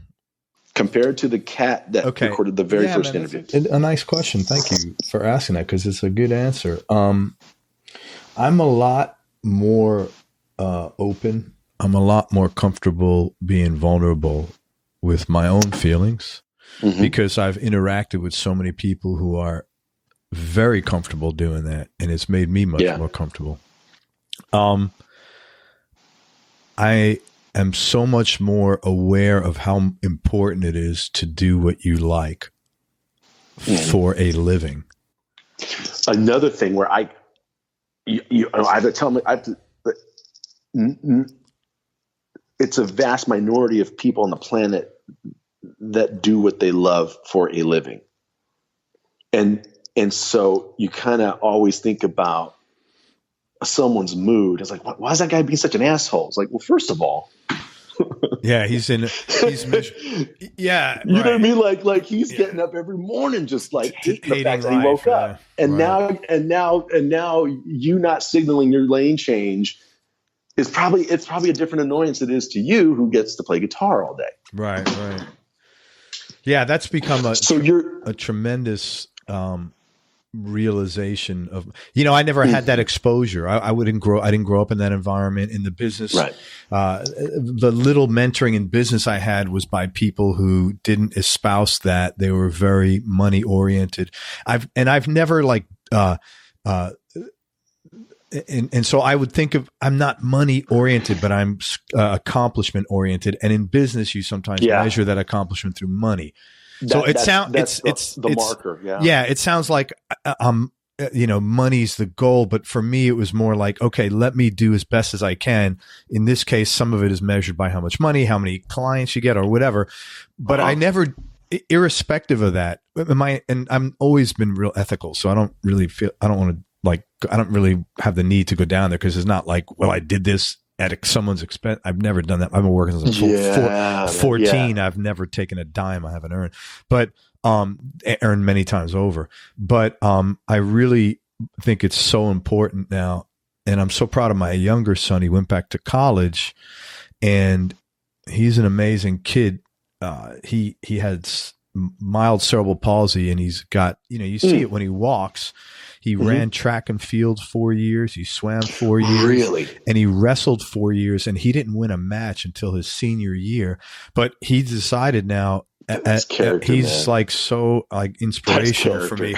[SPEAKER 2] Compared to the cat that recorded the very first interview.
[SPEAKER 1] A nice question. Thank you for asking that, because it's a good answer. I'm a lot more open. I'm a lot more comfortable being vulnerable with my own feelings, because I've interacted with so many people who are very comfortable doing that, and it's made me much more comfortable. I am so much more aware of how important it is to do what you like for a living.
[SPEAKER 2] Another thing where I have to tell me, it's a vast minority of people on the planet that do what they love for a living. And so you kind of always think about someone's mood. It's like, why is that guy being such an asshole? It's like, well, first of all,
[SPEAKER 1] yeah, he's yeah,
[SPEAKER 2] you know what I mean? Like he's getting up every morning, just like hating the fact that he woke up. And now you not signaling your lane change is probably a different annoyance it is to you, who gets to play guitar all day. Right.
[SPEAKER 1] Yeah, that's become a tremendous realization of, you know, I never had that exposure. I didn't grow up in that environment in the business. Right. The little mentoring in business I had was by people who didn't espouse that. They were very money oriented. I've never like, and so I would think of, I'm not money oriented, but I'm accomplishment oriented. And in business, you sometimes measure that accomplishment through money. So it sounds, it's the marker. Yeah. It sounds like I'm money's the goal. But for me, it was more like, okay, let me do as best as I can. In this case, some of it is measured by how much money, how many clients you get or whatever. But I never, irrespective of that, and I'm always been real ethical. So I don't really have the need to go down there because it's not like, well, I did this at someone's expense. I've never done that. I've been working since 14. I've never taken a dime I haven't earned, but earned many times over. But I really think it's so important now. And I'm so proud of my younger son. He went back to college and he's an amazing kid. He had mild cerebral palsy and he's got, you see it when he walks. He ran track and field 4 years. He swam 4 years.
[SPEAKER 2] Really?
[SPEAKER 1] And he wrestled 4 years and he didn't win a match until his senior year. But he decided now, he's like so like inspirational for me.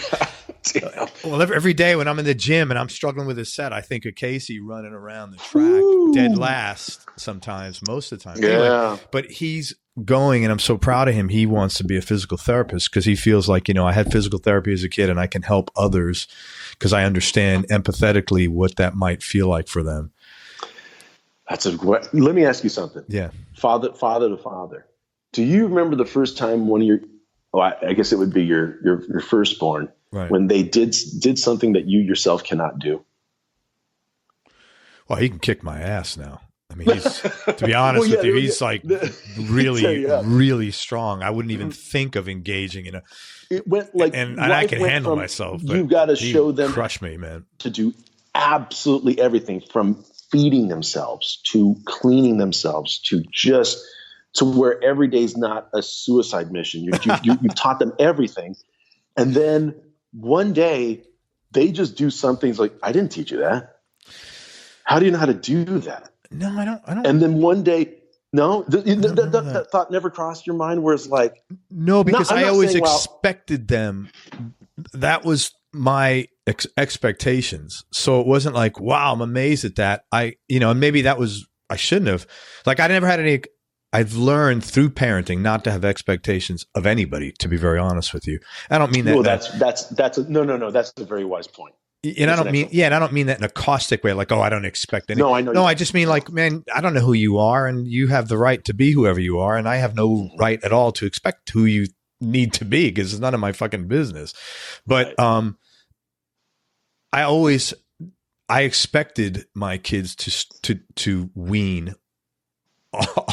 [SPEAKER 1] Well, every day when I'm in the gym and I'm struggling with a set, I think of Casey running around the track, dead last sometimes, most of the time.
[SPEAKER 2] Yeah.
[SPEAKER 1] Anyway, but he's going and I'm so proud of him. He wants to be a physical therapist because he feels like, I had physical therapy as a kid and I can help others because I understand empathetically what that might feel like for them.
[SPEAKER 2] Let me ask you something.
[SPEAKER 1] Yeah.
[SPEAKER 2] Father to father. Do you remember the first time one of your, I guess it would be your firstborn,
[SPEAKER 1] right,
[SPEAKER 2] when they did something that you yourself cannot do?
[SPEAKER 1] Well, he can kick my ass now. I mean, to be honest with you, he's like really, really strong. I wouldn't even think of engaging in
[SPEAKER 2] it went like,
[SPEAKER 1] and I can handle myself. But
[SPEAKER 2] you got to show them,
[SPEAKER 1] crush me, man,
[SPEAKER 2] to do absolutely everything from feeding themselves to cleaning themselves to where every day is not a suicide mission. You've taught them everything. And then one day they just do something like, I didn't teach you that. How do you know how to do that?
[SPEAKER 1] No, I don't.
[SPEAKER 2] And then one day, that thought never crossed your mind where it's like,
[SPEAKER 1] no, because I always expected them. That was my expectations. So it wasn't like, wow, I'm amazed at that. And maybe that was, I shouldn't have, like, I never had any, I've learned through parenting not to have expectations of anybody, to be very honest with you. I don't mean that.
[SPEAKER 2] No, that's a very wise point.
[SPEAKER 1] And I don't mean that in a caustic way, like, oh, I don't expect anything.
[SPEAKER 2] No, I know.
[SPEAKER 1] No, I just mean like, man, I don't know who you are and you have the right to be whoever you are. And I have no right at all to expect who you need to be because it's none of my fucking business. But I expected my kids to wean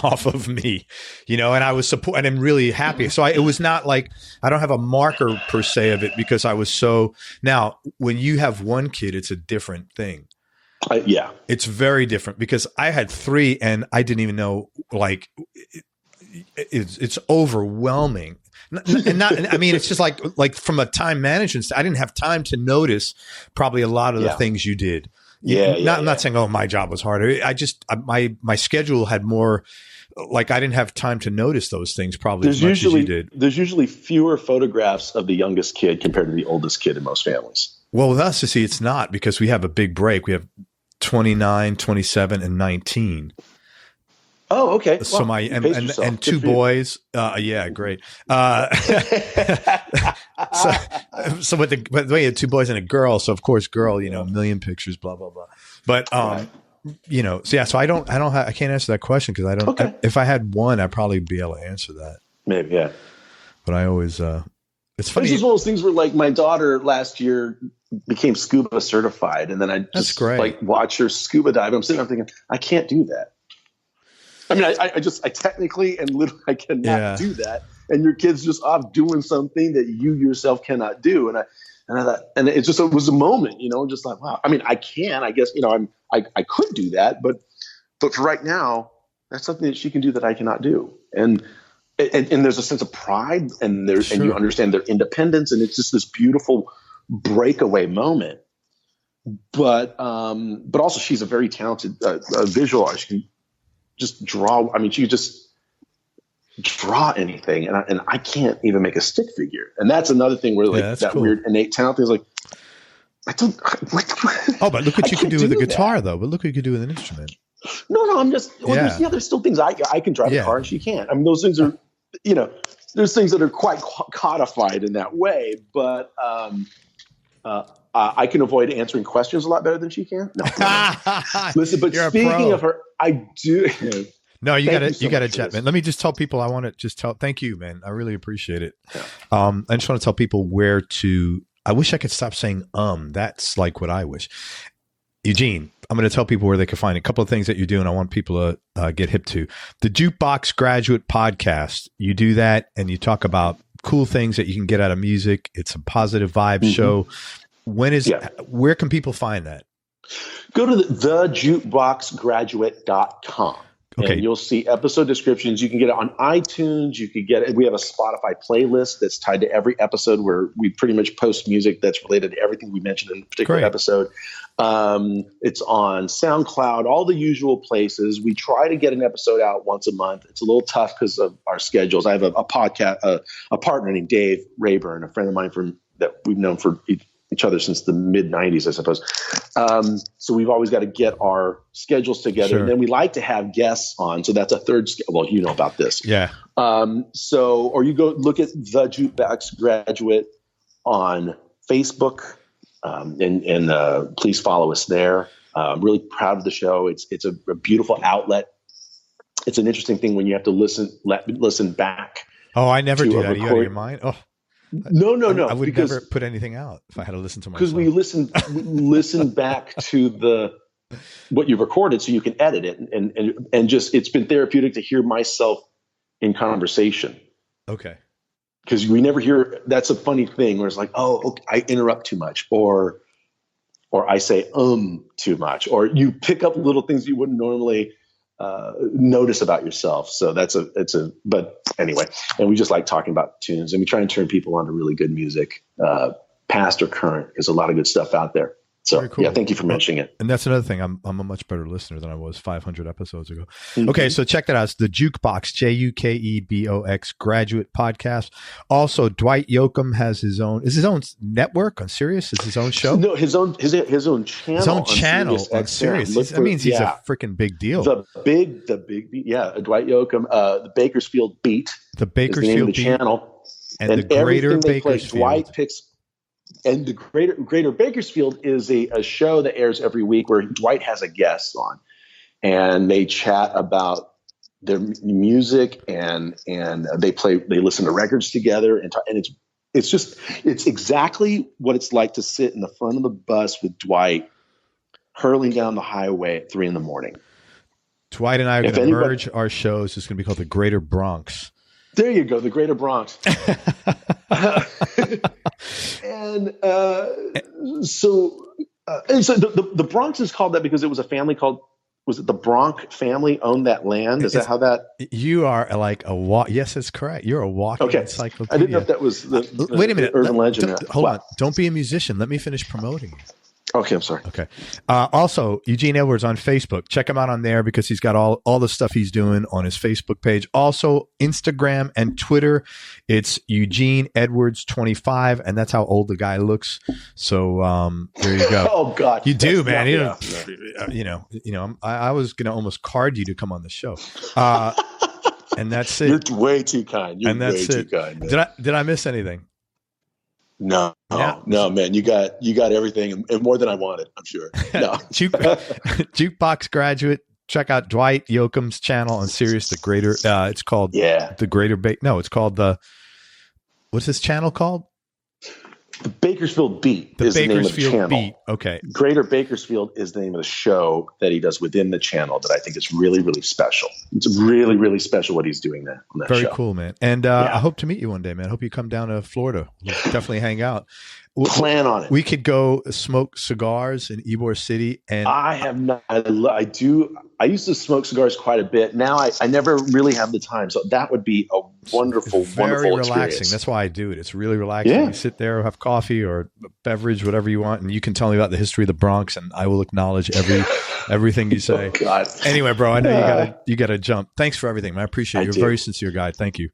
[SPEAKER 1] off of me, and I was and I'm really happy. So it was not like, I don't have a marker per se of it because I was so, now when you have one kid, it's a different thing.
[SPEAKER 2] Yeah. It's
[SPEAKER 1] very different because I had 3 and I didn't even know, like, it's overwhelming. It's just like from a time management, I didn't have time to notice probably a lot of the things you did. I'm not saying, oh, my job was harder. I just, my schedule had more, like, I didn't have time to notice those things probably as much as you did.
[SPEAKER 2] There's usually fewer photographs of the youngest kid compared to the oldest kid in most families.
[SPEAKER 1] Well, with us, it's not, because we have a big break. We have 29, 27, and 19.
[SPEAKER 2] Oh, okay.
[SPEAKER 1] So and 2 boys. Yeah, great. So by the way, you had 2 boys and a girl. So of course, girl, a million pictures, blah blah blah. But so yeah. So I can't answer that question because I don't.
[SPEAKER 2] Okay.
[SPEAKER 1] If I had one, I'd probably be able to answer that.
[SPEAKER 2] Maybe, yeah.
[SPEAKER 1] But I always, it's funny.
[SPEAKER 2] It's just one of those things where, like, my daughter last year became scuba certified, and then I just like watch her scuba dive. I'm sitting there thinking, I can't do that. I mean, I technically and literally I cannot do that. And your kid's just off doing something that you yourself cannot do. And I thought, and it was a moment, just like, wow. I mean, I guess, I could do that, but for right now, that's something that she can do that I cannot do. And there's a sense of pride and and you understand their independence. And it's just this beautiful breakaway moment. But also she's a very talented visual artist. She can just draw. I mean, she could just draw anything, and I can't even make a stick figure. And that's another thing where, like, that cool. Weird innate talent thing is like, I don't.
[SPEAKER 1] Oh, but look what you can do with a guitar, though. But look what you can do with an instrument.
[SPEAKER 2] No, I'm just. Well, there's still things I can drive a car and she can't. I mean, those things are, there's things that are quite codified in that way. But I can avoid answering questions a lot better than she can. No. Listen, but
[SPEAKER 1] You're
[SPEAKER 2] speaking of her, I do.
[SPEAKER 1] No, you got to
[SPEAKER 2] chat,
[SPEAKER 1] chat, man. Let me just tell people. I want to just tell. Thank you, man. I really appreciate it.
[SPEAKER 2] Yeah.
[SPEAKER 1] I just want to tell people where to. I wish I could stop saying That's like what I wish. Eugene, I'm going to tell people where they can find a couple of things that you're doing. I want people to get hip to the Jukebox Graduate Podcast. You do that, and you talk about cool things that you can get out of music. It's a positive vibe show. Where can people find that?
[SPEAKER 2] Go to thejukeboxgraduate.com.
[SPEAKER 1] Okay.
[SPEAKER 2] And you'll see episode descriptions. You can get it on iTunes. You can get it. We have a Spotify playlist that's tied to every episode where we pretty much post music that's related to everything we mentioned in a particular episode. It's on SoundCloud, all the usual places. We try to get an episode out once a month. It's a little tough because of our schedules. I have a podcast, a partner named Dave Rayburn, a friend of mine that we've known for each other since the mid 90s, I suppose. So we've always got to get our schedules together.
[SPEAKER 1] Sure.
[SPEAKER 2] And then we like to have guests on. So that's a third well, you know about this.
[SPEAKER 1] Yeah.
[SPEAKER 2] Or you go look at The Jukebox Graduate on Facebook, and please follow us there. I'm really proud of the show. It's a beautiful outlet. It's an interesting thing when you have to listen back.
[SPEAKER 1] Oh, I never do that. Are you out of your mind? Oh.
[SPEAKER 2] No.
[SPEAKER 1] I would never put anything out if I had to listen to myself.
[SPEAKER 2] Because we listen back to what you've recorded, so you can edit it, and just it's been therapeutic to hear myself in conversation.
[SPEAKER 1] Okay.
[SPEAKER 2] Because we never hear. That's a funny thing where it's like, okay, I interrupt too much, or I say too much, or you pick up little things you wouldn't normally notice about yourself. So but anyway, and we just like talking about tunes, and we try and turn people on to really good music, past or current. There's a lot of good stuff out there. So cool. Yeah, thank you for mentioning it.
[SPEAKER 1] And that's another thing. I'm a much better listener than I was 500 episodes ago.
[SPEAKER 2] Mm-hmm.
[SPEAKER 1] Okay, so check that out. It's the Jukebox, Jukebox Graduate Podcast. Also, Dwight Yoakam has his own network on Sirius. Is his own show?
[SPEAKER 2] No, his own channel.
[SPEAKER 1] His own channel on Sirius. That means he's a freaking big deal.
[SPEAKER 2] The big beat. Yeah, Dwight Yoakam, the Bakersfield Beat.
[SPEAKER 1] The Bakersfield Beat
[SPEAKER 2] channel,
[SPEAKER 1] and the Greater Bakersfield.
[SPEAKER 2] Dwight picks. And the Greater Bakersfield is a show that airs every week where Dwight has a guest on, and they chat about their music and they listen to records together and it's exactly what it's like to sit in the front of the bus with Dwight hurling down the highway at 3 a.m.
[SPEAKER 1] Dwight and I are going to merge our shows. It's going to be called the Greater Bronx.
[SPEAKER 2] There you go, the Greater Bronx. So the Bronx is called that because it was a family was it the Bronx family owned that land? Is that how that?
[SPEAKER 1] You are like a walk. Yes, that's correct. You're a walking encyclopedia.
[SPEAKER 2] I didn't know if that was
[SPEAKER 1] wait a minute.
[SPEAKER 2] Urban legend.
[SPEAKER 1] Hold on. Don't be a musician. Let me finish promoting you.
[SPEAKER 2] Okay, I'm sorry.
[SPEAKER 1] Okay. Also, Eugene Edwards on Facebook. Check him out on there because he's got all the stuff he's doing on his Facebook page. Also, Instagram and Twitter. It's Eugene Edwards 25, and that's how old the guy looks. So there you go.
[SPEAKER 2] Oh God,
[SPEAKER 1] you do, man. I was gonna almost card you to come on the show. And that's it.
[SPEAKER 2] You're way too kind. You're way too kind. Man.
[SPEAKER 1] Did I miss anything?
[SPEAKER 2] No, man, you got everything and more than I wanted, I'm sure. No.
[SPEAKER 1] Jukebox Graduate. Check out Dwight Yoakam's channel on Sirius. It's called the Greater it's called what's this channel called?
[SPEAKER 2] The Bakersfield Beat is the name of the channel. Beat.
[SPEAKER 1] Okay.
[SPEAKER 2] Greater Bakersfield is the name of the show that he does within the channel that I think is really, really special. It's really, really special what he's doing there on that show.
[SPEAKER 1] Very cool, man. And I hope to meet you one day, man. I hope you come down to Florida. We'll definitely hang out.
[SPEAKER 2] Plan on it.
[SPEAKER 1] We could go smoke cigars in Ybor City. And
[SPEAKER 2] I have not. I do. I used to smoke cigars quite a bit. Now I never really have the time. So that would be a wonderful,
[SPEAKER 1] very
[SPEAKER 2] wonderful
[SPEAKER 1] relaxing.
[SPEAKER 2] experience.
[SPEAKER 1] That's why I do it. It's really relaxing.
[SPEAKER 2] Yeah.
[SPEAKER 1] You sit there, have coffee or a beverage, whatever you want, and you can tell me about the history of the Bronx, and I will acknowledge everything you say.
[SPEAKER 2] Oh, God.
[SPEAKER 1] Anyway, bro, I know you gotta jump. Thanks for everything, man. I appreciate it. You're a very sincere guy. Thank you.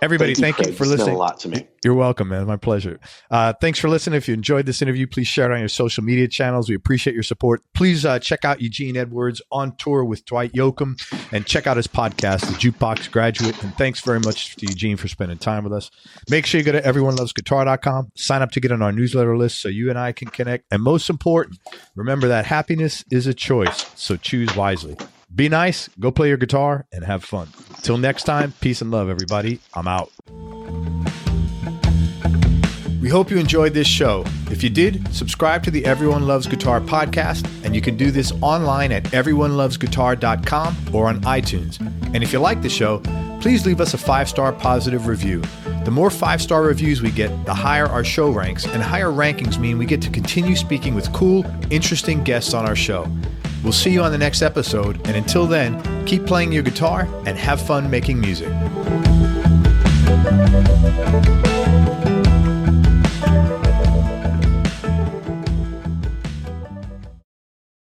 [SPEAKER 1] Everybody, thank you
[SPEAKER 2] Craig.
[SPEAKER 1] for
[SPEAKER 2] This
[SPEAKER 1] listening.
[SPEAKER 2] meant a lot to me.
[SPEAKER 1] You're welcome, man. My pleasure. Thanks for listening. If you enjoyed this interview, please share it on your social media channels. We appreciate your support. Please check out Eugene Edwards on tour with Dwight Yoakam and check out his podcast, The Jukebox Graduate. And thanks very much to Eugene for spending time with us. Make sure you go to everyonelovesguitar.com, sign up to get on our newsletter list so you and I can connect. And most important, remember that happiness is a choice, so choose wisely. Be nice, go play your guitar, and have fun. Till next time, peace and love, everybody. I'm out. We hope you enjoyed this show. If you did, subscribe to the Everyone Loves Guitar podcast, and you can do this online at everyonelovesguitar.com or on iTunes. And if you like the show, please leave us a 5-star positive review. The more 5-star reviews we get, the higher our show ranks, and higher rankings mean we get to continue speaking with cool, interesting guests on our show. We'll see you on the next episode, and until then, keep playing your guitar and have fun making music.